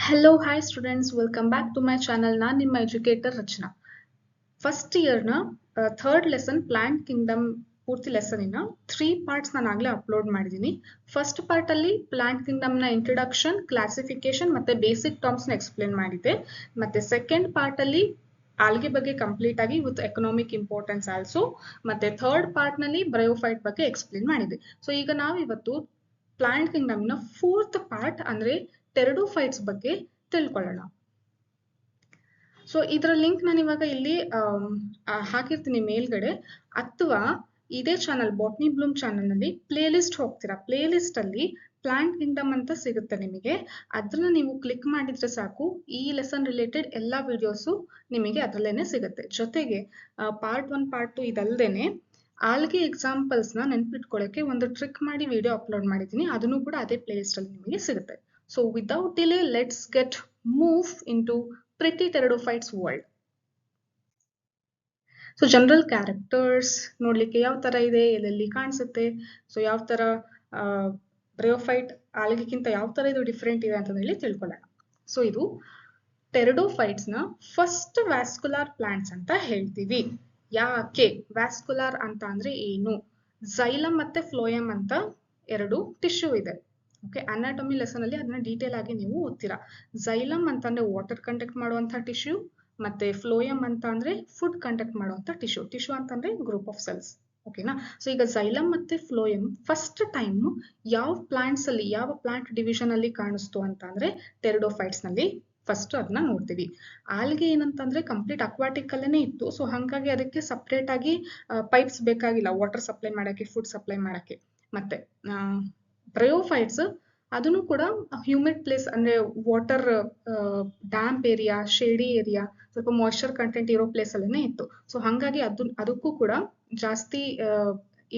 Hello, hi students. Welcome back to my channel. ನಾನು ನಿಮ್ಮ educator Rachana. First ಇಯರ್ನ third lesson plant kingdom ಪೂರ್ತಿ ಲೆಸನಿನ 3 ಪಾರ್ಟ್ಸ್ ನಾನು ಆಗಲೇ ಅಪ್ಲೋಡ್ ಮಾಡಿದ್ದೀನಿ. ಫಸ್ಟ್ ಪಾರ್ಟಲ್ಲಿ ಪ್ಲಾಂಟ್ ಕಿಂಗ್ಡಮ್ನ ಇಂಟ್ರೊಡಕ್ಷನ್, ಕ್ಲಾಸಿಫಿಕೇಶನ್ ಮತ್ತೆ ಬೇಸಿಕ್ ಟರ್ಮ್ಸ್ನ ಎಕ್ಸ್ಪ್ಲೇನ್ ಮಾಡಿದ್ದೆ. ಮತ್ತೆ ಸೆಕೆಂಡ್ ಪಾರ್ಟಲ್ಲಿ ಆಲ್ಗೆ ಬಗ್ಗೆ ಕಂಪ್ಲೀಟ್ ಆಗಿ ವಿತ್ ಎಕನಾಮಿಕ್ ಇಂಪಾರ್ಟೆನ್ಸ್ ಆಲ್ಸೋ. ಮತ್ತೆ ಥರ್ಡ್ ಪಾರ್ಟ್ನಲ್ಲಿ ಬ್ರಯೋಫೈಟ್ ಬಗ್ಗೆ ಎಕ್ಸ್ಪ್ಲೇನ್ ಮಾಡಿದೆ. ಸೊ ಈಗ ನಾವು ಇವತ್ತು ಪ್ಲಾಂಟ್ ಕಿಂಗ್ಡಮ್ನ ಫೋರ್ತ್ ಪಾರ್ಟ್ ಅಂದ್ರೆ ಟೆರಿಡೋಫೈಟ್ಸ್ ಬಗ್ಗೆ ತಿಳ್ಕೊಳ್ಳೋಣ. ಸೊ ಇದರ ಲಿಂಕ್ ನಾನು ಇವಾಗ ಇಲ್ಲಿ ಹಾಕಿರ್ತೀನಿ ಮೇಲ್ಗಡೆ, ಅಥವಾ ಇದೇ ಚಾನಲ್ ಬಾಟ್ನಿ ಬ್ಲೂಮ್ ಚಾನಲ್ ನಲ್ಲಿ ಪ್ಲೇ ಲಿಸ್ಟ್ ಹೋಗ್ತೀರಾ. ಪ್ಲೇ ಲಿಸ್ಟ್ ಅಲ್ಲಿ ಪ್ಲಾಂಟ್ ಕಿಂಗ್ಡಮ್ ಅಂತ ಸಿಗುತ್ತೆ ನಿಮಗೆ. ಅದನ್ನ ನೀವು ಕ್ಲಿಕ್ ಮಾಡಿದ್ರೆ ಸಾಕು, ಈ ಲೆಸನ್ ರಿಲೇಟೆಡ್ ಎಲ್ಲಾ ವಿಡಿಯೋಸು ನಿಮಗೆ ಅದರಲ್ಲೇನೆ ಸಿಗುತ್ತೆ. ಜೊತೆಗೆ ಪಾರ್ಟ್ 1 ಪಾರ್ಟ್ 2 ಇದಲ್ದೇನೆ ಆಲ್ಗೆ ಎಕ್ಸಾಂಪಲ್ಸ್ ನ ನೆನ್ಪಿಟ್ಕೊಳ್ಳೋಕೆ ಒಂದು ಟ್ರಿಕ್ ಮಾಡಿ ವಿಡಿಯೋ ಅಪ್ಲೋಡ್ ಮಾಡಿದ್ದೀನಿ. ಅದನ್ನು ಕೂಡ ಅದೇ ಪ್ಲೇ ಲಿಸ್ಟ್ ಅಲ್ಲಿ ನಿಮಗೆ ಸಿಗುತ್ತೆ. So without delay let's get move into pretty pteridophytes world. So general characters ನೋಡ್ಲಿಕ್ಕೆ ಯಾವ ತರ ಇದೆ, ಎಲ್ಲೆಲ್ಲಿ ಕಾಣಿಸುತ್ತೆ, ಸೊ ಯಾವ ತರ ಬ್ರಯೋಫೈಟ್ ಆಲ್ಗಿಗಿಂತ ಯಾವ ತರ ಇದು ಡಿಫ್ರೆಂಟ್ ಇದೆ ಅಂತ ಹೇಳಿ ತಿಳ್ಕೊಳ್ಳೋಣ. ಸೊ ಇದು ಟೆರಿಡೋಫೈಟ್ಸ್ ನ ಫಸ್ಟ್ ವ್ಯಾಸ್ಕುಲಾರ್ ಪ್ಲಾಂಟ್ಸ್ ಅಂತ ಹೇಳ್ತೀವಿ. ಯಾಕೆ ವ್ಯಾಸ್ಕುಲಾರ್ ಅಂತ ಅಂದ್ರೆ ಏನು? ಝೈಲಮ್ ಮತ್ತೆ ಫ್ಲೋಯಮ್ ಅಂತ ಎರಡು ಟಿಶ್ಯೂ ಇದೆ. ಓಕೆ, ಅನಾಟಮಿ ಲೆಸನ್ ಅಲ್ಲಿ ಅದನ್ನ ಡೀಟೇಲ್ ಆಗಿ ನೀವು ಓದ್ತೀರಾ. ಝೈಲಮ್ ಅಂತಂದ್ರೆ ವಾಟರ್ ಕಂಡಕ್ಟ್ ಮಾಡುವಂತ ಟಿಶ್ಯೂ, ಮತ್ತೆ ಫ್ಲೋಯಮ್ ಅಂತ ಅಂದ್ರೆ ಫುಡ್ ಕಂಡಕ್ಟ್ ಮಾಡುವಂತ ಟಿಶ್ಯೂ. ಟಿಶ್ಯೂ ಅಂತಂದ್ರೆ ಗ್ರೂಪ್ ಆಫ್ ಸೆಲ್ಸ್. ಓಕೆನಾ? ಸೊ ಈಗ ಝೈಲಮ್ ಮತ್ತೆ ಫ್ಲೋಯಮ್ ಫಸ್ಟ್ ಟೈಮ್ ಯಾವ ಪ್ಲಾಂಟ್ಸ್ ಅಲ್ಲಿ, ಯಾವ ಪ್ಲಾಂಟ್ ಡಿವಿಷನ್ ಅಲ್ಲಿ ಕಾಣಿಸ್ತು ಅಂತ ಅಂದ್ರೆ ಟೆರಿಡೋಫೈಟ್ಸ್ ನಲ್ಲಿ ಫಸ್ಟ್ ಅದನ್ನ ನೋಡ್ತೀವಿ. ಆಲ್ಗೆ ಏನಂತಂದ್ರೆ ಕಂಪ್ಲೀಟ್ ಅಕ್ವಾಟಿಕ್ ಅಲ್ಲೇನೆ ಇತ್ತು. ಸೊ ಹಾಗಾಗಿ ಅದಕ್ಕೆ ಸಪ್ರೇಟ್ ಆಗಿ ಪೈಪ್ಸ್ ಬೇಕಾಗಿಲ್ಲ ವಾಟರ್ ಸಪ್ಲೈ ಮಾಡಕ್ಕೆ, ಫುಡ್ ಸಪ್ಲೈ ಮಾಡಕ್ಕೆ. ಮತ್ತೆ ಬ್ರಯೋಫೈಟ್ಸ್ ಅದನ್ನು ಕೂಡ ಹ್ಯೂಮಿಡ್ ಪ್ಲೇಸ್ ಅಂದ್ರೆ water damp area, shady area, ಸ್ವಲ್ಪ ಮಾಯಿಶ್ಚರ್ ಕಂಟೆಂಟ್ ಇರೋ ಪ್ಲೇಸ್ ಅಲ್ಲೇನೆ ಇತ್ತು. ಸೊ ಹಾಗಾಗಿ ಅದಕ್ಕೂ ಕೂಡ ಜಾಸ್ತಿ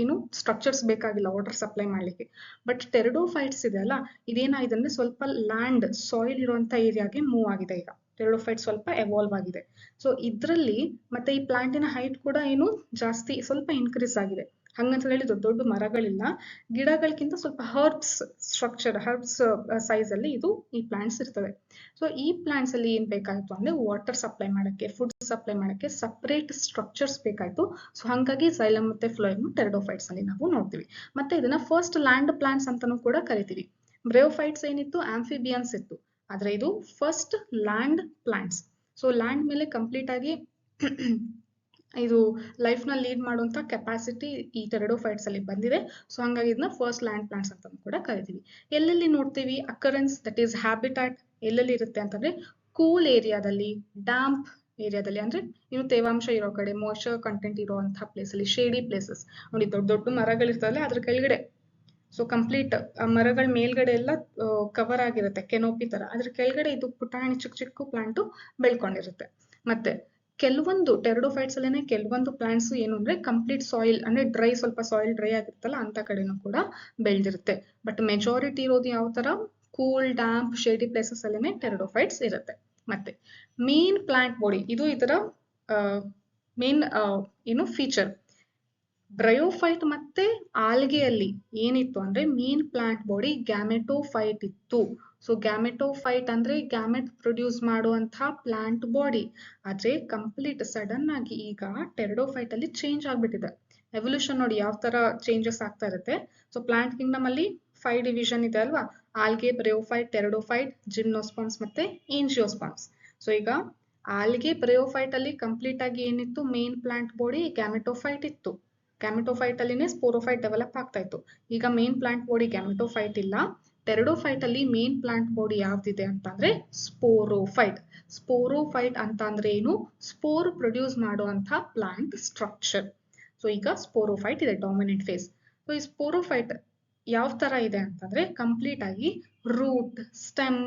ಏನು ಸ್ಟ್ರಕ್ಚರ್ಸ್ ಬೇಕಾಗಿಲ್ಲ ವಾಟರ್ ಸಪ್ಲೈ ಮಾಡ್ಲಿಕ್ಕೆ. ಬಟ್ ಟೆರಿಡೋಫೈಟ್ಸ್ ಇದೆ ಅಲ್ಲ, ಇದೇನಾಗಿದೆ ಅಂದ್ರೆ ಸ್ವಲ್ಪ ಲ್ಯಾಂಡ್ ಸಾಯಿಲ್ ಇರುವಂತ ಏರಿಯಾಗೆ ಮೂವ್ ಆಗಿದೆ. ಈಗ ಟೆರಿಡೋಫೈಟ್ ಸ್ವಲ್ಪ ಎವಾಲ್ವ್ ಆಗಿದೆ. ಸೊ ಇದ್ರಲ್ಲಿ ಮತ್ತೆ ಈ ಪ್ಲಾಂಟಿನ ಹೈಟ್ ಕೂಡ ಏನು ಜಾಸ್ತಿ ಸ್ವಲ್ಪ ಇನ್ಕ್ರೀಸ್ ಆಗಿದೆ. ಹಂಗಂತ ಹೇಳಿ ದೊಡ್ಡ ದೊಡ್ಡ ಮರಗಳಿಲ್ಲ, ಗಿಡಗಳಕ್ಕಿಂತ ಸ್ವಲ್ಪ ಹರ್ಬ್ಸ್ ಸ್ಟ್ರಕ್ಚರ್, ಹರ್ಬ್ಸ್ ಸೈಜ್ ಅಲ್ಲಿ ಇದು ಈ ಪ್ಲಾಂಟ್ಸ್ ಇರ್ತವೆ. ಸೊ ಈ ಪ್ಲಾಂಟ್ಸ್ ಅಲ್ಲಿ ಏನ್ ಬೇಕಾಯ್ತು ಅಂದ್ರೆ ವಾಟರ್ ಸಪ್ಲೈ ಮಾಡಕ್ಕೆ, ಫುಡ್ ಸಪ್ಲೈ ಮಾಡಕ್ಕೆ ಸಪರೇಟ್ ಸ್ಟ್ರಕ್ಚರ್ಸ್ ಬೇಕಾಯ್ತು. ಸೊ ಹಾಗಾಗಿ ಝೈಲಮ್ ಮತ್ತೆ ಫ್ಲೋಯಮ್ ಟೆರಿಡೋಫೈಟ್ಸ್ ಅಲ್ಲಿ ನಾವು ನೋಡ್ತೀವಿ. ಮತ್ತೆ ಇದನ್ನ ಫಸ್ಟ್ ಲ್ಯಾಂಡ್ ಪ್ಲಾಂಟ್ಸ್ ಅಂತಾನೂ ಕೂಡ ಕರಿತೀವಿ. ಬ್ರಯೋಫೈಟ್ಸ್ ಏನಿತ್ತು ಆಂಫಿಬಿಯನ್ಸ್ ಇತ್ತು, ಆದ್ರೆ ಇದು first land plants. So land ಮೇಲೆ ಕಂಪ್ಲೀಟ್ ಆಗಿ ಇದು ಲೈಫ್ ನ ಲೀಡ್ ಮಾಡುವಂತ ಕೆಪಾಸಿಟಿ ಈ ಟೆರಿಡೋಫೈಟ್ಸ್ ಅಲ್ಲಿ ಬಂದಿದೆ. ಸೊ ಹಂಗಾಗಿ ಇದನ್ನ ಫಸ್ಟ್ ಲ್ಯಾಂಡ್ ಪ್ಲಾಂಟ್ಸ್ ಅಂತ ಕೂಡ ಕರಿತೀವಿ. ಎಲ್ಲೆಲ್ಲಿ ನೋಡ್ತೀವಿ ಅಕರೆನ್ಸ್, ದಟ್ ಈಸ್ ಹ್ಯಾಬಿಟಾಟ್ ಎಲ್ಲೆಲ್ಲಿ ಇರುತ್ತೆ ಅಂತಂದ್ರೆ ಕೂಲ್ ಏರಿಯಾದಲ್ಲಿ, ಡ್ಯಾಂಪ್ ಏರಿಯಾದಲ್ಲಿ, ಅಂದ್ರೆ ಇನ್ನು ತೇವಾಂಶ ಇರೋ ಕಡೆ, ಮಾಯಿಶ್ಚರ್ ಕಂಟೆಂಟ್ ಇರುವಂತಹ ಪ್ಲೇಸ್ ಅಲ್ಲಿ, ಶೇಡಿ ಪ್ಲೇಸಸ್ ನೋಡಿ. ದೊಡ್ಡ ದೊಡ್ಡ ಮರಗಳಿರ್ತವೆ ಅದ್ರ ಕೆಳಗಡೆ, ಸೊ ಕಂಪ್ಲೀಟ್ ಮರಗಳ ಮೇಲ್ಗಡೆ ಎಲ್ಲ ಕವರ್ ಆಗಿರುತ್ತೆ ಕೆನೋಪಿ ತರ, ಅದ್ರ ಕೆಳಗಡೆ ಇದು ಪುಟಾಣಿ ಚಿಕ್ಕ ಚಿಕ್ಕ ಪ್ಲಾಂಟ್ ಬೆಳ್ಕೊಂಡಿರುತ್ತೆ. ಮತ್ತೆ ಕೆಲವೊಂದು ಟೆರಿಡೋಫೈಟ್ಸ್ ಅಲ್ಲೇನೆ ಕೆಲವೊಂದು ಪ್ಲಾಂಟ್ಸ್ ಏನು ಅಂದ್ರೆ ಕಂಪ್ಲೀಟ್ ಸಾಯಿಲ್ ಅಂದ್ರೆ ಡ್ರೈ, ಸ್ವಲ್ಪ ಸಾಯಿಲ್ ಡ್ರೈ ಆಗಿರುತ್ತಲ್ಲ ಅಂತ ಕಡೆನೂ ಕೂಡ ಬೆಳೆದಿರುತ್ತೆ. ಬಟ್ ಮೆಜಾರಿಟಿ ಇರೋದು ಯಾವ ತರ ಕೂಲ್, ಡ್ಯಾಂಪ್, ಶೇಡಿ ಪ್ಲೇಸಸ್ ಅಲ್ಲೇನೆ ಟೆರಿಡೋಫೈಟ್ಸ್ ಇರುತ್ತೆ. ಮತ್ತೆ ಮೇನ್ ಪ್ಲಾಂಟ್ ಬಾಡಿ, ಇದು ಇದರ ಮೇನ್ ಏನು ಫೀಚರ್. ಬ್ರಯೋಫೈಟ್ ಮತ್ತೆ ಆಲ್ಗೆಯಲ್ಲಿ ಏನಿತ್ತು ಅಂದ್ರೆ ಮೇನ್ ಪ್ಲಾಂಟ್ ಬಾಡಿ ಗ್ಯಾಮೆಟೋಫೈಟ್ ಇತ್ತು. ಸೊ ಗ್ಯಾಮೆಟೋಫೈಟ್ ಅಂದ್ರೆ ಗ್ಯಾಮೆಟ್ ಪ್ರೊಡ್ಯೂಸ್ ಮಾಡುವಂತಹ ಪ್ಲಾಂಟ್ ಬಾಡಿ. ಆದ್ರೆ ಕಂಪ್ಲೀಟ್ ಸಡನ್ ಆಗಿ ಈಗ ಟೆರಿಡೋಫೈಟ್ ಅಲ್ಲಿ ಚೇಂಜ್ ಆಗ್ಬಿಟ್ಟಿದೆ. ಎವಲ್ಯೂಷನ್ ನೋಡಿ ಯಾವ ತರ ಚೇಂಜಸ್ ಆಗ್ತಾ ಇರುತ್ತೆ. ಸೊ ಪ್ಲಾಂಟ್ ಕಿಂಗ್ಡಮ್ ಅಲ್ಲಿ 5 ಡಿವಿಷನ್ ಇದೆ ಅಲ್ವಾ, ಆಲ್ಗೆ, ಬ್ರಯೋಫೈಟ್, ಟೆರಿಡೋಫೈಟ್, ಜಿಮ್ನೋಸ್ಪರ್ಮ್ಸ್ ಮತ್ತೆ ಏಂಜಿಯೋಸ್ಪರ್ಮ್ಸ್. ಸೊ ಈಗ ಆಲ್ಗೆ ಬ್ರಯೋಫೈಟ್ ಅಲ್ಲಿ ಕಂಪ್ಲೀಟ್ ಆಗಿ ಏನಿತ್ತು, ಮೇನ್ ಪ್ಲಾಂಟ್ ಬಾಡಿ ಗ್ಯಾಮೆಟೋಫೈಟ್ ಇತ್ತು. ಗ್ಯಾಮೆಟೋಫೈಟ್ ಅಲ್ಲಿನೇ ಸ್ಪೋರೋಫೈಟ್ ಡೆವಲಪ್ ಆಗ್ತಾ ಇತ್ತು. ಈಗ ಮೇನ್ ಪ್ಲಾಂಟ್ ಬಾಡಿ ಗ್ಯಾಮೆಟೋಫೈಟ್ ಇಲ್ಲ. ಟೆರಿಡೋಫೈಟ್ ಅಲ್ಲಿ ಮೇನ್ ಪ್ಲಾಂಟ್ ಬಾಡಿ ಯಾವ್ದಿದೆ ಅಂತಂದ್ರೆ ಸ್ಪೋರೋಫೈಟ್. ಸ್ಪೋರೋಫೈಟ್ ಅಂತ ಅಂದ್ರೆ ಏನು, ಸ್ಪೋರ್ ಪ್ರೊಡ್ಯೂಸ್ ಮಾಡುವಂತ ಪ್ಲಾಂಟ್ ಸ್ಟ್ರಕ್ಚರ್. ಸೊ ಈಗ ಸ್ಪೋರೋಫೈಟ್ ಇದೆ ಡಾಮಿನೆಂಟ್ ಫೇಸ್. ಸೊ ಈ ಸ್ಪೋರೋಫೈಟ್ ಯಾವ ತರ ಇದೆ ಅಂತಂದ್ರೆ ಕಂಪ್ಲೀಟ್ ಆಗಿ ರೂಟ್, ಸ್ಟೆಮ್,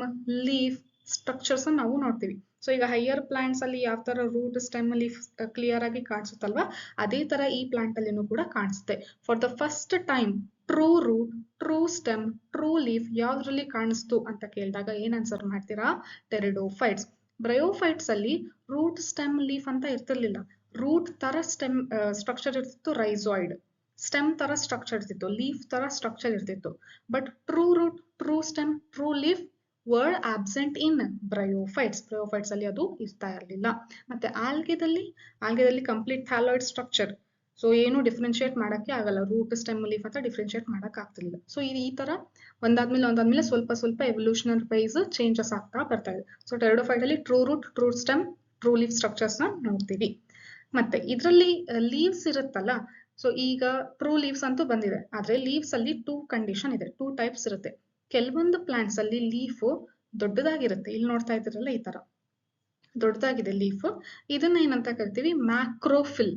ಲೀಫ್ ಸ್ಟ್ರಕ್ಚರ್ಸ್ ನಾವು ನೋಡ್ತೀವಿ. ಸೊ ಈಗ ಹೈಯರ್ ಪ್ಲಾಂಟ್ಸ್ ಅಲ್ಲಿ ಯಾವ ತರ ರೂಟ್, ಸ್ಟೆಮ್, ಲೀಫ್ ಕ್ಲಿಯರ್ ಆಗಿ ಕಾಣಿಸುತ್ತಲ್ವಾ, ಅದೇ ತರ ಈ ಪ್ಲಾಂಟ್ ಅಲ್ಲಿನೂ ಕೂಡ ಕಾಣಿಸುತ್ತೆ. For the first time true root, true stem, true leaf ಯಾವ್ದ್ರಲ್ಲಿ ಕಾಣಿಸ್ತು ಅಂತ ಕೇಳಿದಾಗ ಏನ್ ಆನ್ಸರ್ ಮಾಡ್ತೀರಾ? ಟೆರಿಡೋಫೈಟ್ಸ್. ಬ್ರಯೋಫೈಟ್ಸ್ ಅಲ್ಲಿ ರೂಟ್, ಸ್ಟೆಮ್, ಲೀಫ್ ಅಂತ ಇರ್ತಿರ್ಲಿಲ್ಲ. ರೂಟ್ ತರ ಸ್ಟೆಮ್ ಸ್ಟ್ರಕ್ಚರ್ ಇರ್ತಿತ್ತು, ರೈಸೋಯ್ಡ್. ಸ್ಟೆಮ್ ತರ ಸ್ಟ್ರಕ್ಚರ್ ಇರ್ತಿತ್ತು, ಲೀಫ್ ತರ ಸ್ಟ್ರಕ್ಚರ್ ಇರ್ತಿತ್ತು. But true root, true stem, true leaf were absent in bryophytes. Bryophytes ಅಲ್ಲಿ ಅದು ಇರ್ತಾ ಇರಲಿಲ್ಲ. ಮತ್ತೆ ಆಲ್ಗೆದಲ್ಲಿ ಕಂಪ್ಲೀಟ್ ಥ್ಯಾಲಾಯ್ಡ್ ಸ್ಟ್ರಕ್ಚರ್. ಸೊ ಏನು ಡಿಫ್ರೆನ್ಶಿಯೇಟ್ ಮಾಡಕ್ಕೆ ಆಗಲ್ಲ, ರೂಟ್ ಸ್ಟೆಮ್ ಲೀಫ್ ಅಂತ ಡಿಫ್ರೆನ್ಶಿಯೇಟ್ ಮಾಡಕ್ ಆಗ್ತಿರ್ಲಿಲ್ಲ. ಸೊ ಈ ತರ ಒಂದಾದ್ಮೇಲೆ ಸ್ವಲ್ಪ ಎವಲ್ಯೂಷನರಿ ವೈಸ್ ಚೇಂಜಸ್ ಆಗ್ತಾ ಬರ್ತಾ ಇದೆ. ಸೊ ಟೆರಿಡೋಫೈಟ್ ಅಲ್ಲಿ true root, true stem, true leaf structures ನ ನೋಡ್ತೀವಿ. ಮತ್ತೆ ಇದರಲ್ಲಿ ಲೀವ್ಸ್ ಇರುತ್ತಲ್ಲ, ಸೊ ಈಗ ಟ್ರೂ ಲೀವ್ಸ್ ಅಂತೂ ಬಂದಿದೆ, ಆದ್ರೆ ಲೀವ್ಸ್ ಅಲ್ಲಿ 2 ಕಂಡೀಷನ್ ಇದೆ, 2 ಟೈಪ್ಸ್ ಇರುತ್ತೆ. ಕೆಲವೊಂದು ಪ್ಲಾಂಟ್ಸ್ ಅಲ್ಲಿ ಲೀಫ್ ದೊಡ್ಡದಾಗಿರುತ್ತೆ, ಇಲ್ಲಿ ನೋಡ್ತಾ ಇದ್ದೀರಲ್ಲ ಈ ತರ ದೊಡ್ಡದಾಗಿದೆ ಲೀಫ್. ಇದನ್ನ ಏನಂತ ಕರಿತೀವಿ, ಮ್ಯಾಕ್ರೋಫಿಲ್.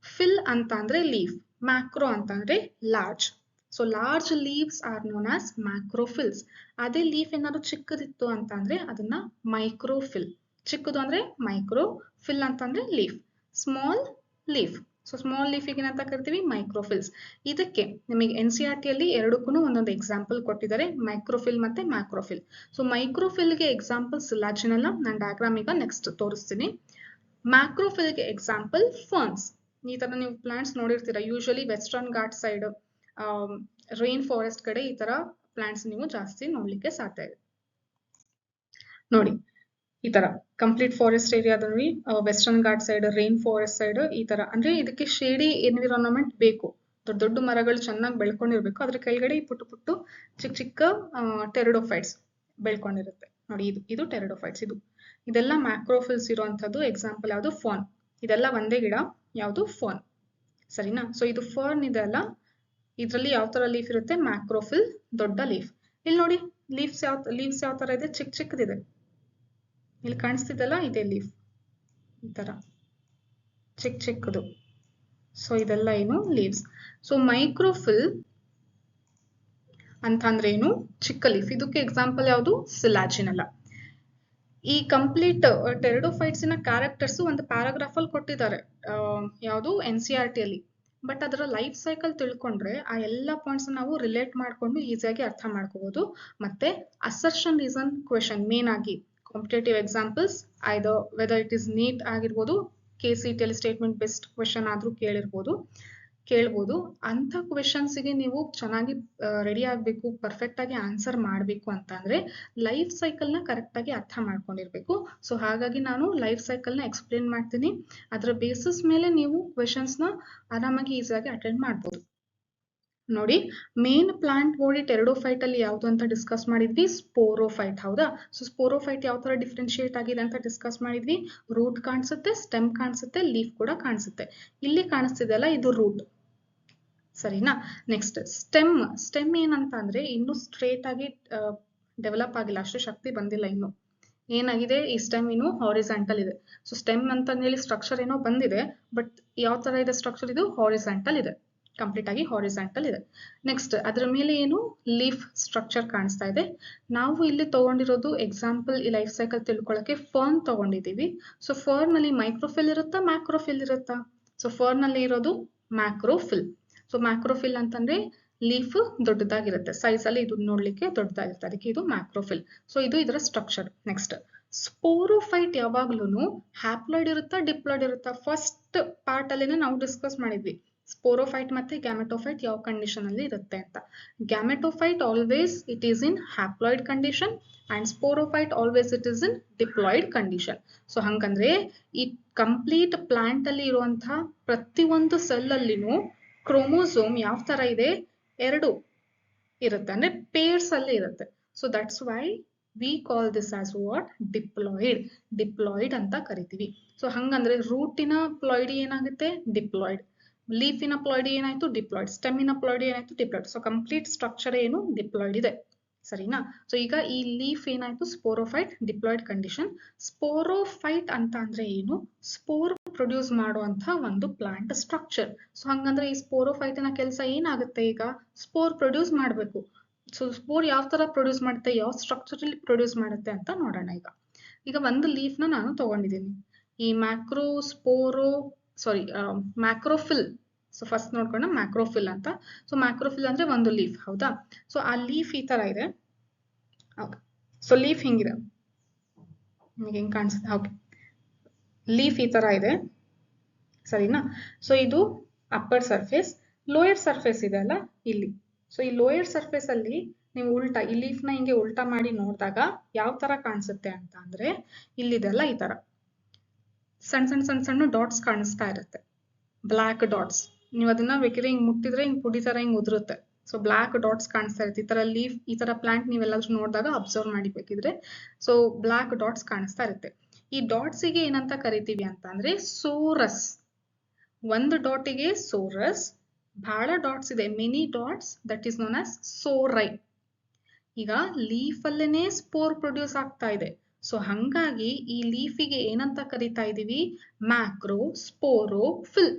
ಫಿಲ್ ಅಂತ ಅಂದ್ರೆ ಲೀಫ್, ಮ್ಯಾಕ್ರೋ ಅಂತ ಅಂದ್ರೆ large. So large leaves are known as macrophylls. ಅದೇ ಲೀಫ್ ಏನಾದ್ರು ಚಿಕ್ಕದಿತ್ತು ಅಂತ ಅಂದ್ರೆ ಅದನ್ನ ಮೈಕ್ರೋಫಿಲ್. ಚಿಕ್ಕದು ಅಂದ್ರೆ ಮೈಕ್ರೋ, ಫಿಲ್ ಅಂತಂದ್ರೆ leaf, small leaf. So small ಲೀಫಿಗೆ ಏನಂತ ಕರಿತೀವಿ, ಮೈಕ್ರೋಫಿಲ್ಸ್. ಇದಕ್ಕೆ ನಿಮಗೆ NCERT ಅಲ್ಲಿ ಎರಡಕ್ಕೂ ಒಂದೊಂದು ಎಕ್ಸಾಂಪಲ್ ಕೊಟ್ಟಿದ್ದಾರೆ, ಮೈಕ್ರೋಫಿಲ್ ಮತ್ತೆ ಮ್ಯಾಕ್ರೋಫಿಲ್. ಸೊ ಮೈಕ್ರೋಫಿಲ್ಗೆ ಎಕ್ಸಾಂಪಲ್ ಸಿಲಾಜಿನಲ್ಲ, ನಾನು ಡಯಾಗ್ರಾಮ್ ಈಗ ನೆಕ್ಸ್ಟ್ ತೋರಿಸ್ತೀನಿ. ಮ್ಯಾಕ್ರೋಫಿಲ್ಗೆ ಎಕ್ಸಾಂಪಲ್ ಫರ್ನ್ಸ್. ಈ ತರ ನೀವು ಪ್ಲಾಂಟ್ಸ್ ನೋಡಿರ್ತೀರಾ, usually Western Ghat side, rain forest ಕಡೆ ಈ ತರ ಪ್ಲಾಂಟ್ಸ್ ನೀವು ಜಾಸ್ತಿ ನೋಡ್ಲಿಕ್ಕೆ ಸಾಧ್ಯ ಇದೆ. ನೋಡಿ ಈ ತರ ಕಂಪ್ಲೀಟ್ ಫಾರೆಸ್ಟ್ ಏರಿಯಾದಲ್ಲಿ western Ghat side, rain forest side ಈ ತರ, ಅಂದ್ರೆ ಇದಕ್ಕೆ ಶೇಡಿ ಎನ್ವಿರಾನ್ಮೆಂಟ್ ಬೇಕು, ದೊಡ್ಡ ದೊಡ್ಡ ಮರಗಳು ಚೆನ್ನಾಗಿ ಬೆಳ್ಕೊಂಡಿರ್ಬೇಕು, ಅದ್ರ ಕೆಳಗಡೆ ಪುಟ್ಟು ಚಿಕ್ಕ ಟೆರಿಡೋಫೈಟ್ಸ್ ಬೆಳ್ಕೊಂಡಿರುತ್ತೆ. ನೋಡಿ ಇದು ಟೆರಿಡೋಫೈಟ್ಸ್. ಇದೆಲ್ಲ ಮ್ಯಾಕ್ರೋಫಿಲ್ಸ್ ಇರುವಂತದ್ದು. ಎಕ್ಸಾಂಪಲ್ ಯಾವುದು, ಫಾನ್. ಇದೆಲ್ಲ ಒಂದೇ ಗಿಡ, ಯಾವುದು, ಫಾನ್. ಸರಿನಾ? ಸೊ ಇದು ಫರ್ನ್ ಇದೆ ಅಲ್ಲ, ಇದ್ರಲ್ಲಿ ಯಾವ ತರ ಲೀಫ್ ಇರುತ್ತೆ, ಮ್ಯಾಕ್ರೋಫಿಲ್, ದೊಡ್ಡ ಲೀಫ್. ಇಲ್ಲಿ ನೋಡಿ ಲೀವ್ಸ್ ಯಾವ ತರ ಇದೆ, ಚಿಕ್ಕದಿದೆ. ಇಲ್ಲಿ ಕಾಣಿಸ್ತಿದೆಲ್ಲ ಇದೇ ಲೀಫ್, ಈ ತರ ಚಿಕ್ಕದು. ಸೊ ಇದೆಲ್ಲ ಏನು, ಲೀವ್ಸ್. ಸೊ ಮೈಕ್ರೋಫಿಲ್ ಅಂತಂದ್ರೆ ಏನು, ಚಿಕ್ಕ ಲೀಫ್. ಇದಕ್ಕೆ ಎಕ್ಸಾಂಪಲ್ ಯಾವುದು, ಸಿಲಾಜಿನಲ್ಲ. ಈ ಕಂಪ್ಲೀಟ್ ಟೆರಿಡೋಫೈಟ್ಸ್ ನ ಕ್ಯಾರೆಕ್ಟರ್ಸ್ ಒಂದು ಪ್ಯಾರಾಗ್ರಾಫ್ ಅಲ್ಲಿ ಕೊಟ್ಟಿದ್ದಾರೆ, ಯಾವುದು, NCERT ಅಲ್ಲಿ. ಬಟ್ ಅದರ ಲೈಫ್ ಸೈಕಲ್ ತಿಳ್ಕೊಂಡ್ರೆ ಆ ಎಲ್ಲ ಪಾಯಿಂಟ್ಸ್ ನಾವು ರಿಲೇಟ್ ಮಾಡ್ಕೊಂಡು ಈಸಿಯಾಗಿ ಅರ್ಥ ಮಾಡ್ಕೋಬಹುದು. ಮತ್ತೆ ಅಸರ್ಷನ್ ರೀಸನ್ ಕ್ವೆಶನ್ ಮೇನ್ ಆಗಿ competitive examples, either whether it is NEET ಆಗಿರ್ಬೋದು, KCET ಅಲ್ಲಿ ಸ್ಟೇಟ್ಮೆಂಟ್ ಬೇಸ್ಡ್ ಕ್ವೆಶನ್ ಆದ್ರೂ ಕೇಳ್ಬೋದು. ಅಂತ ಕ್ವೆಶನ್ಸ್ಗೆ ನೀವು ಚೆನ್ನಾಗಿ ರೆಡಿ ಆಗ್ಬೇಕು, ಪರ್ಫೆಕ್ಟ್ ಆಗಿ ಆನ್ಸರ್ ಮಾಡ್ಬೇಕು ಅಂತ ಅಂದ್ರೆ ಲೈಫ್ ಸೈಕಲ್ ನ ಕರೆಕ್ಟ್ ಆಗಿ ಅರ್ಥ ಮಾಡ್ಕೊಂಡಿರ್ಬೇಕು. ಸೊ ಹಾಗಾಗಿ ನಾನು ಲೈಫ್ ಸೈಕಲ್ ನ ಎಕ್ಸ್ಪ್ಲೇನ್ ಮಾಡ್ತೀನಿ, ಅದರ ಬೇಸಿಸ್ ಮೇಲೆ ನೀವು ಕ್ವೆಶನ್ಸ್ ನ ಆರಾಮಾಗಿ ಈಸಿಯಾಗಿ ಅಟೆಂಡ್ ಮಾಡ್ಬೋದು. ನೋಡಿ, ಮೇನ್ ಪ್ಲಾಂಟ್ ಬಾಡಿ ಟೆರಿಡೋಫೈಟ್ ಅಲ್ಲಿ ಯಾವ್ದು ಅಂತ ಡಿಸ್ಕಸ್ ಮಾಡಿದ್ವಿ, ಸ್ಪೋರೋಫೈಟ್. ಹೌದಾ? ಸೊ ಸ್ಪೋರೋಫೈಟ್ ಯಾವ ತರ ಡಿಫ್ರೆನ್ಶಿಯೇಟ್ ಆಗಿದೆ ಅಂತ ಡಿಸ್ಕಸ್ ಮಾಡಿದ್ವಿ. ರೂಟ್ ಕಾಣಿಸುತ್ತೆ, ಸ್ಟೆಮ್ ಕಾಣಿಸುತ್ತೆ, ಲೀಫ್ ಕೂಡ ಕಾಣಿಸುತ್ತೆ. ಇಲ್ಲಿ ಕಾಣಿಸ್ತಿದೆಯಲ್ಲ, ಇದು ರೂಟ್. ಸರಿನಾ? ನೆಕ್ಸ್ಟ್ ಸ್ಟೆಮ್ ಏನಂತ ಅಂದ್ರೆ ಇನ್ನು ಸ್ಟ್ರೇಟ್ ಆಗಿ ಡೆವಲಪ್ ಆಗಿಲ್ಲ, ಅಷ್ಟು ಶಕ್ತಿ ಬಂದಿಲ್ಲ ಇನ್ನು. ಏನಾಗಿದೆ, ಈ ಸ್ಟೆಮ್ ಇನ್ನು ಹಾರಿಜಾಂಟಲ್ ಇದೆ. ಸೊ ಸ್ಟೆಮ್ ಅಂತ ಹೇಳಿ ಸ್ಟ್ರಕ್ಚರ್ ಏನೋ ಬಂದಿದೆ, ಬಟ್ ಯಾವ ತರ ಇದೆ ಸ್ಟ್ರಕ್ಚರ್, ಇದು ಹಾರಿಜಾಂಟಲ್ ಇದೆ, ಕಂಪ್ಲೀಟ್ ಆಗಿ ಹಾರಿಜಾಂಟಲ್ ಇದೆ. ನೆಕ್ಸ್ಟ್ ಅದರ ಮೇಲೆ ಏನು, ಲೀಫ್ ಸ್ಟ್ರಕ್ಚರ್ ಕಾಣಿಸ್ತಾ ಇದೆ. ನಾವು ಇಲ್ಲಿ ತಗೊಂಡಿರೋದು ಎಕ್ಸಾಂಪಲ್ ಈ ಲೈಫ್ ಸೈಕಲ್ ತಿಳ್ಕೊಳ್ಳಕ್ಕೆ ಫರ್ನ್ ತಗೊಂಡಿದೀವಿ. ಸೊ ಫರ್ನ್ ನಲ್ಲಿ ಮೈಕ್ರೋಫಿಲ್ ಇರುತ್ತಾ, ಮ್ಯಾಕ್ರೋಫಿಲ್ ಇರುತ್ತಾ? ಸೊ ಫರ್ನ್ ನಲ್ಲಿ ಇರೋದು ಮ್ಯಾಕ್ರೋಫಿಲ್. ಸೊ ಮ್ಯಾಕ್ರೋಫಿಲ್ ಅಂತಂದ್ರೆ ಲೀಫ್ ದೊಡ್ಡದಾಗಿರುತ್ತೆ, ಸೈಜ್ ಅಲ್ಲಿ ಇದು ನೋಡ್ಲಿಕ್ಕೆ ದೊಡ್ಡದಾಗಿರುತ್ತೆ, ಅದಕ್ಕೆ ಇದು ಮ್ಯಾಕ್ರೋಫಿಲ್. ಸೊ ಇದು ಇದರ ಸ್ಟ್ರಕ್ಚರ್. ನೆಕ್ಸ್ಟ್ ಸ್ಪೋರೋಫೈಟ್ ಯಾವಾಗ್ಲೂ ಹ್ಯಾಪ್ಲಾಯ್ಡ್ ಇರುತ್ತಾ, ಡಿಪ್ಲಾಯ್ಡ್ ಇರುತ್ತಾ? ಫಸ್ಟ್ ಪಾರ್ಟ್ ಅಲ್ಲಿನೇ ನಾವು ಡಿಸ್ಕಸ್ ಮಾಡಿದ್ವಿ, ಸ್ಪೋರೋಫೈಟ್ ಮತ್ತೆ ಗ್ಯಾಮೆಟೋಫೈಟ್ ಯಾವ ಕಂಡೀಷನ್ ಅಲ್ಲಿ ಇರುತ್ತೆ ಅಂತ. Gametophyte always it is in haploid condition and sporophyte always it is in diploid condition. So ಹಂಗಂದ್ರೆ ಈ ಕಂಪ್ಲೀಟ್ ಪ್ಲಾಂಟ್ ಅಲ್ಲಿ ಇರುವಂತಹ ಪ್ರತಿಯೊಂದು ಸೆಲ್ ಅಲ್ಲಿನೂ ಕ್ರೋಮೋಸೋಮ್ ಯಾವ ತರ ಇದೆ, 2 ಇರುತ್ತೆ, ಅಂದ್ರೆ ಪೇರ್ಸ್ ಅಲ್ಲಿ ಇರುತ್ತೆ. So that's why we call this as what, diploid ಅಂತ ಕರಿತೀವಿ. ಸೊ ಹಂಗಂದ್ರೆ ರೂಟಿನ ಪ್ಲಾಯ್ಡಿ ಏನಾಗುತ್ತೆ, ಡಿಪ್ಲಾಯ್ಡ್. ಲೀಫಿನ ಪ್ಲಾಯ್ಡಿ ಏನಾಯ್ತು, ಡಿಪ್ಲಾಯ್ಡ್. ಸ್ಟೆಮಿನ ಪ್ಲಾಯ್ಡಿ ಏನಾಯ್ತು, ಡಿಪ್ಲಾಯ್ಡ್. ಸೊ ಕಂಪ್ಲೀಟ್ ಸ್ಟ್ರಕ್ಚರ್ ಏನು, ಡಿಪ್ಲಾಯ್ಡ್ ಇದೆ. ಸರಿನಾ? ಸೊ ಈಗ ಈ ಲೀಫ್ ಏನಾಯ್ತು, ಸ್ಪೋರೋಫೈಟ್, ಡಿಪ್ಲಾಯ್ಡ್ ಕಂಡೀಷನ್. ಸ್ಪೋರೋಫೈಟ್ ಅಂತ ಅಂದ್ರೆ ಏನು, ಸ್ಪೋರ್ ಪ್ರೊಡ್ಯೂಸ್ ಮಾಡುವಂತ ಒಂದು ಪ್ಲಾಂಟ್ ಸ್ಟ್ರಕ್ಚರ್. ಸೊ ಹಂಗಂದ್ರೆ ಈ ಸ್ಪೋರೋಫೈಟಿನ ಕೆಲಸ ಏನಾಗುತ್ತೆ, ಈಗ ಸ್ಪೋರ್ ಪ್ರೊಡ್ಯೂಸ್ ಮಾಡಬೇಕು. ಸೊ ಸ್ಪೋರ್ ಯಾವ ತರ ಪ್ರೊಡ್ಯೂಸ್ ಮಾಡುತ್ತೆ, ಯಾವ ಸ್ಟ್ರಕ್ಚರ್ ಅಲ್ಲಿ ಪ್ರೊಡ್ಯೂಸ್ ಮಾಡುತ್ತೆ ಅಂತ ನೋಡೋಣ. ಈಗ ಒಂದು ಲೀಫ್ ನ ನಾನು ತಗೊಂಡಿದ್ದೀನಿ, ಈ ಮ್ಯಾಕ್ರೋಫಿಲ್. ಸೊ ಫಸ್ಟ್ ನೋಡ್ಕೊಂಡ ಮ್ಯಾಕ್ರೋಫಿಲ್ ಅಂತ. ಸೊ ಮ್ಯಾಕ್ರೋಫಿಲ್ ಅಂದ್ರೆ ಒಂದು ಲೀಫ್. ಹೌದಾ? ಸೊ ಆ ಲೀಫ್ ಈ ತರ ಇದೆ. ಸೊ ಲೀಫ್ ಹಿಂಗಿದೆ, ನಿಮಗೆ ಹೆಂಗ್ ಕಾಣಿಸುತ್ತೆ? ಓಕೆ, ಲೀಫ್ ಈ ತರ ಇದೆ. ಸರಿನಾ? ಸೊ ಇದು ಅಪ್ಪರ್ ಸರ್ಫೇಸ್. ಲೋಯರ್ ಸರ್ಫೇಸ್ ಇದೆ ಅಲ್ಲ ಇಲ್ಲಿ. ಸೊ ಈ ಲೋಯರ್ ಸರ್ಫೇಸ್ ಅಲ್ಲಿ ನೀವು ಉಲ್ಟಾ ಈ ಲೀಫ್ನ ಹಿಂಗೆ ಉಲ್ಟಾ ಮಾಡಿ ನೋಡಿದಾಗ ಯಾವ ತರ ಕಾಣಿಸುತ್ತೆ ಅಂತ ಅಂದ್ರೆ ಇಲ್ಲಿದೆಲ್ಲ ಈ ತರ ಸಣ್ಣ ಸಣ್ಣ ಸಣ್ಣ ಸಣ್ಣ ಡಾಟ್ಸ್ ಕಾಣಿಸ್ತಾ ಇರುತ್ತೆ, ಬ್ಲಾಕ್ ಡಾಟ್ಸ್. ನೀವು ಅದನ್ನ ಬೇಕಿದ್ರೆ ಹಿಂಗ್ ಮುಟ್ಟಿದ್ರೆ ಹಿಂಗ್ ಪುಡಿ ತರ ಹಿಂಗ್ ಉದುರುತ್ತೆ. ಸೊ ಬ್ಲಾಕ್ ಡಾಟ್ಸ್ ಕಾಣಿಸ್ತಾ ಇರುತ್ತೆ. ಈ ತರ ಲೀಫ್, ಈ ತರ ಪ್ಲಾಂಟ್ ನೀವೆಲ್ಲಾದ್ರೂ ನೋಡಿದಾಗ ಅಬ್ಸರ್ವ್ ಮಾಡಿ ಬೇಕಿದ್ರೆ. ಸೊ ಬ್ಲಾಕ್ ಡಾಟ್ಸ್ ಕಾಣಿಸ್ತಾ ಇರುತ್ತೆ. ಈ ಡಾಟ್ಸಿಗೆ ಏನಂತ ಕರಿತೀವಿ ಅಂತ ಅಂದ್ರೆ ಸೋರಸ್. ಒಂದು ಡಾಟಿಗೆ ಸೋರಸ್, ಬಹಳ ಡಾಟ್ಸ್ ಇದೆ, many dots, that is known as sori. ಈಗ ಲೀಫ್ ಅಲ್ಲೇನೆ ಸ್ಪೋರ್ ಪ್ರೊಡ್ಯೂಸ್ ಆಗ್ತಾ ಇದೆ. ಸೊ ಹಂಗಾಗಿ ಈ ಲೀಫಿಗೆ ಏನಂತ ಕರಿತಾ ಇದೀವಿ? ಮ್ಯಾಕ್ರೋ ಸ್ಪೋರೋಫಿಲ್.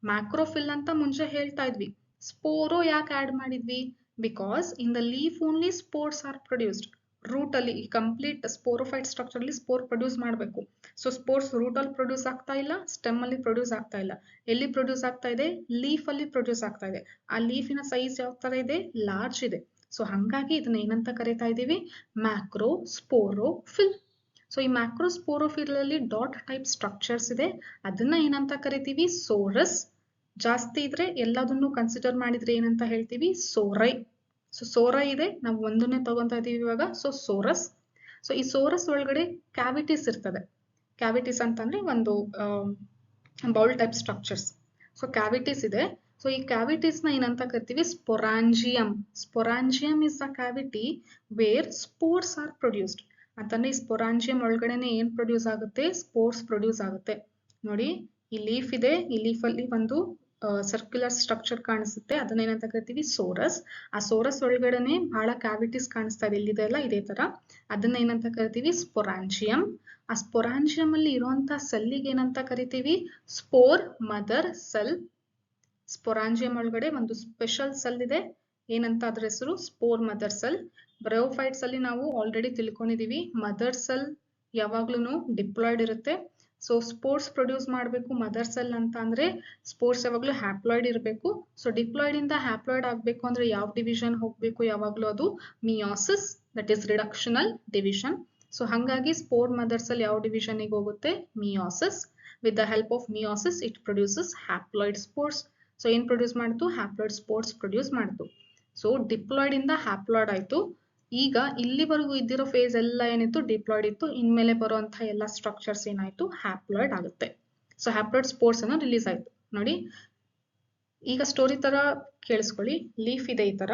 ಮ್ಯಾಕ್ರೋಫಿಲ್ ಅಂತ ಮುಂಚೆ ಹೇಳ್ತಾ ಇದ್ವಿ. ಸ್ಪೋರೋ ಯಾಕೆ ಆಡ್ ಮಾಡಿದ್ವಿ? Because in the leaf only spores are produced. Root ಅಲ್ಲಿ ಕಂಪ್ಲೀಟ್ ಸ್ಪೋರೋಫೈಟ್ ಸ್ಟ್ರಕ್ಚರ್ ಅಲ್ಲಿ ಸ್ಪೋರ್ ಪ್ರೊಡ್ಯೂಸ್ ಮಾಡಬೇಕು. ಸೊ ಸ್ಪೋರ್ಸ್ ರೂಟ್ ಅಲ್ಲಿ ಪ್ರೊಡ್ಯೂಸ್ ಆಗ್ತಾ ಇಲ್ಲ, ಸ್ಟೆಮ್ ಅಲ್ಲಿ ಪ್ರೊಡ್ಯೂಸ್ ಆಗ್ತಾ ಇಲ್ಲ. ಎಲ್ಲಿ ಪ್ರೊಡ್ಯೂಸ್ ಆಗ್ತಾ ಇದೆ? ಲೀಫ್ ಅಲ್ಲಿ ಪ್ರೊಡ್ಯೂಸ್ ಆಗ್ತಾ ಇದೆ. ಆ ಲೀಫಿನ ಸೈಜ್ ಯಾವ ತರ ಇದೆ? ಲಾರ್ಜ್ ಇದೆ. ಸೊ ಹಂಗಾಗಿ ಇದನ್ನ ಏನಂತ ಕರಿತಾ ಇದೀವಿ? ಮ್ಯಾಕ್ರೋ ಸ್ಪೋರೋಫಿಲ್. ಸೊ ಈ ಮ್ಯಾಕ್ರೋ ಸ್ಪೋರೋಫಿಲ್ ಅಲ್ಲಿ ಡಾಟ್ ಟೈಪ್ ಸ್ಟ್ರಕ್ಚರ್ಸ್ ಇದೆ, ಅದನ್ನ ಏನಂತ ಕರಿತೀವಿ? ಸೋರಸ್. ಜಾಸ್ತಿ ಇದ್ರೆ ಎಲ್ಲದನ್ನು ಕನ್ಸಿಡರ್ ಮಾಡಿದ್ರೆ ಏನಂತ ಹೇಳ್ತೀವಿ? ಸೋರೈ. ಸೊ ಸೋರೈ ಇದೆ, ನಾವು ಒಂದನ್ನೇ ತಗೊಂತಾ ಇದೀವಿ ಇವಾಗ. ಸೊ ಸೋರಸ್. ಸೊ ಈ ಸೋರಸ್ ಒಳಗಡೆ ಕ್ಯಾವಿಟೀಸ್ ಇರ್ತದೆ. ಕ್ಯಾವಿಟೀಸ್ ಅಂತಂದ್ರೆ ಒಂದು bowl type structures. So cavities ಇದೆ. ಸೊ ಈ ಕ್ಯಾವಿಟೀಸ್ ನ ಏನಂತ ಕರಿತೀವಿ? Sporangium. Sporangium is the cavity where spores are produced. ಅಂತಂದ್ರೆ ಈ ಸ್ಪೊರಾಂಜಿಯಂ ಒಳಗಡೆನೆ ಏನ್ ಪ್ರೊಡ್ಯೂಸ್ ಆಗುತ್ತೆ? ಸ್ಪೋರ್ಸ್ ಪ್ರೊಡ್ಯೂಸ್ ಆಗುತ್ತೆ. ನೋಡಿ, ಈ ಲೀಫ್ ಇದೆ, ಈ ಲೀಫ್ ಅಲ್ಲಿ ಒಂದು ಸರ್ಕ್ಯುಲರ್ ಸ್ಟ್ರಕ್ಚರ್ ಕಾಣಿಸುತ್ತೆ, ಅದನ್ನ ಏನಂತ ಕರಿತೀವಿ? ಸೋರಸ್. ಆ ಸೋರಸ್ ಒಳಗಡೆನೆ ಬಹಳ ಕ್ಯಾವಿಟೀಸ್ ಕಾಣಿಸ್ತಾ ಇದೆ, ಇಲ್ಲಿದೆ ಅಲ್ಲ ಇದೇ ತರ, ಅದನ್ನ ಏನಂತ ಕರಿತೀವಿ? ಸ್ಪೊರಾಂಜಿಯಂ. ಆ ಸ್ಪೊರಾಂಜಿಯಂ ಅಲ್ಲಿ ಇರುವಂತ ಸೆಲ್ಲಿಗೆ ಏನಂತ ಕರಿತೀವಿ? Spore mother cell. ಸ್ಪೊರಾಂಜಿಯಂ ಒಳಗಡೆ ಒಂದು ಸ್ಪೆಷಲ್ ಸೆಲ್ ಇದೆ, ಏನಂತ ಅದ್ರ ಹೆಸರು? Spore mother cell. ಬ್ರಯೋಫೈಟ್ಸ್ ಅಲ್ಲಿ ನಾವು ಆಲ್ರೆಡಿ ತಿಳ್ಕೊಂಡಿದೀವಿ, ಮದರ್ ಸೆಲ್ ಯಾವಾಗ್ಲೂ ಡಿಪ್ಲಾಯ್ಡ್ ಇರುತ್ತೆ. ಸೊ ಸ್ಪೋರ್ಸ್ ಪ್ರೊಡ್ಯೂಸ್ ಮಾಡಬೇಕು ಮದರ್ ಸೆಲ್ ಅಂತ ಅಂದ್ರೆ ಸ್ಪೋರ್ಸ್ ಯಾವಾಗ್ಲೂ ಹ್ಯಾಪ್ಲಾಯ್ಡ್ ಇರಬೇಕು. ಸೊ ಡಿಪ್ಲಾಯ್ಡ್ ಇಂದ ಹ್ಯಾಪ್ಲಾಯ್ಡ್ ಆಗ್ಬೇಕು ಅಂದ್ರೆ ಯಾವ ಡಿವಿಷನ್ ಹೋಗ್ಬೇಕು? ಯಾವಾಗ್ಲೂ ಅದು meiosis, that is reductional division. So ಹಂಗಾಗಿ ಸ್ಪೋರ್ ಮದರ್ ಸೆಲ್ ಯಾವ ಡಿವಿಷನ್ ಗೆ ಹೋಗುತ್ತೆ? Meiosis. With the help of meiosis it produces haploid spores. So ಏನ್ ಪ್ರೊಡ್ಯೂಸ್ ಮಾಡ್ತು? ಹ್ಯಾಪ್ಲಾಯ್ಡ್ ಸ್ಪೋರ್ಸ್ ಪ್ರೊಡ್ಯೂಸ್ ಮಾಡ್ತು. ಸೊ ಡಿಪ್ಲಾಯ್ಡ್ ಇಂದ ಹ್ಯಾಪ್ಲಾಯ್ಡ್ ಆಯ್ತು. ಈಗ ಇಲ್ಲಿವರೆಗೂ ಇದ್ದಿರೋ ಫೇಸ್ ಎಲ್ಲ ಏನಿತ್ತು? ಡಿಪ್ಲಾಯ್ಡ್ ಇತ್ತು. ಇನ್ಮೇಲೆ ಬರುವಂತಹ ಎಲ್ಲ ಸ್ಟ್ರಕ್ಚರ್ಸ್ ಏನಾಯ್ತು? ಹ್ಯಾಪ್ಲಾಯ್ಡ್ ಆಗುತ್ತೆ. ಸೊ ಹ್ಯಾಪ್ಲಾಯ್ಡ್ ಸ್ಪೋರ್ಸ್ ಅನ್ನ ರಿಲೀಸ್ ಆಯ್ತು. ನೋಡಿ, ಈಗ ಸ್ಟೋರಿ ತರ ಕೇಳಿಸ್ಕೊಳ್ಳಿ. ಲೀಫ್ ಇದೆ ಈ ತರ,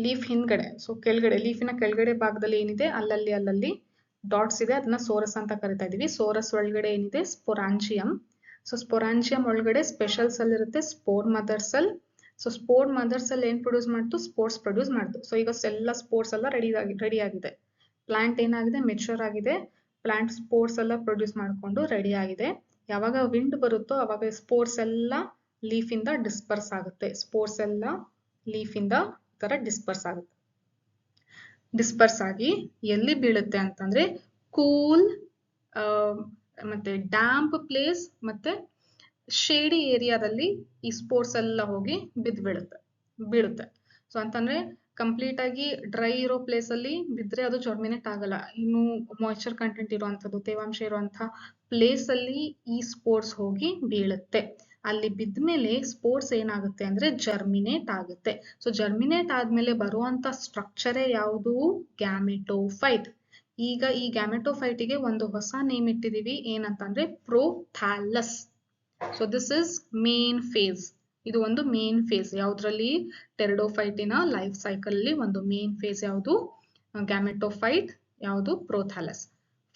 ಲೀಫ್ ಹಿಂದ್ಗಡೆ, ಸೊ ಕೆಳಗಡೆ, ಲೀಫಿನ ಕೆಳಗಡೆ ಭಾಗದಲ್ಲಿ ಏನಿದೆ? ಅಲ್ಲಲ್ಲಿ ಡಾಟ್ಸ್ ಇದೆ, ಅದನ್ನ ಸೋರಸ್ ಅಂತ ಕರಿತಾ ಇದೀವಿ. ಸೋರಸ್ ಒಳಗಡೆ ಏನಿದೆ? ಸ್ಪೊರಾಂಜಿಯಂ. ಸೊ ಸ್ಪೊರಾಂಜಿಯಂ ಒಳಗಡೆ ಸ್ಪೆಷಲ್ ಸೆಲ್ ಇರುತ್ತೆ, spore mother cell. So spore mother cell ಏನ್ ಪ್ರೊಡ್ಯೂಸ್ ಮಾಡ್ತು? ಸ್ಪೋರ್ಸ್ ಪ್ರೊಡ್ಯೂಸ್ ಮಾಡ್ತು. ಸೊ ಈಗ ಎಲ್ಲ ಸ್ಪೋರ್ಸ್ ಎಲ್ಲ ರೆಡಿ ಆಗಿದೆ. ಪ್ಲಾಂಟ್ ಏನಾಗಿದೆ? ಮೆಚೂರ್ ಆಗಿದೆ. ಪ್ಲಾಂಟ್ ಸ್ಪೋರ್ಸ್ ಎಲ್ಲ ಪ್ರೊಡ್ಯೂಸ್ ಮಾಡ್ಕೊಂಡು ರೆಡಿ ಆಗಿದೆ. ಯಾವಾಗ ವಿಂಡ್ ಬರುತ್ತೋ ಅವಾಗ ಸ್ಪೋರ್ಸ್ ಎಲ್ಲ ಲೀಫ್ ಇಂದ ಡಿಸ್ಪರ್ಸ್ ಆಗುತ್ತೆ. ಸ್ಪೋರ್ಸ್ ಎಲ್ಲ ಲೀಫ್ ಇಂದ ಈ ತರ ಡಿಸ್ಪರ್ಸ್ ಆಗುತ್ತೆ. ಡಿಸ್ಪರ್ಸ್ ಆಗಿ ಎಲ್ಲಿ ಬೀಳುತ್ತೆ ಅಂತಂದ್ರೆ ಕೂಲ್ ಮತ್ತೆ ಡ್ಯಾಂಪ್ ಪ್ಲೇಸ್ ಮತ್ತೆ ಶೇಡಿ ಏರಿಯಾದಲ್ಲಿ ಈ ಸ್ಪೋರ್ಸ್ ಎಲ್ಲ ಹೋಗಿ ಬೀಳುತ್ತೆ. ಸೊ ಅಂತಂದ್ರೆ ಕಂಪ್ಲೀಟ್ ಆಗಿ ಡ್ರೈ ಇರೋ ಪ್ಲೇಸ್ ಅಲ್ಲಿ ಬಿದ್ರೆ ಅದು ಜರ್ಮಿನೇಟ್ ಆಗಲ್ಲ. ಇನ್ನು ಮಾಯಿಶ್ಚರ್ ಕಂಟೆಂಟ್ ಇರುವಂತದ್ದು, ತೇವಾಂಶ ಇರುವಂತಹ ಪ್ಲೇಸ್ ಅಲ್ಲಿ ಈ ಸ್ಪೋರ್ಸ್ ಹೋಗಿ ಬೀಳುತ್ತೆ. ಅಲ್ಲಿ ಬಿದ್ಮೇಲೆ ಸ್ಪೋರ್ಸ್ ಏನಾಗುತ್ತೆ ಅಂದ್ರೆ ಜರ್ಮಿನೇಟ್ ಆಗುತ್ತೆ. ಸೊ ಜರ್ಮಿನೇಟ್ ಆದ್ಮೇಲೆ ಬರುವಂತ ಸ್ಟ್ರಕ್ಚರೇ ಯಾವುದು? ಗ್ಯಾಮೆಟೋಫೈಟ್. ಈಗ ಈ ಗ್ಯಾಮೆಟೋಫೈಟಿಗೆ ಒಂದು ಹೊಸ ನೇಮ್ ಇಟ್ಟಿದೀವಿ, ಏನಂತಂದ್ರೆ prothallus. So this is main phase. ಇದು ಒಂದು ಮೇನ್ ಫೇಸ್. ಯಾವ್ದ್ರಲ್ಲಿ? ಟೆರಿಡೋಫೈಟಿನ ಲೈಫ್ ಸೈಕಲ್ ಅಲ್ಲಿ ಒಂದು ಮೇನ್ ಫೇಸ್ ಯಾವುದು? ಗ್ಯಾಮೆಟೋಫೈಟ್. ಯಾವುದು? ಪ್ರೋಥಾಲಸ್.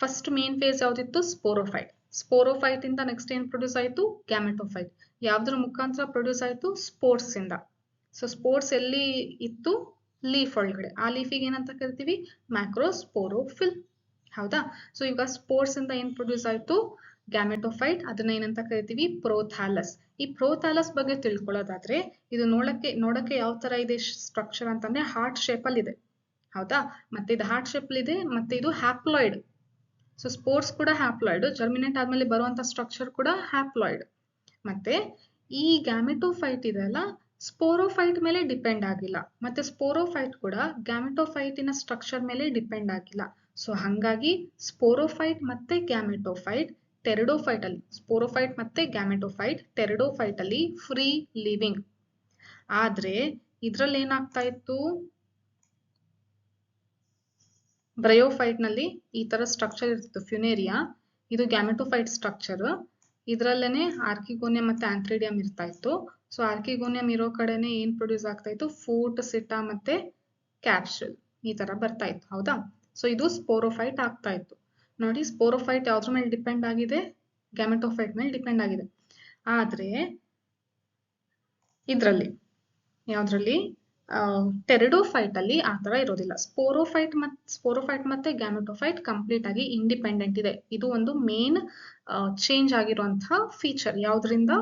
ಫಸ್ಟ್ ಮೇನ್ ಫೇಸ್ ಯಾವ್ದಿತ್ತು? ಸ್ಪೋರೋಫೈಟ್. ಸ್ಪೋರೋಫೈಟ್ ಇಂದ ನೆಕ್ಸ್ಟ್ ಏನ್ ಪ್ರೊಡ್ಯೂಸ್ ಆಯ್ತು? ಗ್ಯಾಮೆಟೋಫೈಟ್. ಯಾವ್ದ್ರ ಮುಖಾಂತರ ಪ್ರೊಡ್ಯೂಸ್ ಆಯ್ತು? ಸ್ಪೋರ್ಸ್ ಇಂದ. ಸೊ ಸ್ಪೋರ್ಸ್ ಎಲ್ಲಿ ಇತ್ತು? ಲೀಫ್ ಒಳಗಡೆ. ಆ ಲೀಫಿಗೆ ಏನಂತ ಕರಿತೀವಿ? ಮ್ಯಾಕ್ರೋಸ್ಪೋರೋಫಿಲ್. ಹೌದಾ? ಸೊ ಈಗ ಸ್ಪೋರ್ಸ್ ಇಂದ ಏನ್ ಪ್ರೊಡ್ಯೂಸ್ ಆಯ್ತು? ಗ್ಯಾಮೆಟೋಫೈಟ್. ಅದನ್ನ ಏನಂತ ಕರಿತೀವಿ? ಪ್ರೋಥಾಲಸ್. ಈ ಪ್ರೋಥಾಲಸ್ ಬಗ್ಗೆ ತಿಳ್ಕೊಳ್ಳೋದಾದ್ರೆ ಇದು ನೋಡಕ್ಕೆ ಯಾವ ತರ ಇದೆ ಸ್ಟ್ರಕ್ಚರ್ ಅಂತಂದ್ರೆ ಹಾರ್ಟ್ ಶೇಪ್ ಅಲ್ಲಿ ಇದೆ. ಹೌದಾ? ಮತ್ತೆ ಇದು ಹಾರ್ಟ್ ಶೇಪ್ ಅಲ್ಲಿ ಇದೆ, ಮತ್ತೆ ಇದು ಹ್ಯಾಪ್ಲಾಯ್ಡ್. ಸೊ ಸ್ಪೋರ್ಸ್ ಕೂಡ ಹ್ಯಾಪ್ಲಾಯ್ಡ್. ಜರ್ಮಿನೇಟ್ ಆದ್ಮೇಲೆ ಬರುವಂತ ಸ್ಟ್ರಕ್ಚರ್ ಕೂಡ ಹ್ಯಾಪ್ಲಾಯ್ಡ್. ಮತ್ತೆ ಈ ಗ್ಯಾಮೆಟೋಫೈಟ್ ಇದೆಲ್ಲ ಸ್ಪೋರೋಫೈಟ್ ಮೇಲೆ ಡಿಪೆಂಡ್ ಆಗಿಲ್ಲ, ಮತ್ತೆ ಸ್ಪೋರೋಫೈಟ್ ಕೂಡ ಗ್ಯಾಮೆಟೋಫೈಟಿನ ಸ್ಟ್ರಕ್ಚರ್ ಮೇಲೆ ಡಿಪೆಂಡ್ ಆಗಿಲ್ಲ. ಸೊ ಹಂಗಾಗಿ ಸ್ಪೋರೋಫೈಟ್ ಮತ್ತೆ ಗ್ಯಾಮೆಟೋಫೈಟ್ ಟೆರಿಡೋಫೈಟ್ ಅಲ್ಲಿ, ಸ್ಪೋರೋಫೈಟ್ ಮತ್ತೆ ಗ್ಯಾಮೆಟೋಫೈಟ್ ಟೆರಿಡೋಫೈಟ್ ಅಲ್ಲಿ ಫ್ರೀ ಲಿವಿಂಗ್. ಆದ್ರೆ ಇದ್ರಲ್ಲಿ ಏನಾಗ್ತಾ ಇತ್ತು? ಬ್ರಯೋಫೈಟ್ ನಲ್ಲಿ ಈ ತರ ಸ್ಟ್ರಕ್ಚರ್ ಇರ್ತಿತ್ತು ಫ್ಯುನೇರಿಯಾ, ಇದು ಗ್ಯಾಮೆಟೋಫೈಟ್ ಸ್ಟ್ರಕ್ಚರ್. ಇದ್ರಲ್ಲೇನೆ ಆರ್ಕಿಗೋನಿಯಂ ಮತ್ತೆ ಆಂಥ್ರಿಡಿಯಂ ಇರ್ತಾ ಇತ್ತು. ಸೊ ಆರ್ಕಿಗೋನಿಯಂ ಇರೋ ಕಡೆನೆ ಏನ್ ಪ್ರೊಡ್ಯೂಸ್ ಆಗ್ತಾ ಇತ್ತು, ಫೂಟ್, ಸಿಟಾ ಮತ್ತೆ ಕ್ಯಾಪ್ಸುಲ್ ಈ ತರ ಬರ್ತಾ ಇತ್ತು, ಹೌದಾ. ಸೊ ಇದು ಸ್ಪೋರೋಫೈಟ್ ಆಗ್ತಾ ಇತ್ತು. ನೋಡಿ, ಸ್ಪೋರೋಫೈಟ್ ಯಾವ್ದ್ರ ಮೇಲೆ ಡಿಪೆಂಡ್ ಆಗಿದೆ, ಗ್ಯಾಮೆಟೋಫೈಟ್ ಮೇಲೆ ಡಿಪೆಂಡ್ ಆಗಿದೆ. ಆದ್ರೆ ಇದ್ರಲ್ಲಿ ಯಾವ್ದ್ರಲ್ಲಿ ಟೆರಿಡೋಫೈಟ್ ಅಲ್ಲಿ ಆ ತರ ಇರೋದಿಲ್ಲ. ಸ್ಪೋರೋಫೈಟ್ ಮತ್ತೆ ಗ್ಯಾಮೆಟೋಫೈಟ್ ಕಂಪ್ಲೀಟ್ ಆಗಿ ಇಂಡಿಪೆಂಡೆಂಟ್ ಇದೆ. ಇದು ಒಂದು ಮೇನ್ ಚೇಂಜ್ ಆಗಿರುವಂತಹ ಫೀಚರ್. ಯಾವ್ದ್ರಿಂದ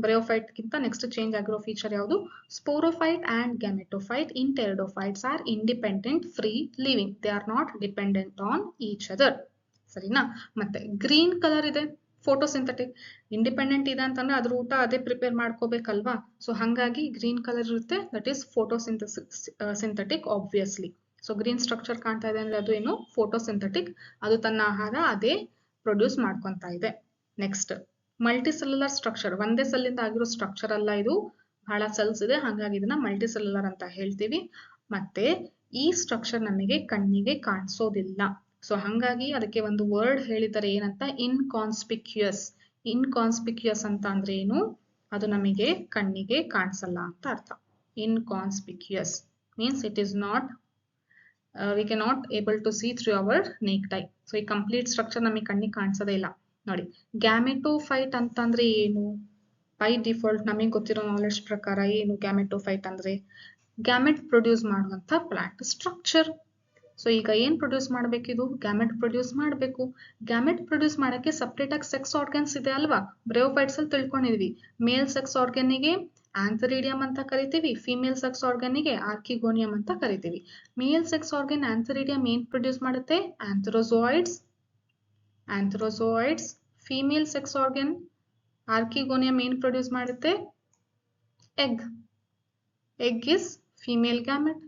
ಬ್ರಯೋಫೈಟ್ ಗಿಂತ ನೆಕ್ಸ್ಟ್ ಚೇಂಜ್ ಆಗಿರೋ ಫೀಚರ್ ಯಾವುದು, sporophyte and gametophyte in pteridophytes are independent free living, they are not dependent on each other. ಸರಿನಾ. ಮತ್ತೆ ಗ್ರೀನ್ ಕಲರ್ ಇದೆ, ಫೋಟೋಸಿಂಥೆಟಿಕ್. ಇಂಡಿಪೆಂಡೆಂಟ್ ಇದೆ ಅಂತಂದ್ರೆ ಅದ್ರ ಊಟ ಅದೇ ಪ್ರಿಪೇರ್ ಮಾಡ್ಕೋಬೇಕಲ್ವಾ. ಸೊ ಹಂಗಾಗಿ ಗ್ರೀನ್ ಕಲರ್ ಇರುತ್ತೆ, that is synthetic obviously. So green structure ಕಾಣ್ತಾ ಇದೆ ಅಂದ್ರೆ ಅದು ಏನು, ಫೋಟೋಸಿಂಥೆಟಿಕ್. ಅದು ತನ್ನ ಆಹಾರ ಅದೇ ಪ್ರೊಡ್ಯೂಸ್ ಮಾಡ್ಕೊಂತ ಇದೆ. ನೆಕ್ಸ್ಟ್ ಮಲ್ಟಿಸೆಲ್ಯುಲರ್ ಸ್ಟ್ರಕ್ಚರ್, ಒಂದೇ ಸೆಲ್ ಇಂದ ಆಗಿರೋ ಸ್ಟ್ರಕ್ಚರ್ ಅಲ್ಲ ಇದು, ಬಹಳ ಸೆಲ್ಸ್ ಇದೆ, ಹಾಗಾಗಿ ಇದನ್ನ ಮಲ್ಟಿಸೆಲ್ಯುಲರ್ ಅಂತ ಹೇಳ್ತೀವಿ. ಮತ್ತೆ ಈ ಸ್ಟ್ರಕ್ಚರ್ ನಮಗೆ ಕಣ್ಣಿಗೆ ಕಾಣಿಸೋದಿಲ್ಲ. ಸೊ ಹಂಗಾಗಿ ಅದಕ್ಕೆ ಒಂದು ವರ್ಡ್ ಹೇಳಿದ್ದಾರೆ, ಏನಂತ, ಇನ್ಕಾನ್ಸ್ಪಿಕ್ಯೂಯಸ್. ಇನ್ಕಾನ್ಸ್ಪಿಕ್ಯೂಯಸ್ ಅಂತ ಅಂದ್ರೆ ಏನು, ಅದು ನಮಗೆ ಕಣ್ಣಿಗೆ ಕಾಣಿಸಲ್ಲ ಅಂತ ಅರ್ಥ. Inconspicuous means it is not, we can not able to see through our naked eye. So ಈ ಕಂಪ್ಲೀಟ್ ಸ್ಟ್ರಕ್ಚರ್ ನಮಗೆ ಕಣ್ಣಿಗೆ ಕಾಣಿಸೋದೇ ಇಲ್ಲ. ನೋಡಿ, ಗ್ಯಾಮೆಟೋಫೈಟ್ ಅಂತಂದ್ರೆ ಏನು, ಬೈ ಡಿಫಾಲ್ಟ್ ನಮಗೆ ಗೊತ್ತಿರೋ ನಾಲೆಡ್ಜ್ ಪ್ರಕಾರ ಏನು ಗ್ಯಾಮೆಟೋಫೈಟ್ ಅಂದ್ರೆ, ಗ್ಯಾಮೆಟ್ ಪ್ರೊಡ್ಯೂಸ್ ಮಾಡುವಂತ ಪ್ಲಾಂಟ್ ಸ್ಟ್ರಕ್ಚರ್. ಸೊ ಈಗ ಏನ್ ಪ್ರೊಡ್ಯೂಸ್ ಮಾಡ್ಬೇಕಿದು, ಗ್ಯಾಮೆಟ್ ಪ್ರೊಡ್ಯೂಸ್ ಮಾಡಬೇಕು. ಗ್ಯಾಮೆಟ್ ಪ್ರೊಡ್ಯೂಸ್ ಮಾಡಕ್ಕೆ ಸಪ್ರೇಟ್ ಆಗಿ ಸೆಕ್ಸ್ ಆರ್ಗನ್ಸ್ ಇದೆ ಅಲ್ವಾ, ಬ್ರಯೋಫೈಟ್ಸ್ ಅಲ್ಲಿ ತಿಳ್ಕೊಂಡಿದ್ವಿ. ಮೇಲ್ ಸೆಕ್ಸ್ ಆರ್ಗನ್ನಿಗೆ ಆಂಥರಿಡಿಯಂ ಅಂತ ಕರಿತೀವಿ, ಫಿಮೇಲ್ ಸೆಕ್ಸ್ ಆರ್ಗನ್ನಿಗೆ ಆರ್ಕಿಗೋನಿಯಂ ಅಂತ ಕರಿತೀವಿ. ಮೇಲ್ ಸೆಕ್ಸ್ ಆರ್ಗನ್ ಆಂಥರಿಡಿಯಂ ಏನ್ ಪ್ರೊಡ್ಯೂಸ್ ಮಾಡುತ್ತೆ, ಆಂಥ್ರೋಜೋಯಿಡ್ಸ್. ಫಿಮೇಲ್ ಸೆಕ್ಸ್ ಆರ್ಗನ್ ಆರ್ಕಿಗೋನಿಯಂ ಏನ್ ಪ್ರೊಡ್ಯೂಸ್ ಮಾಡುತ್ತೆ, ಎಗ್ ಇಸ್ ಫಿಮೇಲ್ ಗ್ಯಾಮೆಟ್.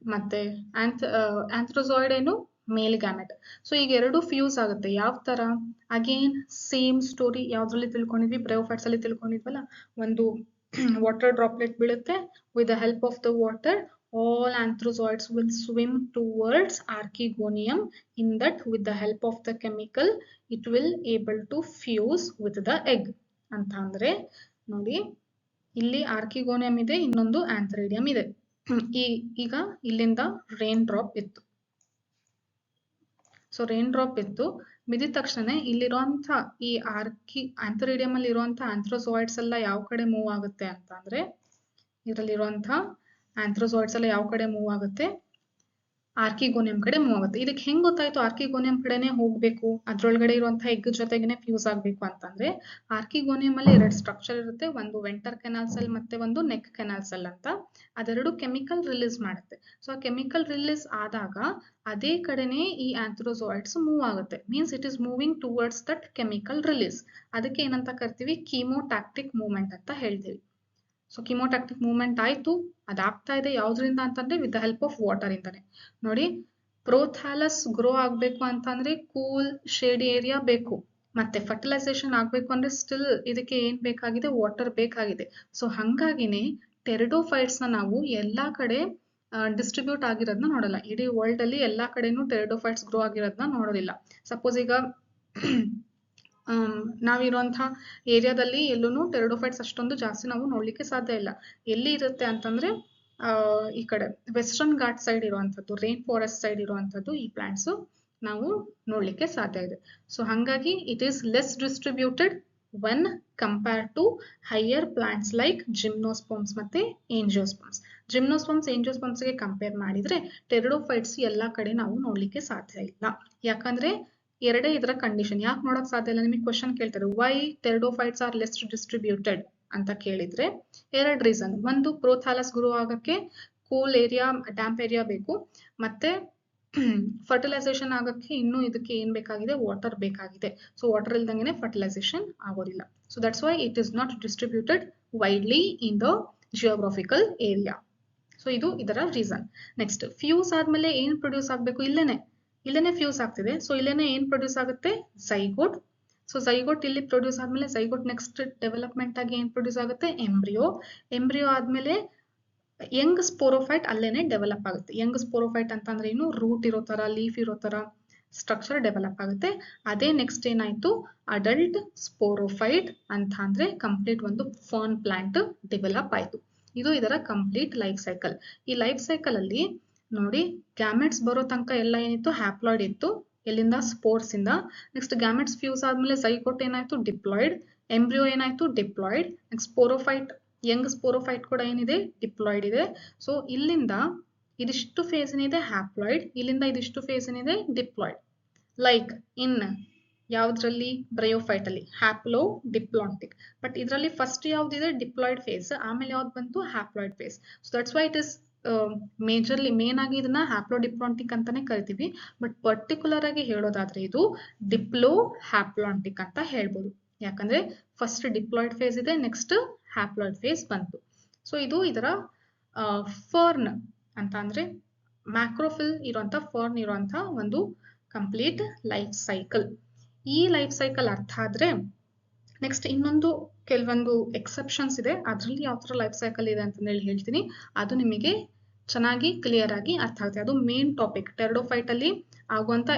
ಮತ್ತೆ ಆಂಥ್ರೋಜಾಯ್ಡ್ ಏನು, ಮೇಲ್ ಗ್ಯಾಮೆಟ್. ಸೊ ಈಗ ಎರಡು ಫ್ಯೂಸ್ ಆಗುತ್ತೆ. ಯಾವ ತರ, ಅಗೇನ್ ಸೇಮ್ ಸ್ಟೋರಿ ಯಾವ್ದ್ರಲ್ಲಿ ತಿಳ್ಕೊಂಡಿದ್ವಿ, ಬ್ರಯೋಫೈಟ್ಸ್ ಅಲ್ಲಿ ತಿಳ್ಕೊಂಡಿದ್ವಲ್ಲ. ಒಂದು ವಾಟರ್ ಡ್ರಾಪ್ಲೆಟ್ ಬೀಳುತ್ತೆ, with the help of the water all anthrozoids will swim towards archegonium. In that, with the help of the chemical, it will able to fuse with the egg. ಅಂತ ಅಂದ್ರೆ ನೋಡಿ, ಇಲ್ಲಿ archegonium ಇದೆ, ಇನ್ನೊಂದು ಆಂಥರಿಡಿಯಂ ಇದೆ. ಈಗ ಇಲ್ಲಿಂದ ರೈನ್ ಡ್ರಾಪ್ ಇತ್ತು. ಸೊ ರೈನ್ ಡ್ರಾಪ್ ಇತ್ತು, ಬಿದ್ದ ತಕ್ಷಣ ಇಲ್ಲಿರುವಂತ ಈ ಆಂಥರಿಡಿಯಂ ಅಲ್ಲಿ ಇರುವಂತ ಆಂಥ್ರೋಜಾಯ್ಡ್ಸ್ ಎಲ್ಲ ಯಾವ ಕಡೆ ಮೂವ್ ಆಗುತ್ತೆ ಅಂತ ಅಂದ್ರೆ, ಇದರಲ್ಲಿರುವಂತ ಆಂಥ್ರೋಜಾಯ್ಡ್ಸ್ ಎಲ್ಲ ಯಾವ ಕಡೆ ಮೂವ್ ಆಗುತ್ತೆ, ಆರ್ಕಿಗೋನಿಯಂ ಕಡೆ ಮೂವ್ ಆಗುತ್ತೆ. ಇದಕ್ಕೆ ಹೆಂಗ್ ಗೊತ್ತಾಯ್ತು ಆರ್ಕಿಗೋನಿಯಂ ಕಡೆನೆ ಹೋಗ್ಬೇಕು, ಅದ್ರೊಳಗಡೆ ಇರುವಂತಹ ಎಗ್ ಜೊತೆಗೇನೆ ಫ್ಯೂಸ್ ಆಗ್ಬೇಕು ಅಂತಂದ್ರೆ, ಆರ್ಕಿಗೋನಿಯಂ ಅಲ್ಲಿ ಎರಡು ಸ್ಟ್ರಕ್ಚರ್ ಇರುತ್ತೆ, ಒಂದು ವೆಂಟರ್ ಕೆನಾಲ್ ಸೆಲ್ ಮತ್ತೆ ಒಂದು ನೆಕ್ ಕೆನಾಲ್ ಸೆಲ್ ಅಂತ. ಅದೆರಡು ಕೆಮಿಕಲ್ ರಿಲೀಸ್ ಮಾಡುತ್ತೆ. ಸೊ ಆ ಕೆಮಿಕಲ್ ರಿಲೀಸ್ ಆದಾಗ ಅದೇ ಕಡೆನೆ ಈ ಆಂಥ್ರೋಜಾಯ್ಡ್ಸ್ ಮೂವ್ ಆಗುತ್ತೆ, means it is moving towards that chemical release. ಅದಕ್ಕೆ ಏನಂತ ಕರಿತೀವಿ, ಕೀಮೋಟ್ಯಾಕ್ಟಿಕ್ ಮೂವ್ಮೆಂಟ್ ಅಂತ ಹೇಳ್ತೀವಿ. ಸೊ ಕಿಮೋಟ್ಯಾಕ್ಟಿಕ್ ಮೂವ್ಮೆಂಟ್ ಆಯ್ತು, ಅದಾಗ್ತಾ ಇದೆ ಯಾವ್ದ್ರಿಂದ ಅಂತಂದ್ರೆ with the help of water ಇಂದಾನೆ. ನೋಡಿ, ಪ್ರೋಥ್ಯಾಲಸ್ ಗ್ರೋ ಆಗ್ಬೇಕು ಅಂತಂದ್ರೆ ಕೂಲ್ ಶೇಡಿ ಏರಿಯಾ ಬೇಕು, ಮತ್ತೆ ಫರ್ಟಿಲೈಸೇಷನ್ ಆಗ್ಬೇಕು ಅಂದ್ರೆ ಸ್ಟಿಲ್ ಇದಕ್ಕೆ ಏನ್ ಬೇಕಾಗಿದೆ, ವಾಟರ್ ಬೇಕಾಗಿದೆ. ಸೊ ಹಂಗಾಗಿನೇ ಟೆರಿಡೋಫೈಟ್ಸ್ ನ ನಾವು ಎಲ್ಲಾ ಕಡೆ ಡಿಸ್ಟ್ರಿಬ್ಯೂಟ್ ಆಗಿರೋದನ್ನ ನೋಡಲ್ಲ. ಇಡೀ ವರ್ಲ್ಡ್ ಅಲ್ಲಿ ಎಲ್ಲಾ ಕಡೆನೂ ಟೆರಿಡೋಫೈಟ್ಸ್ ಗ್ರೋ ಆಗಿರೋದನ್ನ ನೋಡೋದಿಲ್ಲ. ಸಪೋಸ್ ಈಗ ನಾವಿರುವಂತಹ ಏರಿಯಾದಲ್ಲಿ ಎಲ್ಲೂ ಟೆರಿಡೋಫೈಟ್ಸ್ ಅಷ್ಟೊಂದು ಜಾಸ್ತಿ ನಾವು ನೋಡ್ಲಿಕ್ಕೆ ಸಾಧ್ಯ ಇಲ್ಲ. ಎಲ್ಲಿ ಇರುತ್ತೆ ಅಂತಂದ್ರೆ ಈ ಕಡೆ ವೆಸ್ಟರ್ನ್ ಘಾಟ್ ಸೈಡ್ ಇರುವಂತದ್ದು, ರೈನ್ ಫಾರೆಸ್ಟ್ ಸೈಡ್ ಇರುವಂತದ್ದು ಈ ಪ್ಲಾಂಟ್ಸ್ ನಾವು ನೋಡ್ಲಿಕ್ಕೆ ಸಾಧ್ಯ ಇದೆ. ಸೊ ಹಂಗಾಗಿ it is less distributed when compared to higher plants like gymnosperms ಮತ್ತೆ angiosperms. ಜಿಮ್ನೋಸ್ಪರ್ಮ್ಸ್ ಏಂಜಿಯೋಸ್ಪರ್ಮ್ಸ್ ಗೆ ಕಂಪೇರ್ ಮಾಡಿದ್ರೆ ಟೆರಿಡೋಫೈಟ್ಸ್ ಎಲ್ಲಾ ಕಡೆ ನಾವು ನೋಡ್ಲಿಕ್ಕೆ ಸಾಧ್ಯ ಇಲ್ಲ. ಯಾಕಂದ್ರೆ ಎರಡೇ ಇದರ ಕಂಡೀಷನ್. ಯಾಕೆ ನೋಡಕ್ ಸಾಧ್ಯ ಇಲ್ಲ, ನಿಮಗೆ ಕ್ವಶನ್ ಕೇಳ್ತಾರೆ, why pteridophytes are less distributed ಅಂತ ಕೇಳಿದ್ರೆ ಎರಡು ರೀಸನ್. ಒಂದು, ಪ್ರೋಥಾಲಸ್ ಗ್ರೋ ಆಗಕ್ಕೆ ಕೂಲ್ ಏರಿಯಾ, ಡ್ಯಾಂಪ್ ಏರಿಯಾ ಬೇಕು, ಮತ್ತೆ ಫರ್ಟಿಲೈಸೇಷನ್ ಆಗಕ್ಕೆ ಇನ್ನೂ ಇದಕ್ಕೆ ಏನ್ ಬೇಕಾಗಿದೆ, ವಾಟರ್ ಬೇಕಾಗಿದೆ. ಸೊ ವಾಟರ್ ಇಲ್ದಂಗೆನೆ ಫರ್ಟಿಲೈಸೇಷನ್ ಆಗೋದಿಲ್ಲ. So that's why it is not distributed widely in the geographical area. So ಇದು ಇದರ ರೀಸನ್. ನೆಕ್ಸ್ಟ್, ಫ್ಯೂಸ್ ಆದ್ಮೇಲೆ ಏನ್ ಪ್ರೊಡ್ಯೂಸ್ ಆಗ್ಬೇಕು, ಇಲ್ಲೇನೆ ಫ್ಯೂಸ್ ಆಗ್ತಿದೆ. ಸೊ ಇಲ್ಲೇನೆ ಏನ್ ಪ್ರೊಡ್ಯೂಸ್ ಆಗುತ್ತೆ, ಝೈಗೋಟ್. ಸೊ ಝೈಗೋಟ್ ಇಲ್ಲಿ ಪ್ರೊಡ್ಯೂಸ್ ಆದ್ಮೇಲೆ ಝೈಗೋಟ್ ನೆಕ್ಸ್ಟ್ ಡೆವಲಪ್ಮೆಂಟ್ ಆಗಿ ಏನ್ ಪ್ರೊಡ್ಯೂಸ್ ಆಗುತ್ತೆ, ಎಂಬ್ರಿಯೋ. ಎಂಬ್ರಿಯೋ ಆದ್ಮೇಲೆ ಯಂಗ್ ಸ್ಪೋರೋಫೈಟ್ ಅಲ್ಲೇನೆ ಡೆವಲಪ್ ಆಗುತ್ತೆ. ಯಂಗ್ ಸ್ಪೋರೋಫೈಟ್ ಅಂತಂದ್ರೆ ಏನು, ರೂಟ್ ಇರೋ ತರ, ಲೀಫ್ ಇರೋ ತರ ಸ್ಟ್ರಕ್ಚರ್ ಡೆವಲಪ್ ಆಗುತ್ತೆ. ಅದೇ ನೆಕ್ಸ್ಟ್ ಏನಾಯ್ತು, ಅಡಲ್ಟ್ ಸ್ಪೋರೋಫೈಟ್ ಅಂತ ಅಂದ್ರೆ ಕಂಪ್ಲೀಟ್ ಒಂದು ಫರ್ನ್ ಪ್ಲಾಂಟ್ ಡೆವಲಪ್ ಆಯ್ತು. ಇದು ಇದರ ಕಂಪ್ಲೀಟ್ ಲೈಫ್ ಸೈಕಲ್. ಈ ಲೈಫ್ ಸೈಕಲ್ ಅಲ್ಲಿ ನೋಡಿ, ಗ್ಯಾಮೆಟ್ಸ್ ಬರೋ ತನಕ ಎಲ್ಲ ಏನಿತ್ತು, ಹ್ಯಾಪ್ಲಾಯ್ಡ್ ಇತ್ತು. ಎಲ್ಲಿಂದ, ಸ್ಪೋರ್ಸ್ ಇಂದ. ನೆಕ್ಸ್ಟ್ ಗ್ಯಾಮೆಟ್ಸ್ ಫ್ಯೂಸ್ ಆದ್ಮೇಲೆ ಝೈಗೋಟ್ ಏನಾಯ್ತು, ಡಿಪ್ಲಾಯ್ಡ್. ಎಂಬ್ರಿಯೋ ಏನಾಯ್ತು, diploid. Next sporophyte, Young sporophyte ಕೂಡ ಏನಿದೆ, ಡಿಪ್ಲಾಯ್ಡ್ ಇದೆ. ಸೊ ಇಲ್ಲಿಂದ ಇದಿಷ್ಟು ಫೇಸ್ ಏನಿದೆ ಹ್ಯಾಪ್ಲಾಯ್ಡ್, ಇಲ್ಲಿಂದ ಇದಿಷ್ಟು ಫೇಸ್ ಏನಿದೆ ಡಿಪ್ಲಾಯ್ಡ್. ಲೈಕ್ ಇನ್ ಯಾವ್ದ್ರಲ್ಲಿ, ಬ್ರಯೋಫೈಟ್ ಅಲ್ಲಿ ಹ್ಯಾಪ್ಲೋ ಡಿಪ್ಲಾಂಟಿಕ್. ಬಟ್ ಇದರಲ್ಲಿ ಫಸ್ಟ್ ಯಾವ್ದಿದೆ, ಡಿಪ್ಲಾಯ್ಡ್ ಫೇಸ್, ಆಮೇಲೆ ಯಾವ್ದು ಬಂತು, haploid phase. So that's why it is majorly, main ಆಗಿ ಇದನ್ನ ಹ್ಯಾಪ್ಲೋ ಡಿಪ್ಲಾಂಟಿಕ್ ಅಂತಾನೆ ಕರಿತೀವಿ. ಬಟ್ ಪರ್ಟಿಕ್ಯುಲರ್ ಆಗಿ ಹೇಳೋದಾದ್ರೆ ಇದು ಡಿಪ್ಲೋ ಹ್ಯಾಪ್ಲಾಂಟಿಕ್ ಅಂತ ಹೇಳ್ಬೋದು. ಯಾಕಂದ್ರೆ ಫಸ್ಟ್ ಡಿಪ್ಲಾಯ್ಡ್ ಫೇಸ್ ಇದೆ, ನೆಕ್ಸ್ಟ್ ಹ್ಯಾಪ್ಲಾಯ್ಡ್ ಫೇಸ್ ಬಂತು. ಸೊ ಇದು ಇದರ ಫರ್ನ್ ಅಂತ ಅಂದ್ರೆ ಮ್ಯಾಕ್ರೋಫಿಲ್ ಇರುವಂತ, ಫರ್ನ್ ಇರುವಂತ ಒಂದು ಕಂಪ್ಲೀಟ್ ಲೈಫ್ ಸೈಕಲ್. ಈ ಲೈಫ್ ಸೈಕಲ್ ಅರ್ಥ ಆದ್ರೆ ನೆಕ್ಸ್ಟ್ ಇನ್ನೊಂದು ಕೆಲವೊಂದು ಎಕ್ಸೆಪ್ಷನ್ಸ್ ಇದೆ. ಅದ್ರಲ್ಲಿ ಯಾವ ತರ ಲೈಫ್ ಸೈಕಲ್ ಇದೆ ಅಂತ ಹೇಳ್ತೀನಿ. ಅದು ನಿಮಗೆ ಚೆನ್ನಾಗಿ ಕ್ಲಿಯರ್ ಆಗಿ ಅರ್ಥ ಆಗುತ್ತೆ. ಅದು ಮೇನ್ ಟಾಪಿಕ್. ಟೆರಡೋಫೈಟ್ ಅಲ್ಲಿ ಆಗುವಂತ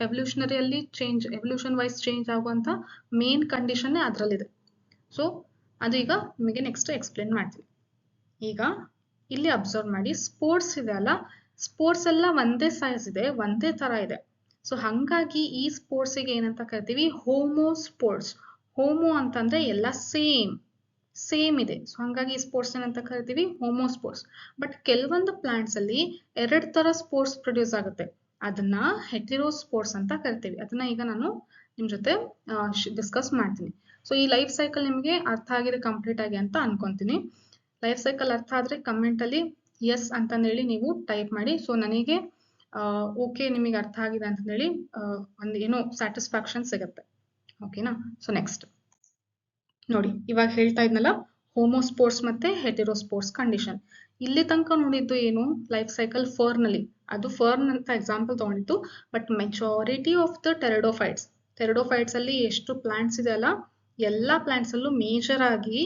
ಎವಲ್ಯೂಷನರಿಯಲ್ಲಿ ಚೇಂಜ್, ಎವಲ್ಯೂಷನ್ ವೈಸ್ ಚೇಂಜ್ ಆಗುವಂತ ಮೇನ್ ಕಂಡೀಷನ್ ಅದ್ರಲ್ಲಿದೆ. ಸೊ ಅದು ಈಗ ನಿಮಗೆ ನೆಕ್ಸ್ಟ್ ಎಕ್ಸ್ಪ್ಲೇನ್ ಮಾಡ್ತೀನಿ. ಈಗ ಇಲ್ಲಿ ಅಬ್ಸರ್ವ್ ಮಾಡಿ, ಸ್ಪೋರ್ಟ್ಸ್ ಇದೆ ಅಲ್ಲ, ಸ್ಪೋರ್ಟ್ಸ್ ಎಲ್ಲ ಒಂದೇ ಸೈಜ್ ಇದೆ, ಒಂದೇ ತರ ಇದೆ. ಸೊ ಹಂಗಾಗಿ ಈ ಸ್ಪೋರ್ಟ್ಸ್ ಗೆ ಏನಂತ ಕರಿತೀವಿ, ಹೋಮೋ ಸ್ಪೋರ್ಟ್ಸ್. ಹೋಮೋ ಅಂತಂದ್ರೆ ಎಲ್ಲ ಸೇಮ್ ಇದೆ. ಸೊ ಹಂಗಾಗಿ ಈ ಸ್ಪೋರ್ಟ್ಸ್ ಏನಂತ ಕರಿತೀವಿ, ಹೋಮೋ ಸ್ಪೋರ್ಟ್ಸ್. ಬಟ್ ಕೆಲವೊಂದು ಪ್ಲಾಂಟ್ಸ್ ಅಲ್ಲಿ ಎರಡ್ ತರ ಸ್ಪೋರ್ಟ್ಸ್ ಪ್ರೊಡ್ಯೂಸ್ ಆಗುತ್ತೆ, ಅದನ್ನ ಹೆಟಿರೋ ಸ್ಪೋರ್ಟ್ಸ್ ಅಂತ ಕರಿತೀವಿ. ಅದನ್ನ ಈಗ ನಾನು ನಿಮ್ ಜೊತೆ ಡಿಸ್ಕಸ್ ಮಾಡ್ತೀನಿ. ಸೊ ಈ ಲೈಫ್ ಸೈಕಲ್ ನಿಮಗೆ ಅರ್ಥ ಆಗಿದೆ ಕಂಪ್ಲೀಟ್ ಆಗಿ ಅಂತ ಅನ್ಕೊಂತೀನಿ. ಲೈಫ್ ಸೈಕಲ್ ಅರ್ಥ ಆದ್ರೆ ಕಮೆಂಟ್ ಅಲ್ಲಿ ಎಸ್ ಅಂತ ಹೇಳಿ ನೀವು ಟೈಪ್ ಮಾಡಿ. ಸೊ ನನಗೆ ಓಕೆ ನಿಮಗೆ ಅರ್ಥ ಆಗಿದೆ ಅಂತ ಹೇಳಿ ಒಂದು ಏನೋ ಸ್ಯಾಟಿಸ್ಫ್ಯಾಕ್ಷನ್ ಸಿಗುತ್ತೆ. ಓಕೆನಾ. ಸೊ ನೆಕ್ಸ್ಟ್ ನೋಡಿ, ಇವಾಗ ಹೇಳ್ತಾ ಇದ್ನಲ್ಲ ಹೋಮೋಸ್ಪೋರ್ಸ್ ಮತ್ತೆ ಹೆಟೆರೋಸ್ಪೋರ್ಸ್ ಕಂಡೀಷನ್. ಇಲ್ಲಿ ತನಕ ನೋಡಿದ್ದು ಏನು, ಲೈಫ್ ಸೈಕಲ್ ಫರ್ನ್ ಅಲ್ಲಿ, ಅದು ಫರ್ನ್ ಅಂತ ಎಕ್ಸಾಂಪಲ್ ತಗೊಂಡಿತ್ತು. But majority of the pteridophytes ಅಲ್ಲಿ ಎಷ್ಟು ಪ್ಲಾಂಟ್ಸ್ ಇದೆ ಅಲ್ಲ, ಎಲ್ಲಾ ಪ್ಲಾಂಟ್ಸ್ ಅಲ್ಲೂ ಮೇಜರ್ ಆಗಿ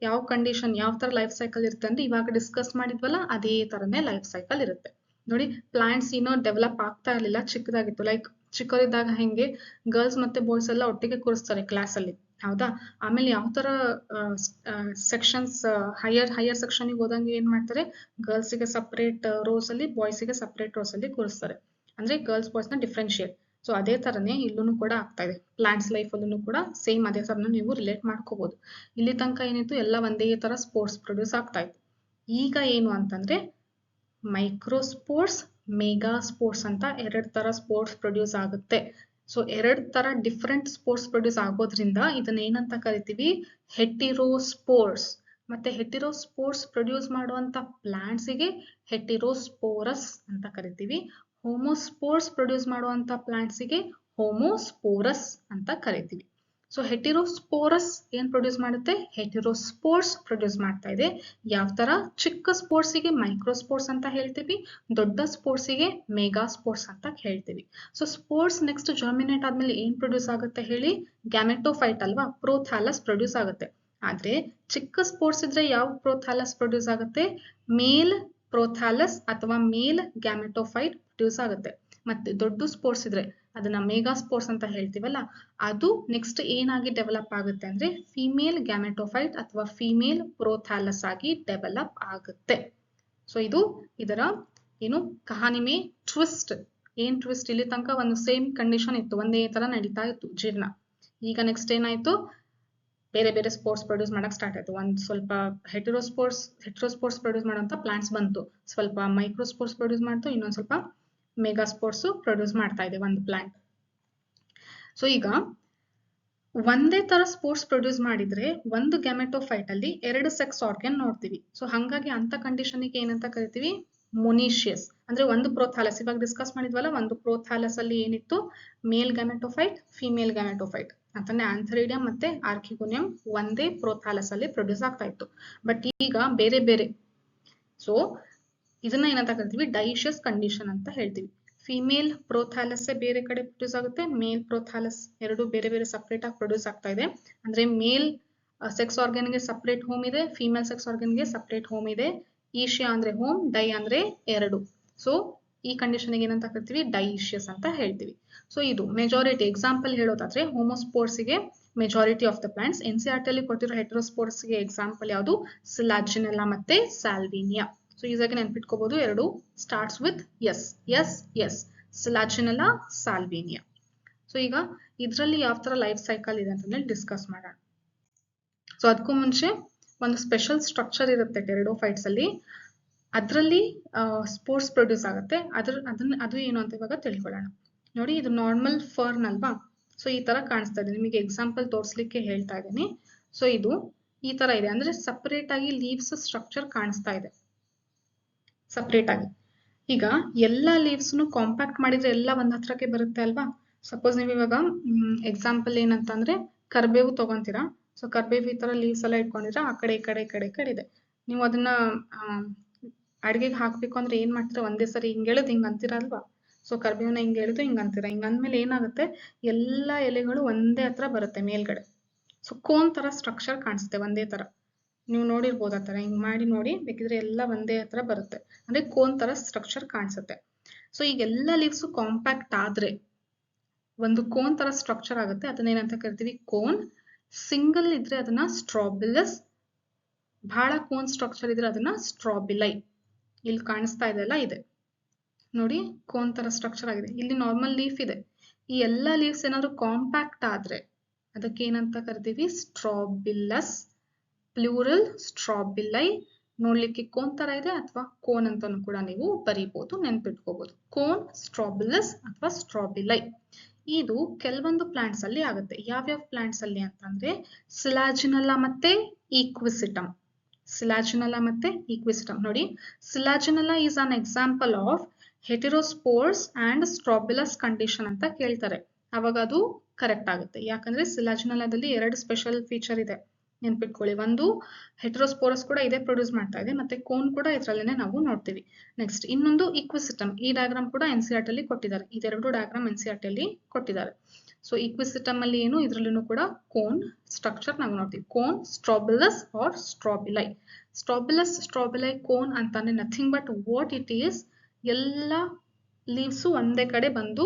ಯಾವ ಕಂಡೀಷನ್, ಯಾವ ತರ ಲೈಫ್ ಸೈಕಲ್ ಇರುತ್ತೆ ಅಂದ್ರೆ ಇವಾಗ ಡಿಸ್ಕಸ್ ಮಾಡಿದ್ವಲ್ಲ ಅದೇ ತರನೇ ಲೈಫ್ ಸೈಕಲ್ ಇರುತ್ತೆ. ನೋಡಿ, ಪ್ಲಾಂಟ್ಸ್ ಏನೋ ಡೆವಲಪ್ ಆಗ್ತಾ ಇರ್ಲಿಲ್ಲ, ಚಿಕ್ಕದಾಗಿತ್ತು. ಲೈಕ್ ಚಿಕ್ಕವರಿದ್ದಾಗ ಹೆಂಗೆ ಗರ್ಲ್ಸ್ ಮತ್ತೆ ಬಾಯ್ಸ್ ಎಲ್ಲ ಒಟ್ಟಿಗೆ ಕೂರಿಸ್ತಾರೆ ಕ್ಲಾಸ್ ಅಲ್ಲಿ, ಹೌದಾ. ಆಮೇಲೆ ಯಾವ ತರ ಸೆಕ್ಷನ್ಸ್, ಹೈಯರ್ ಸೆಕ್ಷನ್ ಗೆ ಹೋದಂಗೆ ಏನ್ ಮಾಡ್ತಾರೆ, ಗರ್ಲ್ಸ್ ಗೆ ಸಪರೇಟ್ ರೋಸ್ ಅಲ್ಲಿ, ಬಾಯ್ಸ್ ಗೆ ಸಪರೇಟ್ ರೋಸ್ ಅಲ್ಲಿ ಕೂರಿಸ್ತಾರೆ. ಅಂದ್ರೆ ಗರ್ಲ್ಸ್ ಬಾಯ್ಸ್ ನ ಡಿಫ್ರೆನ್ಶಿಯೇಟ್. ಸೊ ಅದೇ ತರನೇ ಇಲ್ಲೂ ಕೂಡ ಆಗ್ತಾ ಇದೆ. ಪ್ಲಾಂಟ್ಸ್ ಲೈಫ್ ಅಲ್ಲೂ ಕೂಡ ಸೇಮ್ ಅದೇ ತರನ ನೀವು ರಿಲೇಟ್ ಮಾಡ್ಕೋಬಹುದು. ಇಲ್ಲಿ ತನಕ ಏನಿತ್ತು, ಎಲ್ಲ ಒಂದೇ ತರ ಸ್ಪೋರ್ಟ್ಸ್ ಪ್ರೊಡ್ಯೂಸ್ ಆಗ್ತಾ ಇತ್ತು. ಈಗ ಏನು ಅಂತಂದ್ರೆ ಮೈಕ್ರೋಸ್ಪೋರ್ಟ್ಸ್, ಮೆಗಾ ಸ್ಪೋರ್ಟ್ಸ್ ಅಂತ ಎರಡ್ ತರ ಸ್ಪೋರ್ಟ್ಸ್ ಪ್ರೊಡ್ಯೂಸ್ ಆಗುತ್ತೆ. ಸೊ ಎರಡ್ ತರ ಡಿಫ್ರೆಂಟ್ ಸ್ಪೋರ್ಟ್ಸ್ ಪ್ರೊಡ್ಯೂಸ್ ಆಗೋದ್ರಿಂದ ಇದನ್ನ ಏನಂತ ಕರಿತೀವಿ, ಹೆಟಿರೋಸ್ಪೋರ್ಸ್. ಮತ್ತೆ ಹೆಟಿರೋಸ್ಪೋರ್ಸ್ ಪ್ರೊಡ್ಯೂಸ್ ಮಾಡುವಂತ ಪ್ಲಾಂಟ್ಸ್ ಗೆ ಹೆಟಿರೋಸ್ಪೋರಸ್ ಅಂತ ಕರಿತೀವಿ. ಹೋಮೋಸ್ಪೋರ್ಸ್ ಪ್ರೊಡ್ಯೂಸ್ ಮಾಡುವಂತ ಪ್ಲಾಂಟ್ಸ್ ಗೆ ಹೋಮೋಸ್ಪೋರಸ್ ಅಂತ ಕರಿತೀವಿ. ಸೊ ಹೆಟಿರೋಸ್ಪೋರಸ್ ಏನ್ ಪ್ರೊಡ್ಯೂಸ್ ಮಾಡುತ್ತೆ, ಹೆಟಿರೋಸ್ಪೋರ್ಸ್ ಪ್ರೊಡ್ಯೂಸ್ ಮಾಡ್ತಾ ಇದೆ. ಯಾವ ತರ, ಚಿಕ್ಕ ಸ್ಪೋರ್ಟ್ಸ್ ಗೆ ಮೈಕ್ರೋಸ್ಪೋರ್ಟ್ಸ್ ಅಂತ ಹೇಳ್ತೀವಿ, ದೊಡ್ಡ ಸ್ಪೋರ್ಟ್ಸ್ ಗೆ ಮೆಗಾ ಸ್ಪೋರ್ಟ್ಸ್ ಅಂತ ಹೇಳ್ತೀವಿ. ಸೊ ಸ್ಪೋರ್ಟ್ಸ್ ನೆಕ್ಸ್ಟ್ ಜರ್ಮಿನೇಟ್ ಆದ್ಮೇಲೆ ಏನ್ ಪ್ರೊಡ್ಯೂಸ್ ಆಗುತ್ತೆ ಹೇಳಿ, ಗ್ಯಾಮೆಟೋಫೈಟ್ ಅಲ್ವಾ, ಪ್ರೋಥ್ಯಾಲಸ್ ಪ್ರೊಡ್ಯೂಸ್ ಆಗುತ್ತೆ. ಆದ್ರೆ ಚಿಕ್ಕ ಸ್ಪೋರ್ಟ್ಸ್ ಇದ್ರೆ ಯಾವ ಪ್ರೋಥ್ಯಾಲಸ್ ಪ್ರೊಡ್ಯೂಸ್ ಆಗುತ್ತೆ, ಮೇಲ್ ಪ್ರೋಥ್ಯಾಲಸ್ ಅಥವಾ ಮೇಲ್ ಗ್ಯಾಮೆಟೋಫೈಟ್ ಪ್ರೊಡ್ಯೂಸ್ ಆಗುತ್ತೆ. ಮತ್ತೆ ದೊಡ್ಡ ಸ್ಪೋರ್ಟ್ಸ್ ಇದ್ರೆ ಅದನ್ನ ಮೆಗಾ ಸ್ಪೋರ್ಟ್ಸ್ ಅಂತ ಹೇಳ್ತೀವಲ್ಲ, ಅದು ನೆಕ್ಸ್ಟ್ ಏನಾಗಿ ಡೆವಲಪ್ ಆಗುತ್ತೆ ಅಂದ್ರೆ ಫಿಮೇಲ್ ಗ್ಯಾಮೆಟೋಫೈಟ್ ಅಥವಾ ಫಿಮೇಲ್ ಪ್ರೋಥ್ಯಾಲಸ್ ಆಗಿ ಡೆವಲಪ್ ಆಗುತ್ತೆ. ಸೊ ಇದು ಇದರ ಏನು ಕಹಾನಿ ಮೇ ಟ್ವಿಸ್ಟ್. ಏನ್ ಟ್ವಿಸ್ಟ್, ಇಲ್ಲಿ ತನಕ ಒಂದು ಸೇಮ್ ಕಂಡೀಷನ್ ಇತ್ತು, ಒಂದೇ ತರ ನಡೀತಾ ಇತ್ತು ಜೀರ್ಣ. ಈಗ ನೆಕ್ಸ್ಟ್ ಏನಾಯ್ತು, ಬೇರೆ ಬೇರೆ ಸ್ಪೋರ್ಟ್ಸ್ ಪ್ರೊಡ್ಯೂಸ್ ಮಾಡಕ್ ಸ್ಟಾರ್ಟ್ ಆಯ್ತು. ಒಂದ್ ಸ್ವಲ್ಪ ಹೆಟೆರೋಸ್ಪೋರ್ಟ್ಸ್ ಪ್ರೊಡ್ಯೂಸ್ ಮಾಡುವಂತ ಪ್ಲಾಂಟ್ಸ್ ಬಂತು, ಸ್ವಲ್ಪ ಮೈಕ್ರೋಸ್ಪೋರ್ಟ್ಸ್ ಪ್ರೊಡ್ಯೂಸ್ ಮಾಡ್ತು, ಇನ್ನೊಂದ್ ಸ್ವಲ್ಪ ಮೆಗಾ ಸ್ಪೋರ್ಟ್ಸ್ ಪ್ರೊಡ್ಯೂಸ್ ಮಾಡ್ತಾ ಇದೆ ಒಂದು ಪ್ಲಾಂಟ್. ಸೊ ಈಗ ಒಂದೇ ತರ ಸ್ಪೋರ್ಟ್ಸ್ ಪ್ರೊಡ್ಯೂಸ್ ಮಾಡಿದ್ರೆ ಒಂದು ಗ್ಯಾಮೆಟೋಫೈಟ್ ಅಲ್ಲಿ ಎರಡು ಸೆಕ್ಸ್ ಆರ್ಗನ್ ನೋಡ್ತೀವಿ. ಸೊ ಹಂಗಾಗಿ ಅಂತ ಕಂಡೀಷನ್ ಗೆ ಏನಂತ ಕರಿತೀವಿ, ಮೊನಿಷಿಯಸ್. ಅಂದ್ರೆ ಒಂದು ಪ್ರೋಥ್ಯಾಲಸ್, ಇವಾಗ ಡಿಸ್ಕಸ್ ಮಾಡಿದ್ವಲ್ಲ, ಒಂದು ಪ್ರೋಥ್ಯಾಲಸ್ ಅಲ್ಲಿ ಏನಿತ್ತು, ಮೇಲ್ ಗ್ಯಾಮೆಟೋಫೈಟ್, ಫಿಮೇಲ್ ಗ್ಯಾಮೆಟೋಫೈಟ್ ಅಂತಾನೆ ಆಂಥರಿಡಿಯಂ ಮತ್ತೆ ಆರ್ಕಿಗೋನಿಯಂ ಒಂದೇ ಪ್ರೋಥ್ಯಾಲಸ್ ಅಲ್ಲಿ ಪ್ರೊಡ್ಯೂಸ್ ಆಗ್ತಾ ಇತ್ತು. ಬಟ್ ಈಗ ಬೇರೆ ಬೇರೆ. ಸೊ ಇದನ್ನ ಏನಂತ ಕರಿತೀವಿ, ಡೈಷಿಯಸ್ ಕಂಡೀಷನ್ ಅಂತ ಹೇಳ್ತೀವಿ. ಫಿಮೇಲ್ ಪ್ರೋಥ್ಯಾಲಸ್ ಬೇರೆ ಕಡೆ ಪ್ರೊಡ್ಯೂಸ್ ಆಗುತ್ತೆ, ಮೇಲ್ ಪ್ರೋಥ್ಯಾಲಸ್ ಎರಡು ಬೇರೆ ಬೇರೆ ಸಪರೇಟ್ ಆಗಿ ಪ್ರೊಡ್ಯೂಸ್ ಆಗ್ತಾ ಇದೆ. ಅಂದ್ರೆ ಮೇಲ್ ಸೆಕ್ಸ್ ಆರ್ಗನ್ ಗೆ ಸಪರೇಟ್ ಹೋಮ್ ಇದೆ, ಫಿಮೇಲ್ ಸೆಕ್ಸ್ ಆರ್ಗನ್ ಗೆ ಸಪರೇಟ್ ಹೋಮ್ ಇದೆ. ಈಶಿಯಾ ಅಂದ್ರೆ ಹೋಮ್, ಡೈ ಅಂದ್ರೆ ಎರಡು. ಸೊ ಈ ಕಂಡೀಷನ್ ಏನಂತ ಕರಿತೀವಿ, ಡೈಶಿಯಸ್ ಅಂತ ಹೇಳ್ತೀವಿ. ಸೊ ಇದು ಮೆಜಾರಿಟಿ ಎಕ್ಸಾಂಪಲ್ ಹೇಳೋದಾದ್ರೆ ಹೋಮೋಸ್ಪೋರ್ಸ್ಗೆ majority of the plants. NCERT ಅಲ್ಲಿ ಕೊಟ್ಟಿರೋ ಹೆಟೆರೋಸ್ಪೋರ್ಸ್ಗೆ ಎಕ್ಸಾಂಪಲ್ ಯಾವುದು, ಸಿಲಾಜಿನೆಲ್ಲಾ ಮತ್ತೆ ಸಾಲ್ವಿನಿಯಾ. ಸೊ ಈಸಾಗಿ ನೆನ್ಪಿಟ್ಕೋಬಹುದು, ಎರಡು starts with S. S S selaginella, salvinia. So ಈಗ ಇದರಲ್ಲಿ ಯಾವ ತರ ಲೈಫ್ ಸೈಕಲ್ ಇದೆ ಅಂತ ಡಿಸ್ಕಸ್ ಮಾಡೋಣ. ಸೊ ಅದಕ್ಕೂ ಮುಂಚೆ ಒಂದು ಸ್ಪೆಷಲ್ ಸ್ಟ್ರಕ್ಚರ್ ಇರುತ್ತೆ ಟೆರಿಡೋಫೈಟ್ಸ್ ಅಲ್ಲಿ, ಅದರಲ್ಲಿ ಸ್ಪೋರ್ಸ್ ಪ್ರೊಡ್ಯೂಸ್ ಆಗುತ್ತೆ. ಅದು ಏನು ಅಂತ ಇವಾಗ ತಿಳ್ಕೊಳ್ಳೋಣ. ನೋಡಿ, ಇದು ನಾರ್ಮಲ್ ಫರ್ನ್ ಅಲ್ವಾ. ಸೊ ಈ ತರ ಕಾಣಿಸ್ತಾ ಇದೆ, ನಿಮಗೆ ಎಕ್ಸಾಂಪಲ್ ತೋರಿಸ್ಲಿಕ್ಕೆ ಹೇಳ್ತಾ ಇದ್ದೀನಿ. ಸೊ ಇದು ಈ ತರ ಇದೆ, ಅಂದ್ರೆ ಸಪರೇಟ್ ಆಗಿ ಲೀವ್ಸ್ ಸ್ಟ್ರಕ್ಚರ್ ಕಾಣಿಸ್ತಾ ಇದೆ ಸಪರೇಟ್ ಆಗಿ. ಈಗ ಎಲ್ಲಾ ಲೀವ್ಸ್ ಕಾಂಪ್ಯಾಕ್ಟ್ ಮಾಡಿದ್ರೆ ಎಲ್ಲ ಒಂದ್ ಹತ್ರಕ್ಕೆ ಬರುತ್ತೆ ಅಲ್ವಾ. ಸಪೋಸ್ ನೀವು ಇವಾಗ ಎಕ್ಸಾಂಪಲ್ ಏನಂತ ಅಂದ್ರೆ ಕರ್ಬೇವು ತಗೊಂತೀರಾ. ಸೊ ಕರ್ಬೇವು ಈ ತರ ಲೀವ್ಸ್ ಎಲ್ಲ ಇಟ್ಕೊಂಡಿದ್ರೆ ಆ ಕಡೆ ಈ ಕಡೆ ಈ ಕಡೆ ಈ ಕಡೆ ಇದೆ. ನೀವು ಅದನ್ನ ಅಡ್ಗೆಗೆ ಹಾಕ್ಬೇಕು ಅಂದ್ರೆ ಏನ್ ಮಾಡ್ತೀರಾ, ಒಂದೇ ಸರಿ ಹಿಂಗ್ ಎಳೆದು ಹಿಂಗ್ ಅಂತೀರಾ ಅಲ್ವಾ. ಸೊ ಕರ್ಬೇವನ್ನ ಹಿಂಗ್ ಎಳೆದು ಹಿಂಗ್ ಅಂತೀರಾ. ಹಿಂಗ್ ಅಂದ್ಮೇಲೆ ಏನಾಗುತ್ತೆ, ಎಲ್ಲಾ ಎಲೆಗಳು ಒಂದೇ ಹತ್ರ ಬರುತ್ತೆ ಮೇಲ್ಗಡೆ. ಸೊ ಕೋನ್ ತರ ಸ್ಟ್ರಕ್ಚರ್ ಕಾಣಿಸುತ್ತೆ ಒಂದೇ ತರ. ನೀವು ನೋಡಿರ್ಬೋದು ಆ ತರ, ಹಿಂಗ್ ಮಾಡಿ ನೋಡಿ, ಬೇಕಿದ್ರೆ ಎಲ್ಲ ಒಂದೇ ಹತ್ರ ಬರುತ್ತೆ, ಅಂದ್ರೆ ಕೋನ್ ತರ ಸ್ಟ್ರಕ್ಚರ್ ಕಾಣಿಸುತ್ತೆ. ಸೊ ಈಗ ಎಲ್ಲಾ ಲೀವ್ಸ್ ಕಾಂಪ್ಯಾಕ್ಟ್ ಆದ್ರೆ ಒಂದು ಕೋನ್ ತರ ಸ್ಟ್ರಕ್ಚರ್ ಆಗುತ್ತೆ, ಅದನ್ನ ಏನಂತ ಕರಿತೀವಿ, ಕೋನ್. ಸಿಂಗಲ್ ಇದ್ರೆ ಅದನ್ನ ಸ್ಟ್ರಾಬಿಲಸ್, ಬಹಳ ಕೋನ್ ಸ್ಟ್ರಕ್ಚರ್ ಇದ್ರೆ ಅದನ್ನ ಸ್ಟ್ರಾಬಿಲೈ. ಇಲ್ಲಿ ಕಾಣಿಸ್ತಾ ಇದೆಲ್ಲ ಇದೆ ನೋಡಿ, ಕೋನ್ ತರ ಸ್ಟ್ರಕ್ಚರ್ ಆಗಿದೆ. ಇಲ್ಲಿ ನಾರ್ಮಲ್ ಲೀಫ್ ಇದೆ. ಈ ಎಲ್ಲಾ ಲೀವ್ಸ್ ಏನಾದ್ರು ಕಾಂಪ್ಯಾಕ್ಟ್ ಆದ್ರೆ ಅದಕ್ಕೆ ಏನಂತ ಕರಿತೀವಿ, ಸ್ಟ್ರಾಬಿಲಸ್, ಪ್ಲೂರಲ್ ಸ್ಟ್ರಾಬಿಲೈ. ನೋಡ್ಲಿಕ್ಕೆ ಕೋನ್ ತರ ಇದೆ ಅಥವಾ ಕೋನ್ ಅಂತಾನು ಕೂಡ ನೀವು ಬರೀಬಹುದು, ನೆನ್ಪಿಟ್ಕೋಬಹುದು. ಕೋನ್, ಸ್ಟ್ರಾಬಿಲಸ್ ಅಥವಾ ಸ್ಟ್ರಾಬಿಲೈ. ಇದು ಕೆಲವೊಂದು ಪ್ಲಾಂಟ್ಸ್ ಅಲ್ಲಿ ಆಗುತ್ತೆ. ಯಾವ್ಯಾವ ಪ್ಲಾಂಟ್ಸ್ ಅಲ್ಲಿ ಅಂತಂದ್ರೆ ಸಿಲಾಜಿನೆಲ್ಲಾ ಮತ್ತೆ ಈಕ್ವಿಸಿಟಮ್. ಸಿಲಾಜಿನೆಲ್ಲಾ ಮತ್ತೆ ಈಕ್ವಿಸಿಟಮ್. ನೋಡಿ, selaginella is an example of heterospores and strobilus condition ಅಂತ ಕೇಳ್ತಾರೆ. ಅವಾಗ ಅದು ಕರೆಕ್ಟ್ ಆಗುತ್ತೆ. ಯಾಕಂದ್ರೆ ಸಿಲಾಜಿನೆಲ್ಲಾದಲ್ಲಿ ಎರಡು ಸ್ಪೆಷಲ್ ಫೀಚರ್ ಇದೆ, ನೆನ್ಪಿಟ್ಕೊಳ್ಳಿ. ಒಂದು, ಹೆಟೆರೋಸ್ಪೋರಸ್ ಕೂಡ ಇದೇ ಪ್ರೊಡ್ಯೂಸ್ ಮಾಡ್ತಾ ಇದೆ, ಮತ್ತೆ ಕೋನ್ ಕೂಡ ಇದರಲ್ಲೇನೆ ನಾವು ನೋಡ್ತೀವಿ. ನೆಕ್ಸ್ಟ್ ಇನ್ನೊಂದು ಈಕ್ವಿಸಿಟಮ್. ಈ ಡಯಾಗ್ರಾಮ್ ಕೂಡ NCERT ಅಲ್ಲಿ ಕೊಟ್ಟಿದ್ದಾರೆ. ಇದೆರಡು ಡಯಾಗ್ರಾಮ್ NCERT ಅಲ್ಲಿ ಕೊಟ್ಟಿದ್ದಾರೆ. ಸೊ ಈಕ್ವಿಸಿಟಮ್ ಅಲ್ಲಿ ಏನು, ಇದ್ರಲ್ಲೂ ಕೂಡ ಕೋನ್ ಸ್ಟ್ರಕ್ಚರ್ ನಾವು ನೋಡ್ತೀವಿ. Cone, strobilus or strobili. Strobilus, strobili, cone ಅಂತಾನೆ nothing but what it is, ಎಲ್ಲ ಲೀವ್ಸ್ ಒಂದೇ ಕಡೆ ಬಂದು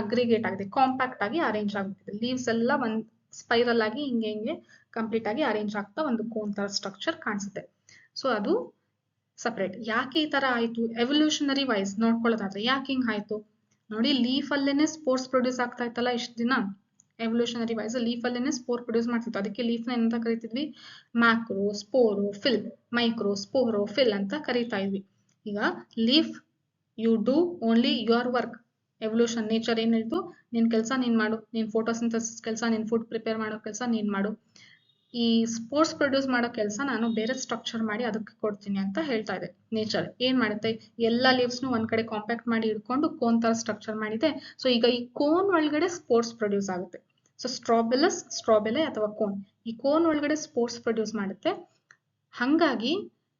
ಅಗ್ರಿಗೇಟ್ ಆಗಿದೆ, ಕಾಂಪ್ಯಾಕ್ಟ್ ಆಗಿ ಅರೇಂಜ್ ಆಗ್ಬಿಟ್ಟಿದೆ. ಲೀವ್ಸ್ ಎಲ್ಲ ಒಂದ್ ಸ್ಪೈರಲ್ ಆಗಿ ಹಿಂಗೆ ಹಿಂಗೆ ಕಂಪ್ಲೀಟ್ ಆಗಿ ಅರೇಂಜ್ ಆಗ್ತಾ ಒಂದು ಕೋನ್ ತರ ಸ್ಟ್ರಕ್ಚರ್ ಕಾಣಿಸುತ್ತೆ. ಸೊ ಅದು ಸಪರೇಟ್. ಯಾಕೆ ಈ ತರ ಆಯ್ತು, ಎವಲ್ಯೂಷನರಿ ವೈಸ್ ನೋಡ್ಕೊಳ್ಳೋದಾದ್ರೆ ಯಾಕೆ ಹಿಂಗ್ ಆಯ್ತು ನೋಡಿ, ಲೀಫ್ ಅಲ್ಲೇನೆ ಸ್ಪೋರ್ಸ್ ಪ್ರೊಡ್ಯೂಸ್ ಆಗ್ತಾ ಇತ್ತಲ್ಲ ಇಷ್ಟು ದಿನ. ಎವಲ್ಯೂಷನರಿ ವೈಸ್ ಲೀಫ್ ಅಲ್ಲೇನೆ ಸ್ಪೋರ್ ಪ್ರೊಡ್ಯೂಸ್ ಮಾಡ್ತಿತ್ತು. ಅದಕ್ಕೆ ಲೀಫ್ ನ ಏನಂತ ಕರಿತಿದ್ವಿ, ಮ್ಯಾಕ್ರೋ ಸ್ಪೋರೋಫಿಲ್, ಮೈಕ್ರೋ ಸ್ಪೋರೋಫಿಲ್ ಅಂತ ಕರಿತಾ ಇದ್ವಿ. ಈಗ leaf, you do only your work. Evolution, nature ಏನ್ ಹೇಳ್ತು, ನಿನ್ ಕೆಲಸ ನೀನ್ ಮಾಡು, ನೀನ್ ಫೋಟೋಸಿಂಥಸಿಸ್ ಕೆಲಸ, ನೀನ್ ಫುಡ್ ಪ್ರಿಪೇರ್ ಮಾಡೋ ಕೆಲಸ ನೀನ್ ಮಾಡು. ಈ ಸ್ಪೋರ್ಸ್ ಪ್ರೊಡ್ಯೂಸ್ ಮಾಡೋ ಕೆಲಸ ನಾನು ಬೇರೆ ಸ್ಟ್ರಕ್ಚರ್ ಮಾಡಿ ಅದಕ್ಕೆ ಕೊಡ್ತೀನಿ ಅಂತ ಹೇಳ್ತಾ ಇದೆ. ನೇಚರ್ ಏನ್ ಮಾಡುತ್ತೆ, ಎಲ್ಲಾ ಲೀವ್ಸ್ ಒಂದ್ ಕಡೆ ಕಾಂಪ್ಯಾಕ್ಟ್ ಮಾಡಿ ಇಟ್ಕೊಂಡು ಕೋನ್ ತರ ಸ್ಟ್ರಕ್ಚರ್ ಮಾಡಿದೆ. ಸೊ ಈಗ ಈ ಕೋನ್ ಒಳಗಡೆ ಸ್ಪೋರ್ಸ್ ಪ್ರೊಡ್ಯೂಸ್ ಆಗುತ್ತೆ. ಸೊ ಸ್ಟ್ರಾಬಿಲಸ್, ಸ್ಟ್ರಾಬಿಲೈ ಅಥವಾ ಕೋನ್, ಈ ಕೋನ್ ಒಳಗಡೆ ಸ್ಪೋರ್ಸ್ ಪ್ರೊಡ್ಯೂಸ್ ಮಾಡುತ್ತೆ. ಹಂಗಾಗಿ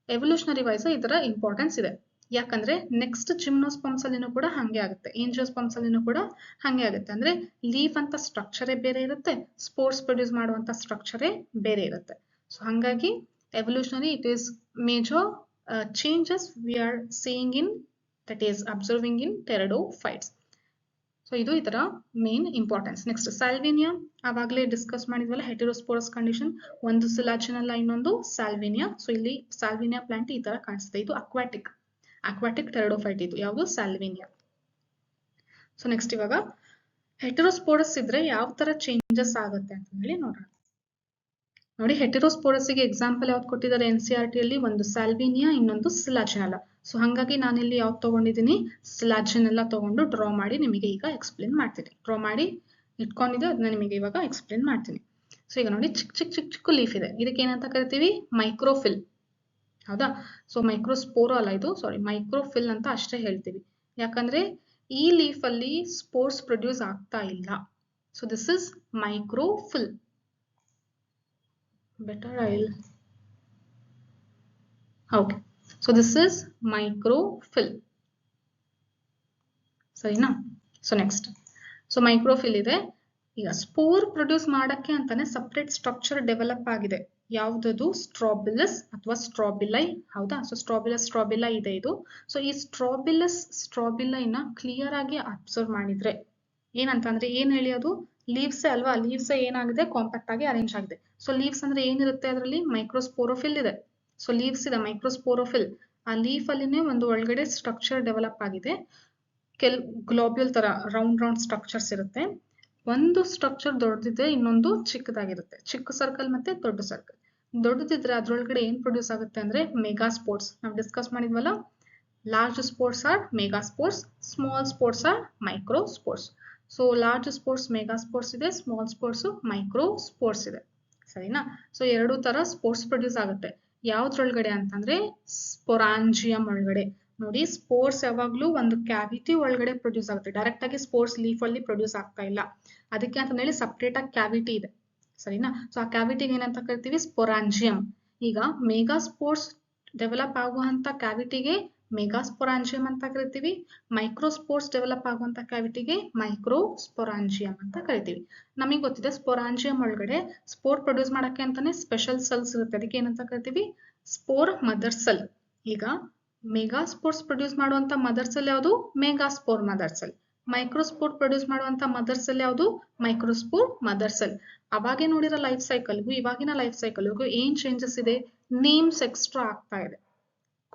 ಎವಲ್ಯೂಷನರಿ ವೈಸ್ ಇದರ ಇಂಪಾರ್ಟೆನ್ಸ್ ಇದೆ. ಯಾಕಂದ್ರೆ ನೆಕ್ಸ್ಟ್ ಜಿಮ್ನೋಸ್ಪರ್ಮ್ಸ್ ಅಲ್ಲಿನೂ ಕೂಡ ಹಂಗೆ ಆಗುತ್ತೆ, ಏಂಜಿಯೋಸ್ಪರ್ಮ್ಸ್ ಅಲ್ಲಿನೂ ಕೂಡ ಹಂಗೆ ಆಗುತ್ತೆ. ಅಂದ್ರೆ ಲೀಫ್ ಅಂತ ಸ್ಟ್ರಕ್ಚರೇ ಬೇರೆ ಇರುತ್ತೆ, ಸ್ಪೋರ್ಸ್ ಪ್ರೊಡ್ಯೂಸ್ ಮಾಡುವಂತ ಸ್ಟ್ರಕ್ಚರೇ ಬೇರೆ ಇರುತ್ತೆ. ಸೊ ಹಂಗಾಗಿ evolutionary it is major changes we are seeing in, that is observing in pteridophytes. So ಇದು ಇದರ ಮೇನ್ ಇಂಪಾರ್ಟೆನ್ಸ್. ನೆಕ್ಸ್ಟ್ ಸಾಲ್ವಿನಿಯಾ, ಆವಾಗಲೇ ಡಿಸ್ಕಸ್ ಮಾಡಿದ್ವಲ್ಲ, ಹೆಟೆರೋಸ್ಪೋರಸ್ ಕಂಡೀಷನ್. ಒಂದು ಸಿಲಾಜಿನೆಲ್ಲಾ, ಇನ್ನೊಂದು ಸಾಲ್ವಿನಿಯಾ. ಸೊ ಇಲ್ಲಿ ಸಾಲ್ವಿನಿಯಾ ಪ್ಲಾಂಟ್ ಈ ತರ ಕಾಣಿಸುತ್ತೆ. ಇದು ಅಕ್ವಾಟಿಕ್ ಟೆರಿಡೋಫೈಟ್. ಇದು ಯಾವುದು, ಸಾಲ್ವಿನಿಯಾ. ಸೊ ನೆಕ್ಸ್ಟ್ ಇವಾಗ ಹೆಟೆರೋಸ್ಪೋರಸ್ ಇದ್ರೆ ಯಾವ ತರ ಚೇಂಜಸ್ ಆಗುತ್ತೆ ಅಂತ ಹೇಳಿ ನೋಡೋಣ. ನೋಡಿ, ಹೆಟೆರೋಸ್ಪೋರಸ್ ಗೆ ಎಕ್ಸಾಂಪಲ್ ಯಾವ್ದು ಕೊಟ್ಟಿದ್ದಾರೆ NCERT ಅಲ್ಲಿ, ಒಂದು ಸಾಲ್ವಿನಿಯಾ, ಇನ್ನೊಂದು ಸಿಲಾಜಿನೆಲ್ಲಾ. ಸೊ ಹಾಗಾಗಿ ನಾನಿಲ್ಲಿ ಯಾವ್ದು ತಗೊಂಡಿದ್ದೀನಿ, ಸಿಲಾಜಿನೆಲ್ಲಾ ತಗೊಂಡು ಡ್ರಾ ಮಾಡಿ ನಿಮಗೆ ಈಗ ಎಕ್ಸ್ಪ್ಲೇನ್ ಮಾಡ್ತೀನಿ. ಡ್ರಾ ಮಾಡಿ ಇಟ್ಕೊಂಡಿದ್ದೆ, ಅದನ್ನ ನಿಮಗೆ ಇವಾಗ ಎಕ್ಸ್ಪ್ಲೇನ್ ಮಾಡ್ತೀನಿ. ಸೊ ಈಗ ನೋಡಿ, ಚಿಕ್ಕ ಚಿಕ್ಕ ಚಿಕ್ಕ ಚಿಕ್ಕ ಲೀಫ್ ಇದೆ. ಇದಕ್ಕೆ ಏನಂತ ಕರಿತೀವಿ, ಮೈಕ್ರೋಫಿಲ್. ಹೌದಾ. ಸೊ ಮೈಕ್ರೋಸ್ಪೋರೋ ಅಲ್ಲ ಇದು, ಸಾರಿ, ಮೈಕ್ರೋಫಿಲ್ ಅಂತ ಅಷ್ಟೇ ಹೇಳ್ತೀವಿ. ಯಾಕಂದ್ರೆ ಈ ಲೀಫ್ ಅಲ್ಲಿ ಸ್ಪೋರ್ಸ್ ಪ್ರೊಡ್ಯೂಸ್ ಆಗ್ತಾ ಇಲ್ಲ. So this is microphyll. better I'll okay, so this is microfill. ಸರಿನಾ. ಸೊ ನೆಕ್ಸ್ಟ್, ಸೊ ಮೈಕ್ರೋಫಿಲ್ ಇದೆ. ಈಗ ಸ್ಪೋರ್ ಪ್ರೊಡ್ಯೂಸ್ ಮಾಡಕ್ಕೆ ಅಂತಾನೆ ಸಪರೇಟ್ ಸ್ಟ್ರಕ್ಚರ್ ಡೆವಲಪ್ ಆಗಿದೆ. ಯಾವ್ದದು ಸ್ಟ್ರಾಬಿಲಸ್ ಅಥವಾ ಸ್ಟ್ರಾಬಿಲೈ, ಹೌದಾ? ಸೊ ಸ್ಟ್ರಾಬಿಲೈ ಇದೆ ಇದು. ಸೊ ಈ ಸ್ಟ್ರಾಬಿಲೈನ ಕ್ಲಿಯರ್ ಆಗಿ ಅಬ್ಸರ್ವ್ ಮಾಡಿದ್ರೆ ಏನಂತಂದ್ರೆ ಏನ್ ಹೇಳಿ, ಅದು ಲೀವ್ಸ್ ಅಲ್ವಾ? ಲೀವ್ಸ್ ಏನಾಗಿದೆ, ಕಾಂಪ್ಯಾಕ್ಟ್ ಆಗಿ ಅರೇಂಜ್ ಆಗಿದೆ. ಸೊ ಲೀವ್ಸ್ ಅಂದ್ರೆ ಏನಿರುತ್ತೆ, ಅದರಲ್ಲಿ ಮೈಕ್ರೋಸ್ಪೋರೋಫಿಲ್ ಇದೆ. ಸೊ ಲೀವ್ಸ್ ಇದೆ, ಮೈಕ್ರೋಸ್ಪೋರೋಫಿಲ್. ಆ ಲೀಫ್ ಅಲ್ಲಿನೇ ಒಂದು ಒಳಗಡೆ ಸ್ಟ್ರಕ್ಚರ್ ಡೆವಲಪ್ ಆಗಿದೆ. ಗ್ಲೋಬ್ಯೂಲ್ ತರ ರೌಂಡ್ ಸ್ಟ್ರಕ್ಚರ್ಸ್ ಇರುತ್ತೆ. ಒಂದು ಸ್ಟ್ರಕ್ಚರ್ ದೊಡ್ಡದಿದ್ರೆ ಇನ್ನೊಂದು ಚಿಕ್ಕದಾಗಿರುತ್ತೆ. ಚಿಕ್ಕ ಸರ್ಕಲ್ ಮತ್ತೆ ದೊಡ್ಡ ಸರ್ಕಲ್. ದೊಡ್ಡದಿದ್ರೆ ಅದ್ರೊಳಗಡೆ ಏನ್ ಪ್ರೊಡ್ಯೂಸ್ ಆಗುತ್ತೆ ಅಂದ್ರೆ ಮೆಗಾಸ್ಪೋರ್ಸ್. ನಾವು ಡಿಸ್ಕಸ್ ಮಾಡಿದ್ವಲ್ಲ, large spores are megaspores, small spores are microspores. So large spores megaspores ಇದೆ, ಸ್ಮಾಲ್ ಸ್ಪೋರ್ಸ್ ಮೈಕ್ರೋಸ್ಪೋರ್ಸ್ ಇದೆ, ಸರಿನಾ? ಸೊ ಎರಡು ತರ ಸ್ಪೋರ್ಸ್ ಪ್ರೊಡ್ಯೂಸ್ ಆಗುತ್ತೆ. ಯಾವ್ದ್ರೊಳಗಡೆ ಅಂತಂದ್ರೆ ಸ್ಪೊರಾಂಜಿಯಂ ಒಳಗಡೆ. ನೋಡಿ, ಸ್ಪೋರ್ಸ್ ಯಾವಾಗ್ಲೂ ಒಂದು ಕ್ಯಾವಿಟಿ ಒಳಗಡೆ ಪ್ರೊಡ್ಯೂಸ್ ಆಗುತ್ತೆ. ಡೈರೆಕ್ಟ್ ಆಗಿ ಸ್ಪೋರ್ಸ್ ಲೀಫ್ ಅಲ್ಲಿ ಪ್ರೊಡ್ಯೂಸ್ ಆಗ್ತಾ ಇಲ್ಲ. ಅದಕ್ಕೆ ಅಂತ ಹೇಳಿ ಸಪ್ರೇಟ್ ಆಗಿ ಕ್ಯಾವಿಟಿ ಇದೆ, ಸರಿನಾ? ಸೊ ಆ ಕ್ಯಾವಿಟಿಗೆ ಏನಂತ ಕರಿತೀವಿ, ಸ್ಪೊರಾಂಜಿಯಂ. ಈಗ ಮೆಗಾಸ್ಪೋರ್ಸ್ ಡೆವಲಪ್ ಆಗುವಂತ ಕ್ಯಾವಿಟಿಗೆ ಮೆಗಾಸ್ಪೊರಾಂಜಿಯಂ ಅಂತ ಕರಿತೀವಿ. ಮೈಕ್ರೋಸ್ಪೋರ್ಸ್ ಡೆವಲಪ್ ಆಗುವಂತ ಕ್ಯಾವಿಟಿಗೆ ಮೈಕ್ರೋಸ್ಪೊರಾಂಜಿಯಂ ಅಂತ ಕರಿತೀವಿ. ನಮಗೆ ಗೊತ್ತಿದೆ ಸ್ಪೊರಾಂಜಿಯಂ ಒಳಗಡೆ ಸ್ಪೋರ್ ಪ್ರೊಡ್ಯೂಸ್ ಮಾಡಕ್ಕೆ ಅಂತಾನೆ ಸ್ಪೆಷಲ್ ಸೆಲ್ಸ್ ಇರುತ್ತೆ. ಅದಕ್ಕೆ ಏನಂತ ಕರಿತೀವಿ, ಸ್ಪೋರ್ ಮದರ್ ಸೆಲ್. ಈಗ ಮೆಗಾಸ್ಪೋರ್ಸ್ ಪ್ರೊಡ್ಯೂಸ್ ಮಾಡುವಂತ ಮದರ್ ಸೆಲ್ ಯಾವುದು, megaspore mother cell. Microspore produce ಮಾಡುವಂತ ಮದರ್ ಸೆಲ್ ಯಾವುದು, ಮೈಕ್ರೋಸ್ಪೋರ್ ಮದರ್ ಸೆಲ್. ಅವಾಗೆ ನೋಡಿರೋ ಲೈಫ್ ಸೈಕಲ್ಗೂ ಇವಾಗಿನ ಲೈಫ್ ಸೈಕಲ್ಗೂ ಏನ್ ಚೇಂಜಸ್ ಇದೆ, ನೇಮ್ಸ್ ಎಕ್ಸ್ಟ್ರಾ ಆಗ್ತಾ ಇದೆ.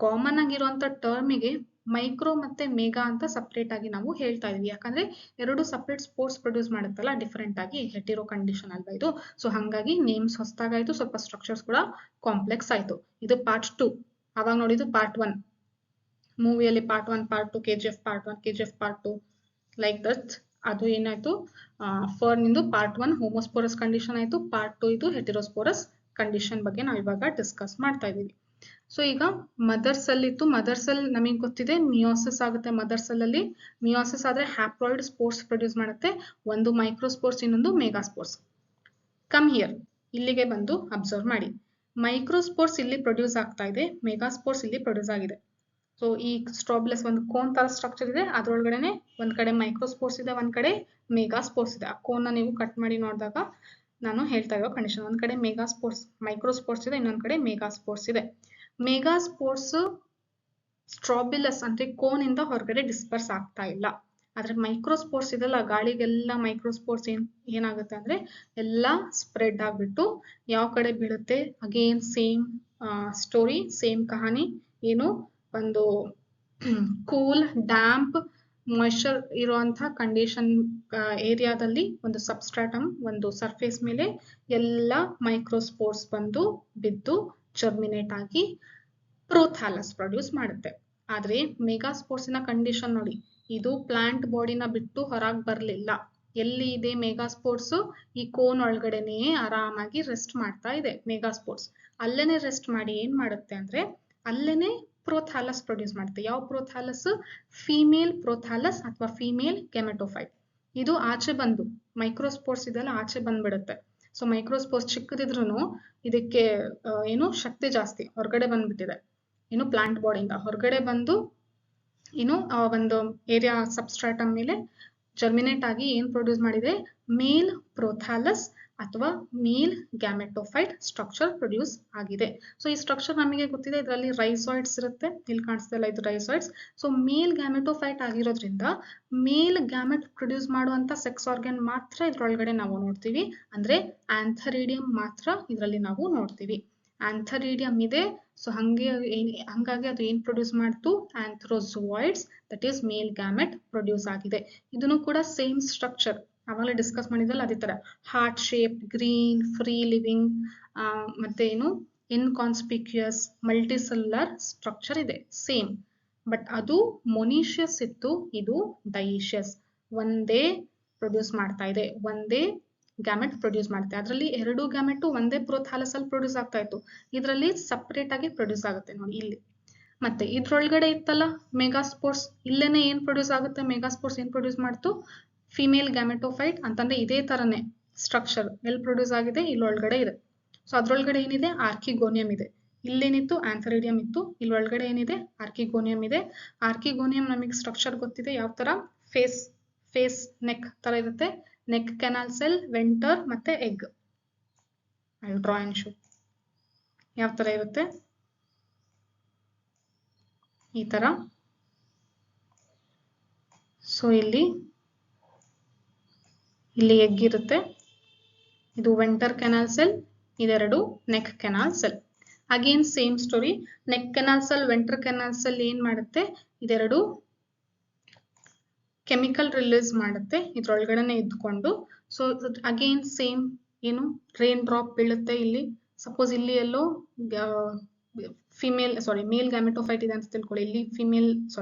ಕಾಮನ್ ಆಗಿರುವಂತ ಟರ್ಮಿಗೆ ಮೈಕ್ರೋ ಮತ್ತೆ ಮೆಗಾ ಅಂತ ಸಪ್ರೇಟ್ ಆಗಿ ನಾವು ಹೇಳ್ತಾ ಇದೀವಿ. ಯಾಕಂದ್ರೆ ಎರಡು ಸಪ್ರೇಟ್ ಸ್ಪೋರ್ಸ್ ಪ್ರೊಡ್ಯೂಸ್ ಮಾಡುತ್ತಲ್ಲ ಡಿಫರೆಂಟ್ ಆಗಿ, ಹೆಟಿರೋ ಕಂಡೀಷನ್ ಅಲ್ವಾ ಇದು. ಸೊ ಹಾಗಾಗಿ ನೇಮ್ಸ್ ಹೊಸದಾಗಾಯ್ತು, ಸ್ವಲ್ಪ ಸ್ಟ್ರಕ್ಚರ್ಸ್ ಕೂಡ ಕಾಂಪ್ಲೆಕ್ಸ್ ಆಯ್ತು. ಇದು ಪಾರ್ಟ್ 2. ಅವಾಗ ನೋಡಿದ್ದು ಪಾರ್ಟ್ 1. ಮೂವಿಯಲ್ಲಿ part 1, part 2, KGF part 1, KGF part 2 like that. ಅದು ಏನಾಯ್ತು, ಫರ್ ನಿಂದು ಪಾರ್ಟ್ 1 ಹೋಮೋಸ್ಪೋರಸ್ ಕಂಡೀಷನ್ ಆಯ್ತು. ಪಾರ್ಟ್ 2 ಇದು ಹೆಟಿರೋಸ್ಪೋರಸ್ ಕಂಡೀಷನ್ ಬಗ್ಗೆ ನಾವು ಇವಾಗ ಡಿಸ್ಕಸ್ ಮಾಡ್ತಾ ಇದೀವಿ. ಸೊ ಈಗ ಮದರ್ ಸೆಲ್ ಇತ್ತು. ಮದರ್ ಸೆಲ್ ನಮಗೆ ಗೊತ್ತಿದೆ ಮಿಯೋಸಿಸ್ ಆಗುತ್ತೆ. ಮದರ್ ಸೆಲ್ ಅಲ್ಲಿ ಮಿಯೋಸಿಸ್ ಆದ್ರೆ ಹ್ಯಾಪ್ಲಾಯ್ಡ್ ಸ್ಪೋರ್ಸ್ ಪ್ರೊಡ್ಯೂಸ್ ಮಾಡುತ್ತೆ. ಒಂದು ಮೈಕ್ರೋಸ್ಪೋರ್ಸ್, ಇನ್ನೊಂದು ಮೆಗಾಸ್ಪೋರ್ಸ್. ಕಮ್ ಹಿಯರ್, ಇಲ್ಲಿಗೆ ಬಂದು ಅಬ್ಸರ್ವ್ ಮಾಡಿ. ಮೈಕ್ರೋಸ್ಪೋರ್ಸ್ ಇಲ್ಲಿ ಪ್ರೊಡ್ಯೂಸ್ ಆಗ್ತಾ ಇದೆ, ಮೆಗಾಸ್ಪೋರ್ಸ್ ಇಲ್ಲಿ ಪ್ರೊಡ್ಯೂಸ್ ಆಗಿದೆ. ಸೊ ಈ ಸ್ಟ್ರಾಬಿಲಸ್ ಒಂದು ಕೋನ್ ತರ ಸ್ಟ್ರಕ್ಚರ್ ಇದೆ, ಅದ್ರೊಳಗಡೆನೆ ಒಂದ್ ಕಡೆ ಮೈಕ್ರೋಸ್ಪೋರ್ಸ್ ಇದೆ, ಒಂದ್ ಕಡೆ ಮೆಗಾಸ್ಪೋರ್ಸ್ ಇದೆ. ಆ ಕೋನ್ ನೀವು ಕಟ್ ಮಾಡಿ ನೋಡಿದಾಗ ನಾನು ಹೇಳ್ತಾ ಇರೋ ಕಂಡೀಷನ್, ಒಂದ್ ಕಡೆ ಮೈಕ್ರೋಸ್ಪೋರ್ಸ್ ಇದೆ, ಇನ್ನೊಂದ್ ಕಡೆ ಮೆಗಾಸ್ಪೋರ್ಸ್ ಇದೆ. ಮೆಗಾಸ್ಪೋರ್ಸ್ ಸ್ಟ್ರಾಬಿಲಸ್ ಅಂದ್ರೆ ಕೋನ್ ಇಂದ ಹೊರಗಡೆ ಡಿಸ್ಪರ್ಸ್ ಆಗ್ತಾ ಇಲ್ಲ. ಆದ್ರೆ ಮೈಕ್ರೋಸ್ಪೋರ್ಸ್ ಇದೆಲ್ಲ, ಗಾಳಿಗೆಲ್ಲ ಮೈಕ್ರೋಸ್ಪೋರ್ಸ್ ಏನಾಗುತ್ತೆ ಅಂದ್ರೆ ಎಲ್ಲ ಸ್ಪ್ರೆಡ್ ಆಗ್ಬಿಟ್ಟು ಯಾವ ಕಡೆ ಬೀಳುತ್ತೆ, ಅಗೇನ್ ಸೇಮ್ ಸ್ಟೋರಿ, ಸೇಮ್ ಕಹಾನಿ. ಏನು, ಒಂದು ಕೂಲ್ ಡ್ಯಾಂಪ್ ಮಾಯಿಶ್ಚರ್ ಇರುವಂತಹ ಕಂಡೀಷನ್ ಏರಿಯಾದಲ್ಲಿ ಒಂದು ಸಬ್ಸ್ಟ್ರಾಟಮ್, ಒಂದು ಸರ್ಫೇಸ್ ಮೇಲೆ ಎಲ್ಲ ಮೈಕ್ರೋಸ್ಪೋರ್ಸ್ ಬಂದು ಬಿದ್ದು ಜರ್ಮಿನೇಟ್ ಆಗಿ ಪ್ರೋಥ್ಯಾಲಸ್ ಪ್ರೊಡ್ಯೂಸ್ ಮಾಡುತ್ತೆ. ಆದ್ರೆ ಮೆಗಾಸ್ಪೋರ್ಸಿನ ಕಂಡೀಷನ್ ನೋಡಿ, ಇದು ಪ್ಲಾಂಟ್ ಬಾಡಿನ ಬಿಟ್ಟು ಹೊರಗೆ ಬರಲಿಲ್ಲ. ಎಲ್ಲಿ ಇದೆ ಮೆಗಾಸ್ಪೋರ್ಸ್, ಈ ಕೋನ್ ಒಳಗಡೆನೆ ಆರಾಮಾಗಿ ರೆಸ್ಟ್ ಮಾಡ್ತಾ ಇದೆ ಮೆಗಾಸ್ಪೋರ್ಸ್. ಅಲ್ಲೇನೆ ರೆಸ್ಟ್ ಮಾಡಿ ಏನ್ ಮಾಡುತ್ತೆ ಅಂದ್ರೆ ಅಲ್ಲೇನೆ ಪ್ರೋಥ್ಯಾಲಸ್ ಪ್ರೊಡ್ಯೂಸ್ ಮಾಡುತ್ತೆ. ಯಾವ ಪ್ರೋಥ್ಯಾಲಸ್, ಫೀಮೇಲ್ ಪ್ರೋಥ್ಯಾಲಸ್ ಅಥವಾ ಫೀಮೇಲ್ ಗೆಮೆಟೋಫೈಟ್. ಇದು ಆಚೆ ಬಂದು ಮೈಕ್ರೋಸ್ಪೋರ್ಸ್ ಇದೆಲ್ಲ ಆಚೆ ಬಂದ್ಬಿಡುತ್ತೆ. ಸೊ ಮೈಕ್ರೋಸ್ಪೋರ್ಸ್ ಚಿಕ್ಕದಿದ್ರು ಇದಕ್ಕೆ ಏನು ಶಕ್ತಿ ಜಾಸ್ತಿ, ಹೊರಗಡೆ ಬಂದ್ಬಿಟ್ಟಿದೆ. ಏನು ಪ್ಲಾಂಟ್ ಬಾಡಿಯಿಂದ ಹೊರಗಡೆ ಬಂದು ಏನು ಒಂದು ಏರಿಯಾ ಸಬ್ಸ್ಟ್ರಾಟಮ್ ಮೇಲೆ ಜರ್ಮಿನೇಟ್ ಆಗಿ ಏನ್ ಪ್ರೊಡ್ಯೂಸ್ ಮಾಡಿದೆ, ಮೇಲ್ ಪ್ರೋಥ್ಯಾಲಸ್ ಅಥವಾ ಮೇಲ್ ಗ್ಯಾಮೆಟೋಫೈಟ್ ಸ್ಟ್ರಕ್ಚರ್ ಪ್ರೊಡ್ಯೂಸ್ ಆಗಿದೆ. ಸೊ ಈ ಸ್ಟ್ರಕ್ಚರ್ ನಮಗೆ ಗೊತ್ತಿದೆ, ಇದರಲ್ಲಿ ರೈಸಾಯ್ಡ್ಸ್ ಇರುತ್ತೆ. ಇಲ್ಲಿ ಕಾಣಿಸ್ತಿಲ್ಲ, ಇದು ರೈಸಾಯ್ಡ್ಸ್. ಸೊ ಮೇಲ್ ಗ್ಯಾಮೆಟೋಫೈಟ್ ಆಗಿರೋದ್ರಿಂದ ಮೇಲ್ ಗ್ಯಾಮೆಟ್ ಪ್ರೊಡ್ಯೂಸ್ ಮಾಡುವಂತ ಸೆಕ್ಸ್ ಆರ್ಗನ್ ಮಾತ್ರ ಇದ್ರೊಳಗಡೆ ನಾವು ನೋಡ್ತೀವಿ. ಅಂದ್ರೆ ಆಂಥರಿಡಿಯಂ ಮಾತ್ರ ಇದರಲ್ಲಿ ನಾವು ನೋಡ್ತೀವಿ. ಆಂಥರಿಡಿಯಂ ಇದೆ. ಸೊ ಹಂಗಾಗಿ ಅದು ಏನ್ ಪ್ರೊಡ್ಯೂಸ್ ಮಾಡ್ತು, antherozoids, that is male gamete produce ಆಗಿದೆ. ಇದನ್ನು ಕೂಡ ಸೇಮ್ ಸ್ಟ್ರಕ್ಚರ್ ಅವಾಗಲೇ ಡಿಸ್ಕಸ್ ಮಾಡಿದ್ವಲ್ಲ ಅದೇ ತರ, heart shape, green, free living, ಮತ್ತೆ ಏನು ಇನ್ಕಾನ್ಸ್ಪಿಕ್ಯೂಯಸ್ ಮಲ್ಟಿಸೆಲ್ಯುಲರ್ ಸ್ಟ್ರಕ್ಚರ್ ಇದೆ ಸೇಮ್. ಬಟ್ ಅದು ಮೊನೀಷಿಯಸ್ ಇತ್ತು, ಇದು ಡೈಷಿಯಸ್. ಒಂದೇ ಪ್ರೊಡ್ಯೂಸ್ ಮಾಡ್ತಾ ಇದೆ, ಒಂದೇ ಗ್ಯಾಮೆಟ್ ಪ್ರೊಡ್ಯೂಸ್ ಮಾಡುತ್ತೆ. ಅದರಲ್ಲಿ ಎರಡು ಗ್ಯಾಮೆಟ್ ಒಂದೇ ಪ್ರೋಥ್ಯಾಲಸ್ ಅಲ್ಲಿ ಪ್ರೊಡ್ಯೂಸ್ ಆಗ್ತಾ ಇತ್ತು, ಇದರಲ್ಲಿ ಸಪರೇಟ್ ಆಗಿ ಪ್ರೊಡ್ಯೂಸ್ ಆಗುತ್ತೆ ನೋಡಿ ಇಲ್ಲಿ. ಮತ್ತೆ ಇದ್ರೊಳಗಡೆ ಇತ್ತಲ್ಲ ಮೆಗಾಸ್ಪೋರ್ಸ್, ಇಲ್ಲೇನೆ ಏನ್ ಪ್ರೊಡ್ಯೂಸ್ ಆಗುತ್ತೆ, ಮೆಗಾಸ್ಪೋರ್ಸ್ ಏನ್ ಪ್ರೊಡ್ಯೂಸ್ ಮಾಡ್ತು, ಫಿಮೇಲ್ ಗ್ಯಾಮೆಟೋಫೈಟ್ ಅಂತಂದ್ರೆ ಇದೇ ತರನೇ ಸ್ಟ್ರಕ್ಚರ್ ಎಲ್ಲಿ ಪ್ರೊಡ್ಯೂಸ್ ಆಗಿದೆ, ಇಲ್ಲೊಳಗಡೆ ಇದೆ. ಸೊ ಅದ್ರೊಳಗಡೆ ಏನಿದೆ, ಆರ್ಕಿಗೋನಿಯಂ ಇದೆ. ಇಲ್ಲೇನಿತ್ತು, ಆಂಥರಿಡಿಯಂ ಇತ್ತು. ಇಲ್ಲೊಳಗಡೆ ಏನಿದೆ, ಆರ್ಕಿಗೋನಿಯಂ ಇದೆ. ಆರ್ಕಿಗೋನಿಯಂ ನಮಗೆ ಸ್ಟ್ರಕ್ಚರ್ ಗೊತ್ತಿದೆ, ಯಾವ ತರ, ಫೇಸ್ ನೆಕ್ ತರ ಇರುತ್ತೆ. ನೆಕ್ ಕೆನಾಲ್ ಸೆಲ್, ವೆಂಟರ್ ಮತ್ತೆ egg. I draw and show. ಯಾವ ತರ ಇರುತ್ತೆ, ಈ ತರ. ಸೊ ಇಲ್ಲಿ ಎಗ್ ಇರುತ್ತೆ, ಇದು ವೆಂಟರ್ ಕೆನಾಲ್ ಸೆಲ್, ಇದೆರಡು neck canal cell. Again same story, neck canal cell venter canal cell ಏನ್ ಮಾಡುತ್ತೆ, ಇದೆರಡು ಕೆಮಿಕಲ್ ರಿಲೀಸ್ ಮಾಡುತ್ತೆ ಇದ್ರೊಳಗಡೆನೆ ಇದ್ಕೊಂಡು. ಸೊ ಅಗೇನ್ ಸೇಮ್ ಏನು ರೇನ್ ಡ್ರಾಪ್ ಬೀಳುತ್ತೆ ಇಲ್ಲಿ. ಸಪೋಸ್ ಇಲ್ಲಿ ಎಲ್ಲೋ ಮೇಲ್ ಗ್ಯಾಮೆಟೋಫೈಟ್ ಇದೆ ಅಂತ ತಿಳ್ಕೊಳ್ಳಿ, ಇಲ್ಲಿ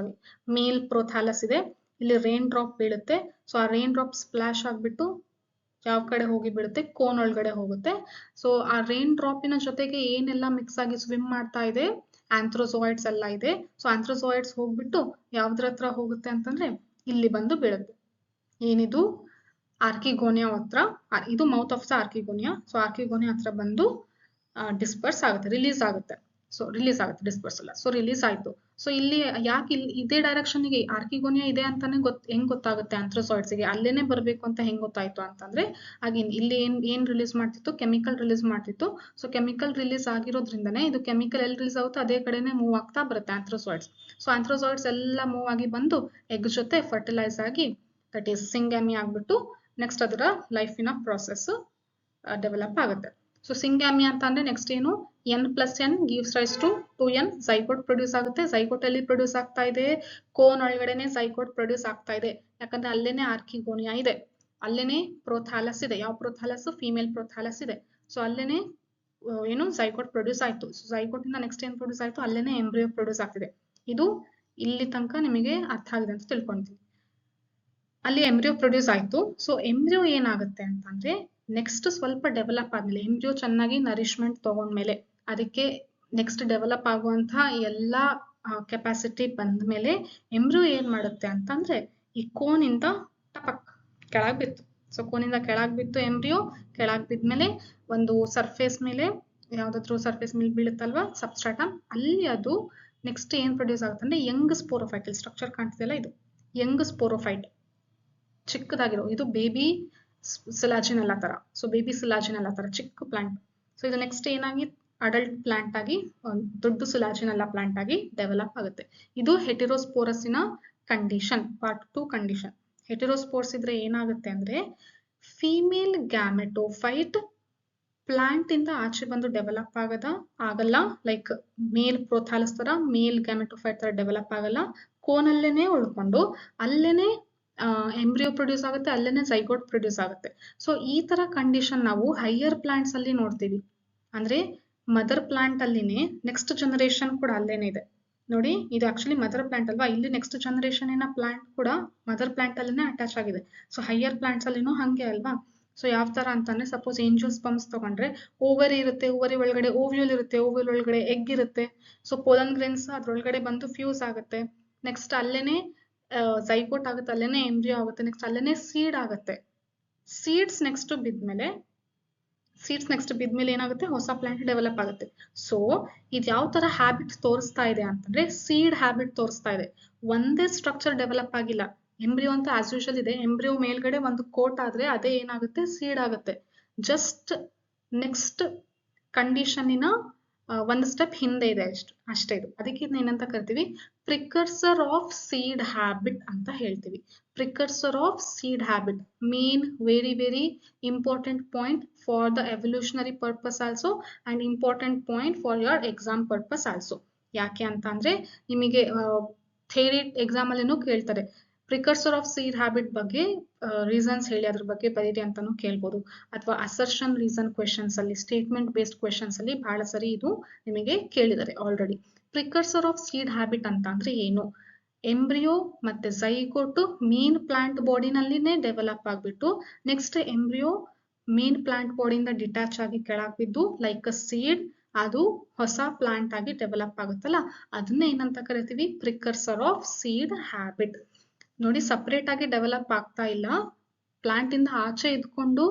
ಮೇಲ್ ಪ್ರೋಥಾಲಸ್ ಇದೆ, ಇಲ್ಲಿ ರೇನ್ ಡ್ರಾಪ್ ಬೀಳುತ್ತೆ. ಸೊ ಆ ರೇನ್ ಡ್ರಾಪ್ ಸ್ಪ್ಲಾಶ್ ಆಗ್ಬಿಟ್ಟು ಯಾವ ಕಡೆ ಹೋಗಿ ಬೀಳುತ್ತೆ, ಕೋನ್ ಒಳಗಡೆ ಹೋಗುತ್ತೆ. ಸೊ ಆ ರೇನ್ ಡ್ರಾಪಿನ ಜೊತೆಗೆ ಏನೆಲ್ಲ ಮಿಕ್ಸ್ ಆಗಿ ಸ್ವಿಮ್ ಮಾಡ್ತಾ ಇದೆ, ಆಂಥ್ರೋಜಾಯ್ಡ್ಸ್ ಎಲ್ಲ ಇದೆ. ಸೊ ಆಂಥ್ರೋಜಾಯ್ಡ್ಸ್ ಹೋಗ್ಬಿಟ್ಟು ಯಾವ್ದ್ರ ಹತ್ರ ಹೋಗುತ್ತೆ ಅಂತಂದ್ರೆ ಇಲ್ಲಿ ಬಂದು ಬೀಳುತ್ತೆ. ಏನಿದು ಆರ್ಕಿಗೋನಿಯಾ ಹತ್ರ, ಇದು ಮೌತ್ ಆಫ್ ದ ಆರ್ಕಿಗೋನಿಯಾ. ಸೊ ಆರ್ಕಿಗೋನಿಯಾ ಹತ್ರ ಬಂದು ಡಿಸ್ಪರ್ಸ್ ಆಗುತ್ತೆ, ರಿಲೀಸ್ ಆಗುತ್ತೆ. ಡಿಸ್ಪರ್ಸ್ ಅಲ್ಲ, ಸೊ ರಿಲೀಸ್ ಆಯ್ತು. ಸೊ ಇಲ್ಲಿ ಯಾಕೆ ಇದೇ ಡೈರೆಕ್ಷನ್ ಗೆ ಆರ್ಕಿಗೋನಿಯಾ ಇದೆ ಅಂತಾನೆ ಹೆಂಗ್ ಗೊತ್ತಾಗುತ್ತೆ ಆಂಥ್ರೋಸಾಯ್ಡ್ಸ್ ಗೆ, ಅಲ್ಲೇನೆ ಬರ್ಬೇಕು ಅಂತ ಹೆಂಗ್ ಗೊತ್ತಾಯ್ತು ಅಂತಂದ್ರೆ, ಹಾಗೆ ಇಲ್ಲಿ ಏನ್ ರಿಲೀಸ್ ಮಾಡ್ತಿತ್ತು, ಕೆಮಿಕಲ್ ರಿಲೀಸ್ ಮಾಡ್ತಿತ್ತು. ಸೊ ಕೆಮಿಕಲ್ ರಿಲೀಸ್ ಆಗಿರೋದ್ರಿಂದನೇ ಇದು ಕೆಮಿಕಲ್ ಎಲ್ಲಿ ರಿಲೀಸ್ ಆಗುತ್ತೆ ಅದೇ ಕಡೆನೆ ಮೂವ್ ಆಗ್ತಾ ಬರುತ್ತೆ ಆಂಥ್ರೋಸಾಯ್ಡ್ಸ್. ಸೊ ಆಂಥ್ರೋಸಾಯ್ಡ್ಸ್ ಎಲ್ಲ ಮೂವ್ ಆಗಿ ಬಂದು ಎಗ್ ಜೊತೆ ಫರ್ಟಿಲೈಸ್ ಆಗಿ ದಟ್ ಈಸ್ ಸಿಂಗ್ಯಾಮಿ ಆಗ್ಬಿಟ್ಟು ನೆಕ್ಸ್ಟ್ ಅದರ ಲೈಫಿನ ಪ್ರಾಸೆಸ್ ಡೆವಲಪ್ ಆಗುತ್ತೆ. ಸೊ ಸಿಂಗ್ಯಾಮಿ ಅಂತ ಅಂದ್ರೆ ನೆಕ್ಸ್ಟ್ ಏನು, n+n gives rise to 2n, zygote produce ಆಗುತ್ತೆ. ಝೈಗೋಟ್ ಅಲ್ಲಿ ಪ್ರೊಡ್ಯೂಸ್ ಆಗ್ತಾ ಇದೆ, ಕೋನ್ ಒಳಗಡೆನೆ ಝೈಗೋಟ್ ಪ್ರೊಡ್ಯೂಸ್ ಆಗ್ತಾ ಇದೆ. ಯಾಕಂದ್ರೆ ಅಲ್ಲೇನೆ ಆರ್ಕಿಗೋನಿಯಾ ಇದೆ, ಅಲ್ಲೇನೆ ಪ್ರೋಥಾಲಸ್ ಇದೆ. ಯಾವ ಪ್ರೋಥಾಲಸ್, ಫೀಮೇಲ್ ಪ್ರೋಥಾಲಸ್ ಇದೆ. ಸೊ ಅಲ್ಲೇನೆ ಏನು ಝೈಗೋಟ್ ಪ್ರೊಡ್ಯೂಸ್ ಆಯ್ತು. ಸೊ ಝೈಗೋಟ್ ಇಂದ ನೆಕ್ಸ್ಟ್ ಏನ್ ಪ್ರೊಡ್ಯೂಸ್ ಆಯ್ತು, ಅಲ್ಲೇನೆ ಎಂಬ್ರಿಯೋ ಪ್ರೊಡ್ಯೂಸ್ ಆಗ್ತಿದೆ. ಇದು ಇಲ್ಲಿ ತನಕ ನಿಮಗೆ ಅರ್ಥ ಆಗಿದೆ ಅಂತ ತಿಳ್ಕೊಂತೀವಿ. ಅಲ್ಲಿ ಎಂಬ್ರಿಯೋ ಪ್ರೊಡ್ಯೂಸ್ ಆಯ್ತು. ಸೊ ಎಂಬ್ರಿಯೋ ಏನಾಗುತ್ತೆ ಅಂತಂದ್ರೆ ನೆಕ್ಸ್ಟ್ ಸ್ವಲ್ಪ ಡೆವಲಪ್ ಆದ್ಮೇಲೆ, ಎಂಬ್ರಿಯೋ ಚೆನ್ನಾಗಿ ನರಿಶ್ಮೆಂಟ್ ತಗೊಂಡ್ಮೇಲೆ, ಅದಕ್ಕೆ ನೆಕ್ಸ್ಟ್ ಡೆವಲಪ್ ಆಗುವಂತಹ ಎಲ್ಲಾ ಕೆಪಾಸಿಟಿ ಬಂದ್ಮೇಲೆ ಎಂಬ್ರಿಯೋ ಏನ್ ಮಾಡುತ್ತೆ ಅಂತಂದ್ರೆ ಈ ಕೋನಿಂದ ಟಪಕ್ ಕೆಳಗ್ ಬಿತ್ತು. ಸೊ ಕೋನಿಂದ ಕೆಳಗ್ ಬಿತ್ತು ಎಂಬ್ರಿಯೋ. ಕೆಳಗ್ ಬಿದ್ಮೇಲೆ ಒಂದು ಸರ್ಫೇಸ್ ಮೇಲೆ, ಯಾವ್ದಾದ್ರು ಸರ್ಫೇಸ್ ಮೇಲೆ ಬೀಳುತ್ತಲ್ವಾ ಸಬ್ಸ್ಟ್ರಾಟಮ್, ಅಲ್ಲಿ ಅದು ನೆಕ್ಸ್ಟ್ ಏನ್ ಪ್ರೊಡ್ಯೂಸ್ ಆಗುತ್ತೆ ಅಂದ್ರೆ ಯಂಗ್ ಸ್ಪೋರೋಫೈಟ್. ಇಲ್ಲಿ ಸ್ಟ್ರಕ್ಚರ್ ಕಾಣ್ತಿದೆಯಲ್ಲ, ಇದು ಯಂಗ್ ಸ್ಪೋರೋಫೈಟ್, ಚಿಕ್ಕದಾಗಿರೋ, ಇದು ಬೇಬಿ ಸಿಲಾಜಿನೆಲ್ಲಾ ತರ. ಸೊ ಬೇಬಿ ಸಿಲಾಜಿನೆಲ್ಲಾ ತರ ಚಿಕ್ಕ ಪ್ಲಾಂಟ್. ಸೊ ಇದು ನೆಕ್ಸ್ಟ್ ಏನಾಗಿ ಅಡಲ್ಟ್ ಪ್ಲಾಂಟ್ ಆಗಿ, ದೊಡ್ಡ ಸಿಲಾಜಿನೆಲ್ಲಾ ಪ್ಲಾಂಟ್ ಆಗಿ ಡೆವಲಪ್ ಆಗುತ್ತೆ. ಇದು ಹೆಟೆರೋಸ್ಪೋರಸ್ಸಿನ ಕಂಡೀಷನ್, ಪಾರ್ಟ್ 2 ಕಂಡೀಷನ್. ಹೆಟೆರೋಸ್ಪೋರ್ಸ್ ಇದ್ರೆ ಏನಾಗುತ್ತೆ ಅಂದ್ರೆ ಫೀಮೇಲ್ ಗ್ಯಾಮೆಟೋಫೈಟ್ ಪ್ಲಾಂಟ್ ಇಂದ ಆಚೆ ಬಂದು ಡೆವಲಪ್ ಆಗಲ್ಲ. ಲೈಕ್ ಮೇಲ್ ಪ್ರೋಥಾಲಸ್ ತರ ಮೇಲ್ ಗ್ಯಾಮೆಟೋಫೈಟ್ ತರ ಡೆವಲಪ್ ಆಗಲ್ಲ. ಕೋನಲ್ಲೇನೆ ಉಳ್ಕೊಂಡು ಅಲ್ಲೇನೆ ಎಂಬ್ರಿಯೋ ಪ್ರೊಡ್ಯೂಸ್ ಆಗುತ್ತೆ, ಅಲ್ಲೇನೆ ಝೈಗೋಟ್ ಪ್ರೊಡ್ಯೂಸ್ ಆಗುತ್ತೆ. ಸೊ ಈ ತರ ಕಂಡೀಷನ್ ನಾವು ಹೈಯರ್ ಪ್ಲಾಂಟ್ಸ್ ಅಲ್ಲಿ ನೋಡ್ತೀವಿ. ಅಂದ್ರೆ ಮದರ್ ಪ್ಲಾಂಟ್ ಅಲ್ಲಿನೇ ನೆಕ್ಸ್ಟ್ ಜನರೇಷನ್ ಕೂಡ ಅಲ್ಲೇನೆ ಇದೆ. ನೋಡಿ, ಇದು ಆಕ್ಚುಲಿ ಮದರ್ ಪ್ಲಾಂಟ್ ಅಲ್ವಾ, ಇಲ್ಲಿ ನೆಕ್ಸ್ಟ್ ಜನರೇಷನ್ ಪ್ಲಾಂಟ್ ಕೂಡ ಮದರ್ ಪ್ಲಾಂಟ್ ಅಲ್ಲಿನೇ ಅಟ್ಯಾಚ್ ಆಗಿದೆ. ಸೊ ಹೈಯರ್ ಪ್ಲಾಂಟ್ಸ್ ಅಲ್ಲಿನೂ ಹಂಗೆ ಅಲ್ವಾ. ಸೊ ಯಾವ ತರ ಅಂತಂದ್ರೆ ಸಪೋಸ್ ಏಂಜಿಯೋಸ್ಪರ್ಮ್ಸ್ ತಗೊಂಡ್ರೆ ಓವರಿ ಇರುತ್ತೆ, ಓವರಿ ಒಳಗಡೆ ಓವ್ಯೂಲ್ ಇರುತ್ತೆ, ಓವ್ಯೂಲ್ ಒಳಗಡೆ ಎಗ್ ಇರುತ್ತೆ. ಸೊ ಪೋಲನ್ ಗ್ರೇನ್ಸ್ ಅದ್ರೊಳಗಡೆ ಬಂದು ಫ್ಯೂಸ್ ಆಗುತ್ತೆ. ನೆಕ್ಸ್ಟ್ ಅಲ್ಲೇನೆ ಝೈಗೋಟ್ ಆಗುತ್ತೆ, ಅಲ್ಲೇನೆ ಎಂಬ್ರಿಯೋ ಆಗುತ್ತೆ. ನೆಕ್ಸ್ಟ್ ಅಲ್ಲೇನೆ ಸೀಡ್ ಆಗುತ್ತೆ. ಸೀಡ್ಸ್ ನೆಕ್ಸ್ಟ್ ಬಿದ್ಮೇಲೆ ಏನಾಗುತ್ತೆ, ಹೊಸ ಪ್ಲಾಂಟ್ ಡೆವಲಪ್ ಆಗುತ್ತೆ. ಸೊ ಇದು ಯಾವ ತರ ಹ್ಯಾಬಿಟ್ ತೋರಿಸ್ತಾ ಇದೆ ಅಂತಂದ್ರೆ ಸೀಡ್ ಹ್ಯಾಬಿಟ್ ತೋರಿಸ್ತಾ ಇದೆ. ಒಂದೇ ಸ್ಟ್ರಕ್ಚರ್ ಡೆವಲಪ್ ಆಗಿಲ್ಲ. ಎಂಬ್ರಿಯೋ ಅಂತ ಆಸ್ ಯೂಶುವಲ್ ಇದೆ. ಎಂಬ್ರಿಯೋ ಮೇಲ್ಗಡೆ ಒಂದು ಕೋಟ್ ಆದ್ರೆ ಅದೇ ಏನಾಗುತ್ತೆ, ಸೀಡ್ ಆಗುತ್ತೆ. ಜಸ್ಟ್ ನೆಕ್ಸ್ಟ್ ಕಂಡೀಷನ್ನಿನ ಒಂದು ಸ್ಟೆಪ್ ಹಿಂದೆ ಇದೆ ಅಷ್ಟೇ ಇದು. ಅದಕ್ಕೆ ಇದನ್ನ ಏನಂತ ಕರಿತೀವಿ, ಪ್ರಿಕರ್ಸರ್ ಆಫ್ ಸೀಡ್ ಹ್ಯಾಬಿಟ್ ಅಂತ ಹೇಳ್ತೀವಿ. Precursor of seed habit, main very very important point for the evolutionary purpose also and important point for your exam purpose also. ಯಾಕೆ ಅಂತ ಅಂದ್ರೆ ನಿಮಗೆ ಥಿಯರಿ ಎಕ್ಸಾಮ್ ಅಲ್ಲಿನೂ ಕೇಳ್ತಾರೆ, ಪ್ರಿಕರ್ಸರ್ ಆಫ್ ಸೀಡ್ ಹ್ಯಾಬಿಟ್ ಬಗ್ಗೆ reasons ಹೇಳಿ ಅದ್ರ ಬಗ್ಗೆ ಬರೀರಿ ಅಂತಾನು ಕೇಳ್ಬೋದು. ಅಥವಾ ಅಸರ್ಷನ್ ರೀಸನ್ ಕ್ವೆಶನ್ಸ್ ಅಲ್ಲಿ, ಸ್ಟೇಟ್ಮೆಂಟ್ ಬೇಸ್ಡ್ ಕ್ವೆಶನ್ಸ್ ಅಲ್ಲಿ ಬಹಳ ಸರಿ ಇದು ನಿಮಗೆ ಕೇಳಿದ್ದಾರೆ already. Precursor of seed habit ಅಂತ ಅಂದ್ರೆ ಏನು, ಎಂಬ್ರಿಯೋ ಮತ್ತೆ ಝೈಗೋಟು ಮೇನ್ ಪ್ಲಾಂಟ್ ಬಾಡಿನಲ್ಲಿನೇ ಡೆವಲಪ್ ಆಗ್ಬಿಟ್ಟು ನೆಕ್ಸ್ಟ್ ಎಂಬ್ರಿಯೋ ಮೇನ್ ಪ್ಲಾಂಟ್ ಬಾಡಿಯಿಂದ ಡಿಟ್ಯಾಚ್ ಆಗಿ ಕೆಳಗ್ ಬಿದ್ದು ಲೈಕ್ ಅ ಸೀಡ್ ಅದು ಹೊಸ ಪ್ಲಾಂಟ್ ಆಗಿ ಡೆವಲಪ್ ಆಗುತ್ತಲ್ಲ, ಅದನ್ನೇ ಏನಂತ ಕರಿತೀವಿ, ಪ್ರಿಕರ್ಸರ್ ಆಫ್ ಸೀಡ್ ಹ್ಯಾಬಿಟ್. ನೋಡಿ, ಸಪರೇಟ್ ಆಗಿ ಡೆವಲಪ್ ಆಗ್ತಾ ಇಲ್ಲ, ಪ್ಲಾಂಟ್ ಇಂದ ಆಚೆ ಇದ್ಕೊಂಡು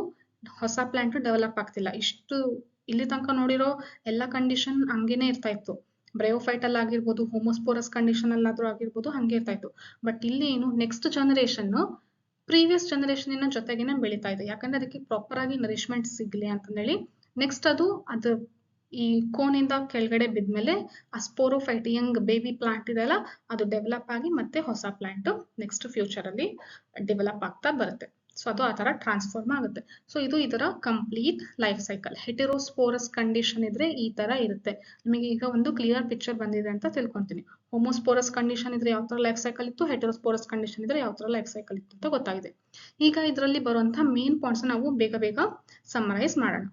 ಹೊಸ ಪ್ಲಾಂಟ್ ಡೆವಲಪ್ ಆಗ್ತಿಲ್ಲ. ಇಷ್ಟು ಇಲ್ಲಿ ತನಕ ನೋಡಿರೋ ಎಲ್ಲ ಕಂಡೀಷನ್ ಹಂಗೇನೆ ಇರ್ತಾ ಇತ್ತು. ಬ್ರಯೋಫೈಟ್ ಅಲ್ಲಿ ಆಗಿರ್ಬೋದು, ಹೋಮೋಸ್ಪೋರಸ್ ಕಂಡೀಷನ್ ಅಲ್ಲಾದ್ರೂ ಆಗಿರ್ಬೋದು, ಹಂಗೆ ಇರ್ತಾ ಇತ್ತು. ಬಟ್ ಇಲ್ಲಿ ಏನು, ನೆಕ್ಸ್ಟ್ ಜನರೇಷನ್ ಪ್ರೀವಿಯಸ್ ಜನರೇಷನ್ ಜೊತೆಗೇನೆ ಬೆಳೀತಾ ಇದೆ. ಯಾಕಂದ್ರೆ ಅದಕ್ಕೆ ಪ್ರಾಪರ್ ಆಗಿ ನರಿಶ್ಮೆಂಟ್ ಸಿಗ್ಲಿ ಅಂತಂದೇಳಿ ನೆಕ್ಸ್ಟ್ ಅದು ಈ ಕೋನಿಂದ ಕೆಳಗಡೆ ಬಿದ್ಮೇಲೆ ಆ ಸ್ಪೋರೋಫೈಟ್ ಯಂಗ್ ಬೇಬಿ ಪ್ಲಾಂಟ್ ಇದೆಯಲ್ಲ ಅದು ಡೆವಲಪ್ ಆಗಿ ಮತ್ತೆ ಹೊಸ ಪ್ಲಾಂಟ್ ನೆಕ್ಸ್ಟ್ ಫ್ಯೂಚರ್ ಅಲ್ಲಿ ಡೆವಲಪ್ ಆಗ್ತಾ ಬರುತ್ತೆ. ಸೊ ಅದು ಆ ತರ ಟ್ರಾನ್ಸ್ಫಾರ್ಮ್ ಆಗುತ್ತೆ. ಸೊ ಇದು ಇದರ ಕಂಪ್ಲೀಟ್ ಲೈಫ್ ಸೈಕಲ್. ಹೆಟೆರೋಸ್ಪೋರಸ್ ಕಂಡೀಷನ್ ಇದ್ರೆ ಈ ತರ ಇರುತ್ತೆ. ನಿಮಗೆ ಈಗ ಒಂದು ಕ್ಲಿಯರ್ ಪಿಕ್ಚರ್ ಬಂದಿದೆ ಅಂತ ತಿಳ್ಕೊಂತೀನಿ. ಹೋಮೋಸ್ಪೋರಸ್ ಕಂಡೀಷನ್ ಇದ್ರೆ ಯಾವ ತರ ಲೈಫ್ ಸೈಕಲ್ ಇತ್ತು, ಹೆಟೆರೋಸ್ಪೋರಸ್ ಕಂಡೀಷನ್ ಇದ್ರೆ ಯಾವ ತರ ಲೈಫ್ ಸೈಕಲ್ ಇತ್ತು ಅಂತ ಗೊತ್ತಾಗಿದೆ. ಈಗ ಇದರಲ್ಲಿ ಬರುವಂತಹ ಮೇನ್ ಪಾಯಿಂಟ್ಸ್ ನಾವು ಬೇಗ ಬೇಗ ಸಮ್ಮರೈಸ್ ಮಾಡೋಣ.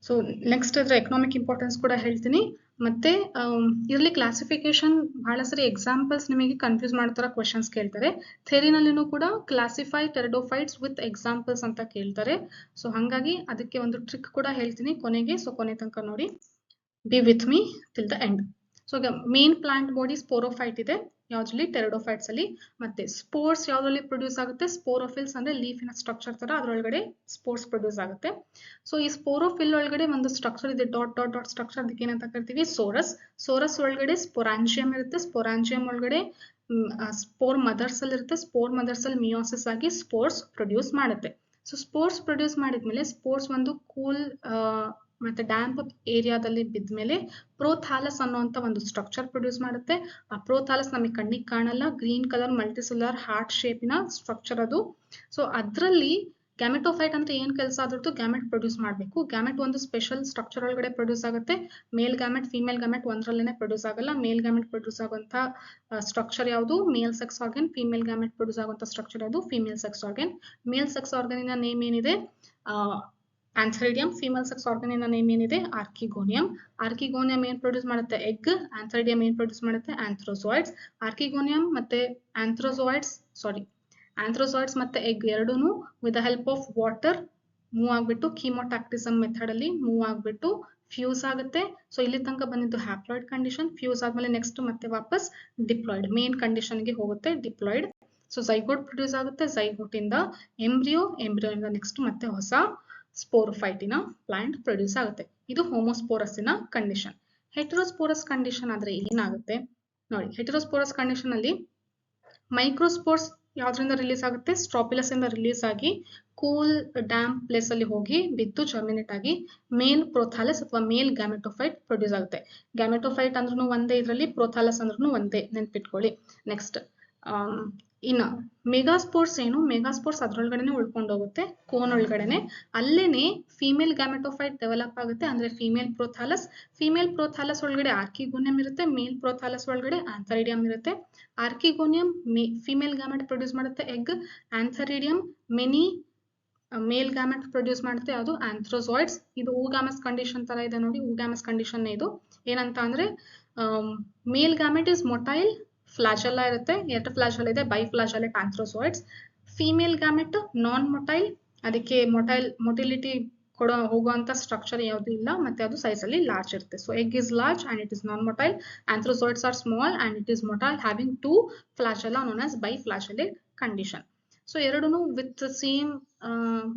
ಸೊ ನೆಕ್ಸ್ಟ್ ಇದ್ರ ಎಕನಾಮಿಕ್ ಇಂಪಾರ್ಟೆನ್ಸ್ ಕೂಡ ಹೇಳ್ತೀನಿ. ಮತ್ತೆ ಇದರಲ್ಲಿ ಕ್ಲಾಸಿಫಿಕೇಶನ್ ಬಹಳ ಸರಿ ಎಕ್ಸಾಂಪಲ್ಸ್ ನಿಮಗೆ ಕನ್ಫ್ಯೂಸ್ ಮಾಡ್ತಾರ ಕ್ವಶನ್ಸ್ ಕೇಳ್ತಾರೆ. ಥಿಯರಿನಲ್ಲಿನೂ ಕೂಡ ಕ್ಲಾಸಿಫೈ ಟೆರಡೋಫೈಟ್ಸ್ ವಿತ್ ಎಕ್ಸಾಂಪಲ್ಸ್ ಅಂತ ಕೇಳ್ತಾರೆ. ಸೊ ಹಾಗಾಗಿ ಅದಕ್ಕೆ ಒಂದು ಟ್ರಿಕ್ ಕೂಡ ಹೇಳ್ತೀನಿ ಕೊನೆಗೆ. ಸೊ ಕೊನೆ ತನಕ ನೋಡಿ, be with me till the end. So ಈಗ ಮೇನ್ ಪ್ಲಾಂಟ್ ಬಾಡಿ ಸ್ಪೋರೋಫೈಟ್ ಇದೆ ಯಾವ್ದ್ರಲ್ಲಿ, ಟೆರಡೋಫೈಟ್ಸ್ ಅಲ್ಲಿ. ಮತ್ತೆ ಸ್ಪೋರ್ಸ್ ಯಾವ್ದ್ರಲ್ಲಿ ಪ್ರೊಡ್ಯೂಸ್ ಆಗುತ್ತೆ, ಸ್ಪೋರೋಫಿಲ್ಸ್ ಅಂದ್ರೆ ಲೀಫಿನ ಸ್ಟ್ರಕ್ಚರ್ ತರ ಅದ್ರೊಳಗಡೆ ಸ್ಪೋರ್ಸ್ ಪ್ರೊಡ್ಯೂಸ್ ಆಗುತ್ತೆ. ಸೊ ಈ ಸ್ಪೋರೋಫಿಲ್ ಒಳಗಡೆ ಒಂದು ಸ್ಟ್ರಕ್ಚರ್ ಇದೆ, ಡಾಟ್ ಡಾಟ್ ಡಾಟ್ ಸ್ಟ್ರಕ್ಚರ್, ಅದಕ್ಕೆ ಏನಂತ ಕರಿತೀವಿ, ಸೋರಸ್. ಸೋರಸ್ ಒಳಗಡೆ ಸ್ಪೊರಾಂಜಿಯಂ ಇರುತ್ತೆ. ಸ್ಪೊರಾಂಜಿಯಂ ಒಳಗಡೆ ಸ್ಪೋರ್ ಮದರ್ಸ್ ಅಲ್ಲಿ ಇರುತ್ತೆ. ಸ್ಪೋರ್ ಮದರ್ಸ್ ಅಲ್ಲಿ ಮಿಯೋಸಿಸ್ ಆಗಿ ಸ್ಪೋರ್ಸ್ ಪ್ರೊಡ್ಯೂಸ್ ಮಾಡುತ್ತೆ. ಸೊ ಸ್ಪೋರ್ಸ್ ಪ್ರೊಡ್ಯೂಸ್ ಮಾಡಿದ್ಮೇಲೆ ಸ್ಪೋರ್ಸ್ ಒಂದು ಕೂಲ್ ಮತ್ತೆ ಡ್ಯಾಂಪ್ ಏರಿಯಾದಲ್ಲಿ ಬಿದ್ಮೇಲೆ ಪ್ರೋಥಾಲಸ್ ಅನ್ನುವಂತ ಒಂದು ಸ್ಟ್ರಕ್ಚರ್ ಪ್ರೊಡ್ಯೂಸ್ ಮಾಡುತ್ತೆ. ಆ ಪ್ರೋಥಾಲಸ್ ನಮಗೆ ಕಣ್ಣಿಗೆ ಕಾಣಲ್ಲ, ಗ್ರೀನ್ ಕಲರ್ ಮಲ್ಟಿಸೆಲ್ಯುಲರ್ ಹಾರ್ಟ್ ಶೇಪಿನ ಸ್ಟ್ರಕ್ಚರ್ ಅದು. ಸೊ ಅದ್ರಲ್ಲಿ ಗ್ಯಾಮೆಟೋಫೈಟ್ ಅಂತ ಏನ್ ಕೆಲಸ ಅದ್ರದ್ದು, ಗ್ಯಾಮೆಟ್ ಪ್ರೊಡ್ಯೂಸ್ ಮಾಡಬೇಕು. ಗ್ಯಾಮೆಟ್ ಒಂದು ಸ್ಪೆಷಲ್ ಸ್ಟ್ರಕ್ಚರ್ ಒಳಗಡೆ ಪ್ರೊಡ್ಯೂಸ್ ಆಗುತ್ತೆ. ಮೇಲ್ ಗ್ಯಾಮೆಟ್ ಫಿಮೇಲ್ ಗ್ಯಾಮೆಟ್ ಒಂದ್ರಲ್ಲೇನೆ ಪ್ರೊಡ್ಯೂಸ್ ಆಗಲ್ಲ. ಮೇಲ್ ಗ್ಯಾಮೆಟ್ ಪ್ರೊಡ್ಯೂಸ್ ಆಗುವಂತ ಸ್ಟ್ರಕ್ಚರ್ ಯಾವುದು, male sex organ. Female gamete produce ಆಗುವಂತ ಸ್ಟ್ರಕ್ಚರ್ ಯಾವುದು, female sex organ. Male sex ಆರ್ಗನಿನ ನೇಮ್ ಏನಿದೆ, ಆಂಥರಿಡಿಯಂ. ಫಿಮೇಲ್ ಸೆಕ್ಸ್ ಆರ್ಗನಿನ ನೇಮ್ ಏನಿದೆ, ಆರ್ಕಿಗೋನಿಯಂ. ಆರ್ಕಿಗೋನಿಯಂ ಏನ್ ಪ್ರೊಡ್ಯೂಸ್ ಮಾಡುತ್ತೆ, ಎಗ್. ಆಂಥರಿಡಿಯಂ ಏನ್ ಪ್ರೊಡ್ಯೂಸ್ ಮಾಡುತ್ತೆ, ಆಂಥ್ರೋಜಾಯ್ಡ್ಸ್. ಆರ್ಕಿಗೋನಿಯಂ ಮತ್ತೆ ಆಂಥ್ರೋಜಾಯ್ಡ್ಸ್ ಮತ್ತೆ ಎಗ್ ಎರಡೂನು with the help of water move ಆಗ್ಬಿಟ್ಟು ಕೀಮೋಟಾಕ್ಟಿಸಮ್ ಮೆಥಡ್ ಅಲ್ಲಿ ಮೂವ್ ಆಗ್ಬಿಟ್ಟು ಫ್ಯೂಸ್ ಆಗುತ್ತೆ. ಸೊ ಇಲ್ಲಿ ತನಕ ಬಂದಿದ್ದು ಹ್ಯಾಪ್ಲಾಯ್ಡ್ ಕಂಡೀಷನ್. ಫ್ಯೂಸ್ ಆದ್ಮೇಲೆ ನೆಕ್ಸ್ಟ್ ಮತ್ತೆ ವಾಪಸ್ ಡಿಪ್ಲಾಯ್ಡ್ ಮೇನ್ ಕಂಡೀಷನ್ ಗೆ ಹೋಗುತ್ತೆ, ಡಿಪ್ಲಾಯ್ಡ್. ಸೊ ಝೈಗೋಟ್ ಪ್ರೊಡ್ಯೂಸ್ ಆಗುತ್ತೆ. ಝೈಗೋಟ್ ಇಂದ ಎಂಬ್ರಿಯೋ ಇಂದ ನೆಕ್ಸ್ಟ್ ಮತ್ತೆ ಹೊಸ ಸ್ಪೋರೋಫೈಟಿನ ಪ್ಲಾಂಟ್ ಪ್ರೊಡ್ಯೂಸ್ ಆಗುತ್ತೆ. ಇದು ಹೋಮೋಸ್ಪೋರಸ್ಸಿನ ಕಂಡೀಷನ್. ಹೆಟೆರೋಸ್ಪೋರಸ್ ಕಂಡೀಷನ್ ಆದ್ರೆ ಏನಾಗುತ್ತೆ ನೋಡಿ. ಹೆಟೆರೋಸ್ಪೋರಸ್ ಕಂಡೀಷನ್ ಅಲ್ಲಿ ಮೈಕ್ರೋಸ್ಪೋರ್ಸ್ ಯಾವ್ದ್ರಿಂದ ರಿಲೀಸ್ ಆಗುತ್ತೆ, ಸ್ಟ್ರಾಪಿಲಸ್ ಇಂದ ರಿಲೀಸ್ ಆಗಿ ಕೂಲ್ ಡ್ಯಾಂಪ್ ಪ್ಲೇಸ್ ಅಲ್ಲಿ ಹೋಗಿ ಬಿದ್ದು ಜರ್ಮಿನೇಟ್ ಆಗಿ ಮೇಲ್ ಪ್ರೋಥಾಲಸ್ ಅಥವಾ ಮೇಲ್ ಗ್ಯಾಮೆಟೋಫೈಟ್ ಪ್ರೊಡ್ಯೂಸ್ ಆಗುತ್ತೆ. ಗ್ಯಾಮೆಟೋಫೈಟ್ ಅಂದ್ರೂ ಒಂದೇ, ಇದರಲ್ಲಿ ಪ್ರೋಥಾಲಸ್ ಅಂದ್ರೂ ಒಂದೇ, ನೆನ್ಪಿಟ್ಕೊಳ್ಳಿ. ನೆಕ್ಸ್ಟ್ ಇನ್ನು ಮೆಗಾಸ್ಪೋರ್ಸ್ ಏನು, ಮೆಗಾಸ್ಪೋರ್ಸ್ ಅದ್ರೊಳಗಡೆನೆ ಉಳ್ಕೊಂಡು ಹೋಗುತ್ತೆ, ಕೋನ್ ಒಳಗಡೆನೆ. ಅಲ್ಲೇನೆ ಫಿಮೇಲ್ ಗ್ಯಾಮೆಟೋಫೈಟ್ ಡೆವಲಪ್ ಆಗುತ್ತೆ, ಅಂದ್ರೆ ಫಿಮೇಲ್ ಪ್ರೋಥಾಲಸ್. ಫಿಮೇಲ್ ಪ್ರೋಥಾಲಸ್ ಒಳಗಡೆ ಆರ್ಕಿಗೋನಿಯಂ ಇರುತ್ತೆ, ಮೇಲ್ ಪ್ರೋಥಾಲಸ್ ಒಳಗಡೆ ಆಂಥರಿಡಿಯಂ ಇರುತ್ತೆ. ಆರ್ಕಿಗೋನಿಯಂ ಫಿಮೇಲ್ ಗ್ಯಾಮೆಟ್ ಪ್ರೊಡ್ಯೂಸ್ ಮಾಡುತ್ತೆ, ಎಗ್. ಆಂಥರಿಡಿಯಂ ಮೆನಿ ಮೇಲ್ ಗ್ಯಾಮೆಟ್ ಪ್ರೊಡ್ಯೂಸ್ ಮಾಡುತ್ತೆ, ಅದು ಆಂಥ್ರೋಜಾಯ್ಡ್ಸ್. ಇದು ಊಗ್ಯಾಮಸ್ ಕಂಡೀಷನ್ ತರ ಇದೆ ನೋಡಿ. ಊಗ್ಯಾಮಸ್ ಕಂಡೀಷನ್ ಇದು ಏನಂತ ಅಂದ್ರೆ male gamete is motile, flagella ಇರುತ್ತೆ, ಎರಡು ಫ್ಲಾಜೆಲ್ ಇದೆ, biflagellate antherozoids. Female gamete non motile, ಅದಕ್ಕೆ ಮೊಟಿಲಿಟಿ ಹೋಗುವಂತ ಸ್ಟ್ರಕ್ಚರ್ ಯಾವುದು ಇಲ್ಲ, ಮತ್ತೆ ಅದು ಸೈಜ್ ಅಲ್ಲಿ ಲಾರ್ಜ್ ಇರುತ್ತೆ. So egg is large and it is non motile. Antherozoids are small and it is motile, having two flagella known as biflagellate condition. So ಎರಡೂನು with the same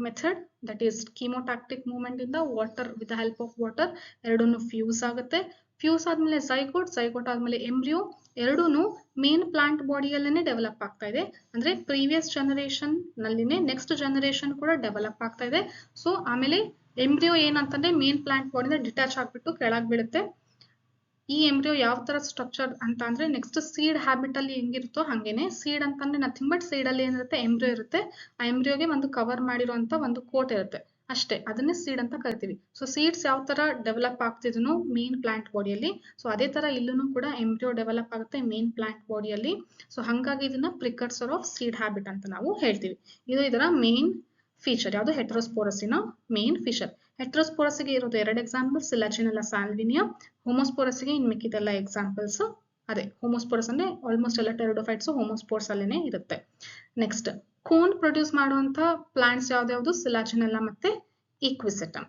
method, that is chemotactic movement ಇಂದ water, with the help of water ಎರಡೂನು fuse ಆಗುತ್ತೆ. Fuse ಆದ್ಮೇಲೆ zygote ಆದ್ಮೇಲೆ embryo. ಎರಡೂನು main plant ಬಾಡಿಯಲ್ಲೇನೆ develop ಆಗ್ತಾ ಇದೆ, ಅಂದ್ರೆ previous generation ನಲ್ಲಿನೇ next generation ಕೂಡ develop ಆಗ್ತಾ ಇದೆ. ಸೊ ಆಮೇಲೆ ಎಂಬ್ರಿಯೋ ಏನಂತಂದ್ರೆ ಮೇನ್ ಪ್ಲಾಂಟ್ ಬಾಡಿಯಿಂದ ಡಿಟ್ಯಾಚ್ ಆಗ್ಬಿಟ್ಟು ಕೆಳಗ್ ಬೀಳುತ್ತೆ. ಈ ಎಂಬ್ರಿಯೋ ಯಾವ ತರ ಸ್ಟ್ರಕ್ಚರ್ ಅಂತ ಅಂದ್ರೆ ನೆಕ್ಸ್ಟ್ ಸೀಡ್ ಹ್ಯಾಬಿಟ್ ಅಲ್ಲಿ ಹೆಂಗಿರುತ್ತೋ ಹಂಗೇನೆ. ಸೀಡ್ ಅಂತಂದ್ರೆ ನಥಿಂಗ್ ಬಟ್ ಸೀಡ್ ಅಲ್ಲಿ ಏನಿರುತ್ತೆ, ಎಂಬ್ರಿಯೋ ಇರುತ್ತೆ. ಆ ಎಂಬ್ರಿಯೋಗೆ ಒಂದು ಕವರ್ ಮಾಡಿರುವಂತ ಒಂದು ಕೋಟ್ ಇರುತ್ತೆ ಅಷ್ಟೇ, ಅದನ್ನೇ ಸೀಡ್ ಅಂತ ಕರಿತೀವಿ. ಸೊ ಸೀಡ್ಸ್ ಯಾವ ತರ ಡೆವಲಪ್ ಆಗ್ತಿದ್ನು ಮೇನ್ ಪ್ಲಾಂಟ್ ಬಾಡಿಯಲ್ಲಿ, ಸೊ ಅದೇ ತರ ಇಲ್ಲೂ ಕೂಡ ಎಂಬ್ರಿಯೋ ಡೆವಲಪ್ ಆಗುತ್ತೆ ಮೇನ್ ಪ್ಲಾಂಟ್ ಬಾಡಿಯಲ್ಲಿ. ಸೊ ಹಂಗಾಗಿ ಇದನ್ನ ಪ್ರಿಕರ್ಸರ್ ಆಫ್ ಸೀಡ್ ಹ್ಯಾಬಿಟ್ ಅಂತ ನಾವು ಹೇಳ್ತೀವಿ. ಇದು ಇದರ ಮೇನ್ ಫೀಚರ್. ಯಾವುದು, ಹೆಟೆರೋಸ್ಪೋರಸ್ಸಿನ ಮೇನ್ ಫೀಚರ್. ಹೆಟೆರೋಸ್ಪೋರಸ್ಸಿಗೆ ಇರೋದು ಎರಡು ಎಕ್ಸಾಂಪಲ್, ಸಿಲಾಜಿನೆಲ್ಲಾ ಸಾಲ್ವಿನಿಯಾ. ಹೋಮೋಸ್ಪೋರಸ್ಸಿಗೆ ಇನ್ ಮಿಕ್ಕಿದೆಲ್ಲ ಎಕ್ಸಾಂಪಲ್ಸ್ ಅದೇ. ಹೋಮೋಸ್ಪೋರಸ್ ಅಂದ್ರೆ ಆಲ್ಮೋಸ್ಟ್ ಎಲ್ಲ ಟೆರಡೋಫೈಟ್ಸ್ ಹೋಮೋಸ್ಪೋರ್ಸ್ ಅಲ್ಲೇನೆ ಇರುತ್ತೆ. ನೆಕ್ಸ್ಟ್ ಕೋನ್ ಪ್ರೊಡ್ಯೂಸ್ ಮಾಡುವಂತ ಪ್ಲಾಂಟ್ಸ್ ಯಾವ್ದು, ಸಿಲಾಜಿನೆಲ್ಲಾ ಮತ್ತೆ ಈಕ್ವಿಸೆಟಮ್.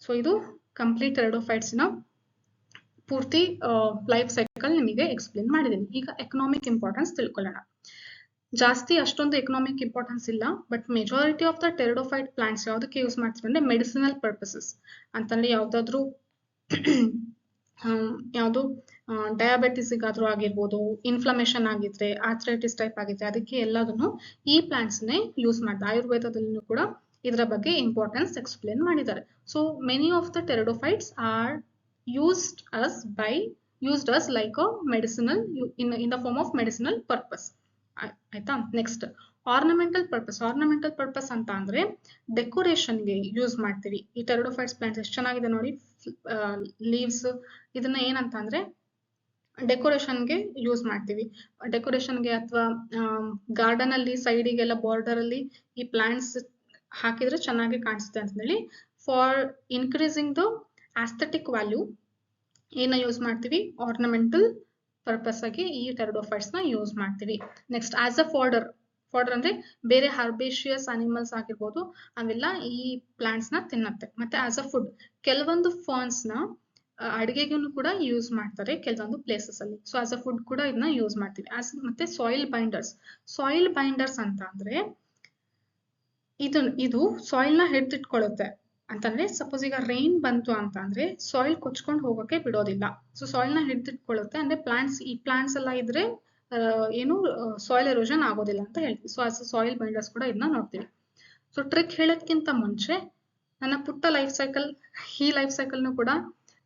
ಸೊ ಇದು ಕಂಪ್ಲೀಟ್ ಟೆರಡೋಫೈಟ್ಸ್ ನ ಪೂರ್ತಿ ಲೈಫ್ ಸೈಕಲ್ ನಿಮಗೆ ಎಕ್ಸ್ಪ್ಲೇನ್ ಮಾಡಿದ್ದೀನಿ. ಈಗ ಎಕನಾಮಿಕ್ ಇಂಪಾರ್ಟೆನ್ಸ್ ತಿಳ್ಕೊಳ್ಳೋಣ. ಜಾಸ್ತಿ ಅಷ್ಟೊಂದು ಎಕನಾಮಿಕ್ ಇಂಪಾರ್ಟೆನ್ಸ್ ಇಲ್ಲ, but majority of the pteridophyte plants ಯಾವ್ದಕ್ಕೆ ಯೂಸ್ ಮಾಡ್ತೀವಿ ಅಂದ್ರೆ ಮೆಡಿಸಿನಲ್ ಪರ್ಪಸಸ್ ಅಂತಂದ್ರೆ ಯಾವ್ದಾದ್ರು ಯಾವುದು ಡಯಾಬಿಟಿಸ್ಗಾದ್ರೂ ಆಗಿರ್ಬೋದು, ಇನ್ಫ್ಲಮೇಷನ್ ಆಗಿದ್ರೆ, ಆರ್ಥ್ರೈಟಿಸ್ ಟೈಪ್ ಆಗಿದ್ರೆ, ಅದಕ್ಕೆ ಎಲ್ಲದನ್ನು ಈ ಪ್ಲಾಂಟ್ಸ್ ನೇ ಯೂಸ್ ಮಾಡ್ತಾರೆ. ಆಯುರ್ವೇದದಲ್ಲೂ ಕೂಡ ಇದರ ಬಗ್ಗೆ ಇಂಪಾರ್ಟೆನ್ಸ್ ಎಕ್ಸ್ಪ್ಲೇನ್ ಮಾಡಿದ್ದಾರೆ. So many of the pteridophytes are used as like a medicinal in the form of medicinal purpose. ಆಯ್ತಾ. ನೆಕ್ಸ್ಟ್ ಆರ್ನಮೆಂಟಲ್ ಪರ್ಪಸ್ ಅಂತ ಅಂದ್ರೆ ಡೆಕೋರೇಷನ್ಗೆ ಯೂಸ್ ಮಾಡ್ತೀವಿ. ಈ ಟೆರಿಡೋಫೈಟ್ಸ್ ಪ್ಲಾಂಟ್ಸ್ ಎಷ್ಟು ಚೆನ್ನಾಗಿದೆ ನೋಡಿ, ಲೀವ್ಸ್. ಇದನ್ನ ಏನಂತ ಅಂದ್ರೆ ಡೆಕೋರೇಷನ್ಗೆ ಯೂಸ್ ಮಾಡ್ತೀವಿ. ಡೆಕೋರೇಷನ್ಗೆ ಅಥವಾ ಗಾರ್ಡನ್ ಅಲ್ಲಿ ಸೈಡಿಗೆಲ್ಲ ಬಾರ್ಡರ್ ಅಲ್ಲಿ ಈ ಪ್ಲಾಂಟ್ಸ್ ಹಾಕಿದ್ರೆ ಚೆನ್ನಾಗಿ ಕಾಣಿಸುತ್ತೆ ಅಂತ ಹೇಳಿ for increasing the aesthetic value ಏನ ಯೂಸ್ ಮಾಡ್ತೀವಿ, ಆರ್ನಮೆಂಟಲ್ ಪರ್ಪಸ್ ಆಗಿ ಈ ಟೆರಿಡೋಫೈಟ್ಸ್ ನ ಯೂಸ್ ಮಾಡ್ತೀವಿ. ನೆಕ್ಸ್ಟ್ ಆಸ್ ಅ ಫಾರ್ಡರ್ ಅಂದ್ರೆ ಬೇರೆ ಹರ್ಬೇಷಿಯಸ್ ಅನಿಮಲ್ಸ್ ಆಗಿರ್ಬೋದು, ಅವೆಲ್ಲ ಈ ಪ್ಲಾಂಟ್ಸ್ ನ ತಿನ್ನತ್ತೆ. ಮತ್ತೆ ಆಸ್ ಅ ಫುಡ್ ಕೆಲವೊಂದು ಫರ್ನ್ಸ್ ನ ಅಡಿಗೆಗೂ ಕೂಡ ಯೂಸ್ ಮಾಡ್ತಾರೆ ಕೆಲವೊಂದು ಪ್ಲೇಸಸ್ ಅಲ್ಲಿ. ಸೊ ಆಸ್ ಅ ಫುಡ್ ಕೂಡ ಇದನ್ನ ಯೂಸ್ ಮಾಡ್ತೀವಿ. ಮತ್ತೆ ಸಾಯಿಲ್ ಬೈಂಡರ್ಸ್ ಅಂತ ಅಂದ್ರೆ ಇದು ಸಾಯಿಲ್ ನ ಹಿಡಿದಿಟ್ಕೊಳ್ಳುತ್ತೆ ಅಂತಂದ್ರೆ, ಸಪೋಸ್ ಈಗ ರೈನ್ ಬಂತು ಅಂತ ಅಂದ್ರೆ ಸಾಯಿಲ್ ಕೊಚ್ಕೊಂಡು ಹೋಗೋಕೆ ಬಿಡೋದಿಲ್ಲ. ಸೊ ಸಾಯಿಲ್ ನ ಹಿಡಿದಿಟ್ಕೊಳ್ಳುತ್ತೆ ಅಂದ್ರೆ ಈ ಪ್ಲಾಂಟ್ಸ್ ಎಲ್ಲ ಇದ್ರೆ ಏನು ಸಾಯಿಲ್ ಎರೋಷನ್ ಆಗೋದಿಲ್ಲ ಅಂತ ಹೇಳ್ತೀವಿ. ಸೊ ಆಸ್ ಸಾಯಿಲ್ ಬೈಂಡರ್ಸ್ ಕೂಡ ಇದನ್ನ ನೋಡ್ತೀವಿ. ಸೊ ಟ್ರಿಕ್ ಹೇಳೋದ್ಕಿಂತ ಮುಂಚೆ ನನ್ನ ಪುಟ್ಟ ಲೈಫ್ ಸೈಕಲ್ ಕೂಡ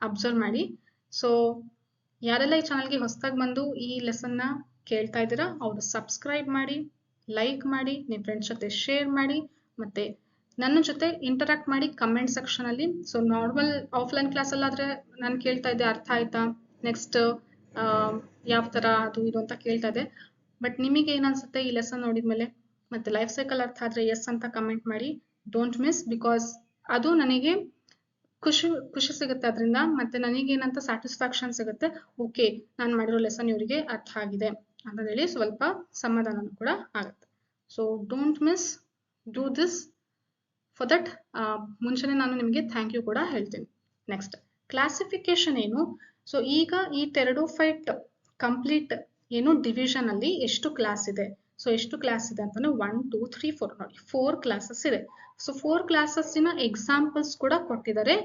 ಅಬ್ಸರ್ವ್ ಮಾಡಿ. ಸೊ ಯಾರೆಲ್ಲ ಈ ಚಾನಲ್ಗೆ ಹೊಸದಾಗಿ ಬಂದು ಈ ಲೆಸನ್ ನ ಕೇಳ್ತಾ ಇದ್ದೀರಾ ಅವರು ಸಬ್ಸ್ಕ್ರೈಬ್ ಮಾಡಿ, ಲೈಕ್ ಮಾಡಿ, ನಿಮ್ಮ ಫ್ರೆಂಡ್ಸ್ ಜೊತೆ ಶೇರ್ ಮಾಡಿ, ಮತ್ತೆ ನನ್ನ ಜೊತೆ ಇಂಟರಾಕ್ಟ್ ಮಾಡಿ ಕಮೆಂಟ್ ಸೆಕ್ಷನ್ ಅಲ್ಲಿ. ಸೊ ನಾರ್ಮಲ್ ಆಫ್ಲೈನ್ ಕ್ಲಾಸ್ ಅಲ್ಲಾದ್ರೆ ನಾನು ಕೇಳ್ತಾ ಇದ್ದೆ ಅರ್ಥ ಆಯ್ತಾ, ನೆಕ್ಸ್ಟ್ ಯಾವ ತರ ಅದು ಇದು ಅಂತ ಕೇಳ್ತಾ ಇದ್ದೆ. ಬಟ್ ನಿಮಗೆ ಏನನ್ಸುತ್ತೆ ಈ ಲೆಸನ್ ನೋಡಿದ್ಮೇಲೆ, ಮತ್ತೆ ಲೈಫ್ ಸೈಕಲ್ ಅರ್ಥ ಆದ್ರೆ ಎಸ್ ಅಂತ ಕಮೆಂಟ್ ಮಾಡಿ. ಡೋಂಟ್ ಮಿಸ್, ಬಿಕಾಸ್ ಅದು ನನಗೆ ಖುಷಿ ಸಿಗುತ್ತೆ ಅದರಿಂದ. ಮತ್ತೆ ನನಗೇನಂತ ಸ್ಯಾಟಿಸ್ಫ್ಯಾಕ್ಷನ್ ಸಿಗುತ್ತೆ, ಓಕೆ ನಾನು ಮಾಡಿರೋ ಲೆಸನ್ ಇವರಿಗೆ ಅರ್ಥ ಆಗಿದೆ ಅಂತ ಹೇಳಿ ಸ್ವಲ್ಪ ಸಮಾಧಾನ ಕೂಡ ಆಗುತ್ತೆ. So don't miss, do this. For that ಮುಂಚೆನೆ ನಾನು ನಿಮಗೆ ಥ್ಯಾಂಕ್ ಯು ಕೂಡ ಹೇಳ್ತೀನಿ. ನೆಕ್ಸ್ಟ್ ಕ್ಲಾಸಿಫಿಕೇಶನ್ ಏನು. ಸೊ ಈಗ ಈ ಟೆರಿಡೋಫೈಟ್ ಕಂಪ್ಲೀಟ್ ಏನು ಡಿವಿಷನ್ ಅಲ್ಲಿ ಎಷ್ಟು ಕ್ಲಾಸ್ ಇದೆ. ಸೊ ಎಷ್ಟು ಕ್ಲಾಸ್ ಇದೆ ಅಂತಂದ್ರೆ 1 2 3 4 ನೋಡಿ 4 ಕ್ಲಾಸಸ್ ಇದೆ. ಸೊ 4 ಕ್ಲಾಸಸ್ಸಿನ ಎಕ್ಸಾಂಪಲ್ಸ್ ಕೂಡ ಕೊಟ್ಟಿದ್ದಾರೆ.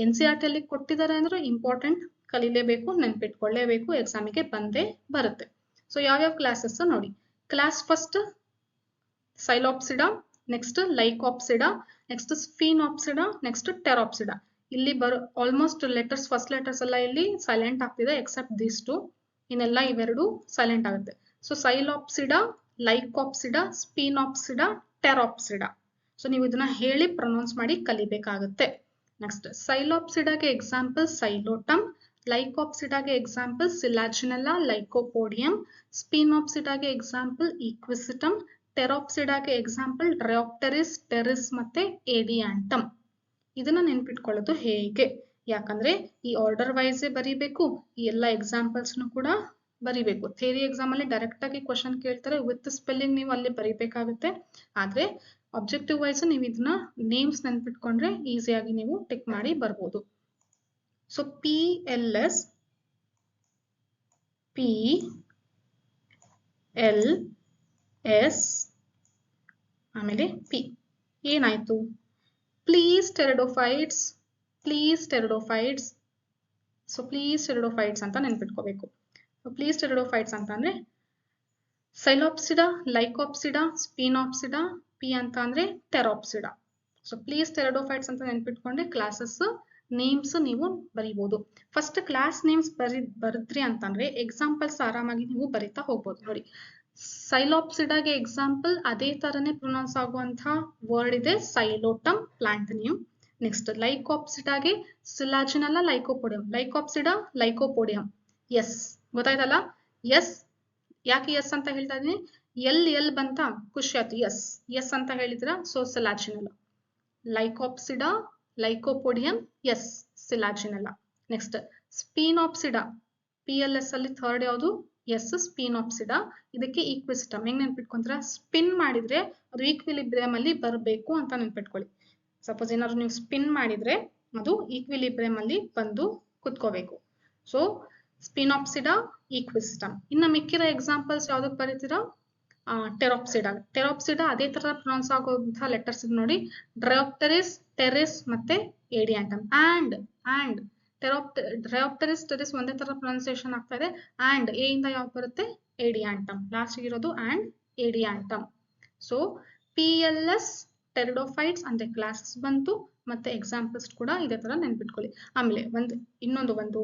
NCERT ಅಲ್ಲಿ ಕೊಟ್ಟಿದ್ದಾರೆ ಅಂದ್ರೆ ಇಂಪಾರ್ಟೆಂಟ್, ಕಲಿಲೇಬೇಕು, ನೆನ್ಪಿಟ್ಕೊಳ್ಳೇಬೇಕು, ಎಕ್ಸಾಮಿಗೆ ಬಂದೇ ಬರುತ್ತೆ. ಸೊ ಯಾವ್ಯಾವ ಕ್ಲಾಸಸ್ ನೋಡಿ. Class first psilopsida, next lycopsida, next sphenopsida, next pteropsida. ಇಲ್ಲಿ ಆಲ್ಮೋಸ್ಟ್ ಲೆಟರ್ಸ್, ಫಸ್ಟ್ ಲೆಟರ್ಸ್ ಎಲ್ಲ ಇಲ್ಲಿ ಸೈಲೆಂಟ್ ಆಗ್ತಿದೆ ಎಕ್ಸೆಪ್ಟ್ ದೀಸ್ ಟು. ಇನ್ನೆಲ್ಲ ಇವೆರಡು ಸೈಲೆಂಟ್ ಆಗುತ್ತೆ. ಸೊ ಸೈಲಾಪ್ಸಿಡಾ, ಲೈಕಾಪ್ಸಿಡಾ, ಸ್ಪೀನಾಪ್ಸಿಡಾ, ಟೆರಾಪ್ಸಿಡಾ. ಸೊ ನೀವು ಇದನ್ನ ಹೇಳಿ ಪ್ರೊನೌನ್ಸ್ ಮಾಡಿ ಕಲಿಬೇಕಾಗುತ್ತೆ. ನೆಕ್ಸ್ಟ್ ಸೈಲಾಪ್ಸಿಡಾಗೆ ಎಕ್ಸಾಂಪಲ್ ಸೈಲೋಟಮ್, ಲೈಕಾಪ್ಸಿಡಾಗೆ ಎಕ್ಸಾಂಪಲ್ ಸಿಲಾಜಿನೆಲ್ಲಾ, ಲೈಕೋಪೋಡಿಯಂ, ಸ್ಪೀನಾಪ್ಸಿಡಾಗೆ ಎಕ್ಸಾಂಪಲ್ ಈಕ್ವಿಸಿಟಮ್, ಟೆರಾಪ್ಸಿಡಾಗೆ ಎಕ್ಸಾಂಪಲ್ ಡ್ರಯೋಪ್ಟೆರಿಸ್, ಟೆರಿಸ್ ಮತ್ತೆ ಏಡಿಯಾಂಟಮ್. ಇದನ್ನ ನೆನ್ಪಿಟ್ಕೊಳ್ಳೋದು ಹೇಗೆ, ಯಾಕಂದ್ರೆ ಈ ಆರ್ಡರ್ ವೈಸ್ ಬರೀಬೇಕು, ಈ ಎಲ್ಲ ಎಕ್ಸಾಂಪಲ್ಸ್ ಕೂಡ ಬರಿಬೇಕು. ಥಿಯರಿ ಎಕ್ಸಾಮ್ ಅಲ್ಲಿ ಡೈರೆಕ್ಟ್ ಆಗಿ ಕ್ವಶನ್ ಕೇಳ್ತಾರೆ, ವಿತ್ ಸ್ಪೆಲ್ಲಿಂಗ್ ನೀವು ಅಲ್ಲಿ ಬರೀಬೇಕಾಗುತ್ತೆ. ಆದ್ರೆ ಆಬ್ಜೆಕ್ಟಿವ್ ವೈಸ್ ನೀವು ಇದನ್ನ ನೇಮ್ಸ್ ನೆನ್ಪಿಟ್ಕೊಂಡ್ರೆ ಈಸಿಯಾಗಿ ನೀವು ಟಿಕ್ ಮಾಡಿ ಬರ್ಬೋದು. ಸೊ PLS, PLS ಆಮೇಲೆ P ಏನಾಯ್ತು, please pteridophytes. So please pteridophytes ಅಂತ ನೆನ್ಪಿಟ್ಕೋಬೇಕು. ಪ್ಲೀಸ್ ಟೆರಿಡೋಫೈಟ್ಸ್ ಅಂತ ಅಂದ್ರೆ ಸೈಲಾಪ್ಸಿಡಾ, ಲೈಕಾಪ್ಸಿಡಾ, ಸ್ಪೀನಾಪ್ಸಿಡಾ, P ಅಂತ ಅಂದ್ರೆ ಟೆರಾಪ್ಸಿಡಾ. ಸೊ ಪ್ಲೀಸ್ ಟೆರಿಡೋಫೈಟ್ಸ್ ಅಂತ ನೆನ್ಪಿಟ್ಕೊಂಡ್ರೆ ಕ್ಲಾಸಸ್ ನೇಮ್ಸ್ ನೀವು ಬರೀಬಹುದು. ಫಸ್ಟ್ ಕ್ಲಾಸ್ ನೇಮ್ಸ್ ಬರೆದ್ರಿ ಅಂತಂದ್ರೆ ಎಕ್ಸಾಂಪಲ್ಸ್ ಆರಾಮಾಗಿ ನೀವು ಬರಿತಾ ಹೋಗ್ಬೋದು. ನೋಡಿ ಸೈಲಾಪ್ಸಿಡಾಗೆ ಎಕ್ಸಾಂಪಲ್ ಅದೇ ತರನೇ ಪ್ರೊನೌನ್ಸ್ ಆಗುವಂತಹ ವರ್ಡ್ ಇದೆ, ಸೈಲೋಟಮ್ ಪ್ಲಾಂಟ್ ನೇಮ್. ನೆಕ್ಸ್ಟ್ ಲೈಕಾಪ್ಸಿಡಾಗೆ selaginella, lycopodium, lycopsida, lycopodium. S ಗೊತ್ತಾಯ್ತಲ್ಲ, ಎಸ್. ಯಾಕೆ ಎಸ್ ಅಂತ ಹೇಳ್ತಾ ಇದೀನಿ, ಎಲ್ ಬಂತ ಖುಷಿ ಆಯ್ತು, ಎಸ್ ಅಂತ ಹೇಳಿದ್ರ. So selaginella, lycopsida, lycopodium, S selaginella. Next sphenopsida, PLS ಅಲ್ಲಿ ಥರ್ಡ್ ಯಾವುದು, ಎಸ್ ಸ್ಪೀನಾಪ್ಸಿಡಾ. ಇದಕ್ಕೆ ಈಕ್ವಿಸಿಟಮ್ ಹೆಂಗ್ ನೆನ್ಪಿಟ್ಕೊಂತೀರಾ, ಸ್ಪಿನ್ ಮಾಡಿದ್ರೆ ಅದು ಈಕ್ವಿಲಿಬ್ರಿಯಂ ಅಲ್ಲಿ ಬರಬೇಕು ಅಂತ ನೆನ್ಪಿಟ್ಕೊಳ್ಳಿ. ಸಪೋಸ್ ಏನಾದ್ರು ನೀವು ಸ್ಪಿನ್ ಮಾಡಿದ್ರೆ ಅದು ಈಕ್ವಿಲಿಬ್ರಿಯಂ ಅಲ್ಲಿ ಬಂದು ಕುತ್ಕೋಬೇಕು. ಸೊ ಸ್ಪಿನಾಪ್ಸಿಡಾ, ಈಕ್ವಿಸಿಟಮ್. ಇನ್ನ ಮಿಕ್ಕಿರೋ ಎಕ್ಸಾಂಪಲ್ಸ್ ಯಾವ್ದಕ್ ಬರೀತೀರಾ, ಟೆರಾಪ್ಸಿಡಾ ಅದೇ ತರ ಪ್ರೊನೌನ್ಸ್ ಆಗುವಂತಹ ಲೆಟರ್ಸ್ ನೋಡಿ, ಡ್ರಯೋಪ್ಟೆರಿಸ್, ಟೆರಿಸ್ ಮತ್ತೆ ಏಡಿಯಾಂಟಮ್. ಅಂಡ್ ಡ್ರಯೋಪ್ಟೆರಿಸ್, ಟೆರಿಸ್ ಒಂದೇ ತರ ಪ್ರೊನೌನ್ಸಿಯೇಷನ್ ಆಗ್ತಾ ಇದೆ. ಅಂಡ್ ಎ ಇಂದ ಯಾವ ಬರುತ್ತೆ, ಏಡಿಯಾಂಟಮ್. ಲಾಸ್ಟ್ ಇರೋದು ಅಂಡ್ ಏಡಿಯಾಂಟಮ್. ಸೊ PLS ಟೆರಿಡೋಫೈಟ್ಸ್ ಅಂದ್ರೆ ಕ್ಲಾಸಸ್ ಬಂತು, ಮತ್ತೆ ಎಕ್ಸಾಂಪಲ್ಸ್ ಕೂಡ ಇದೇ ತರ ನೆನ್ಪಿಟ್ಕೊಳ್ಳಿ. ಆಮೇಲೆ ಇನ್ನೊಂದು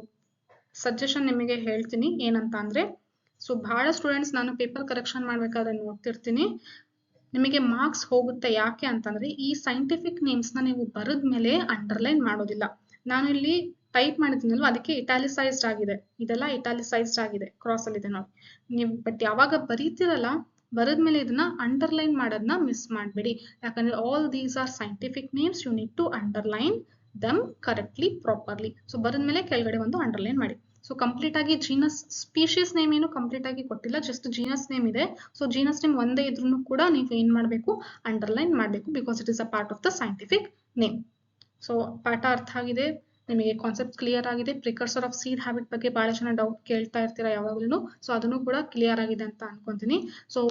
ಸಜೆಷನ್ ನಿಮಗೆ ಹೇಳ್ತೀನಿ ಏನಂತ ಅಂದ್ರೆ, ಸೊ ಬಹಳ ಸ್ಟೂಡೆಂಟ್ಸ್ ನಾನು ಪೇಪರ್ ಕರೆಕ್ಷನ್ ಮಾಡ್ಬೇಕಾದ್ರೆ ನೋಡ್ತಿರ್ತೀನಿ, ನಿಮಗೆ ಮಾರ್ಕ್ಸ್ ಹೋಗುತ್ತೆ ಯಾಕೆ ಅಂತಂದ್ರೆ ಈ ಸೈಂಟಿಫಿಕ್ ನೇಮ್ಸ್ ನ ನೀವು ಬರೆದ್ಮೇಲೆ ಅಂಡರ್ಲೈನ್ ಮಾಡೋದಿಲ್ಲ. ನಾನು ಇಲ್ಲಿ ಟೈಪ್ ಮಾಡಿದ್ದೀನಲ್ವ ಅದಕ್ಕೆ ಇಟಾಲಿಸೈಸ್ಡ್ ಆಗಿದೆ, ಇದೆಲ್ಲ ಇಟಾಲಿಸೈಸ್ಡ್ ಆಗಿದೆ, ಕ್ರಾಸ್ ಅಲ್ಲಿ ಇದೆ ನೋಡಿ. ನೀವು ಬಟ್ ಯಾವಾಗ ಬರೀತಿರಲ್ಲ ಬರೆದ್ಮೇಲೆ ಇದನ್ನ ಅಂಡರ್ಲೈನ್ ಮಾಡೋದನ್ನ ಮಿಸ್ ಮಾಡಬೇಡಿ. ಯಾಕಂದ್ರೆ all these are scientific names, you need to underline them correctly properly. So ಬರೆದ್ಮೇಲೆ ಕೆಳಗಡೆ ಒಂದು ಅಂಡರ್ಲೈನ್ ಮಾಡಿ. ಸೊ ಕಂಪ್ಲೀಟ್ ಆಗಿ ಜೀನಸ್ ಸ್ಪೀಶೀಸ್ ನೇಮ್ ಏನು ಕಂಪ್ಲೀಟ್ ಆಗಿ ಕೊಟ್ಟಿಲ್ಲ, ಜಸ್ಟ್ ಜೀನಸ್ ನೇಮ್ ಇದೆ. ಸೊ ಜೀನಸ್ ನೇಮ್ ಒಂದೇ ಇದ್ರೂ ಕೂಡ ನೀವು ಏನ್ ಮಾಡಬೇಕು, ಅಂಡರ್ಲೈನ್ ಮಾಡಬೇಕು, because it is a part of the scientific name. So ಪಾಠ ಅರ್ಥ ಆಗಿದೆ, ನಿಮಗೆ ಕಾನ್ಸೆಪ್ಟ್ ಕ್ಲಿಯರ್ ಆಗಿದೆ. ಪ್ರಿಕರ್ಸರ್ ಆಫ್ ಸೀಡ್ ಹ್ಯಾಬಿಟ್ ಬಗ್ಗೆ ಬಹಳ ಜನ ಡೌಟ್ ಕೇಳ್ತಾ ಇರ್ತೀರಾ ಯಾವಾಗಲೂ, ಸೊ ಅದನ್ನು ಕೂಡ ಕ್ಲಿಯರ್ ಆಗಿದೆ ಅಂತ ಅನ್ಕೊಂತೀನಿ. ಸೊ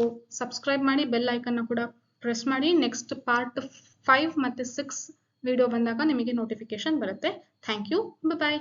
ಸಬ್ಸ್ಕ್ರೈಬ್ ಮಾಡಿ, ಬೆಲ್ ಐಕನ್ ಕೂಡ ಪ್ರೆಸ್ ಮಾಡಿ. ನೆಕ್ಸ್ಟ್ ಪಾರ್ಟ್ 5 ಮತ್ತೆ 6 ವಿಡಿಯೋ ಬಂದಾಗ ನಿಮಗೆ ನೋಟಿಫಿಕೇಶನ್ ಬರುತ್ತೆ. Thank you, bye.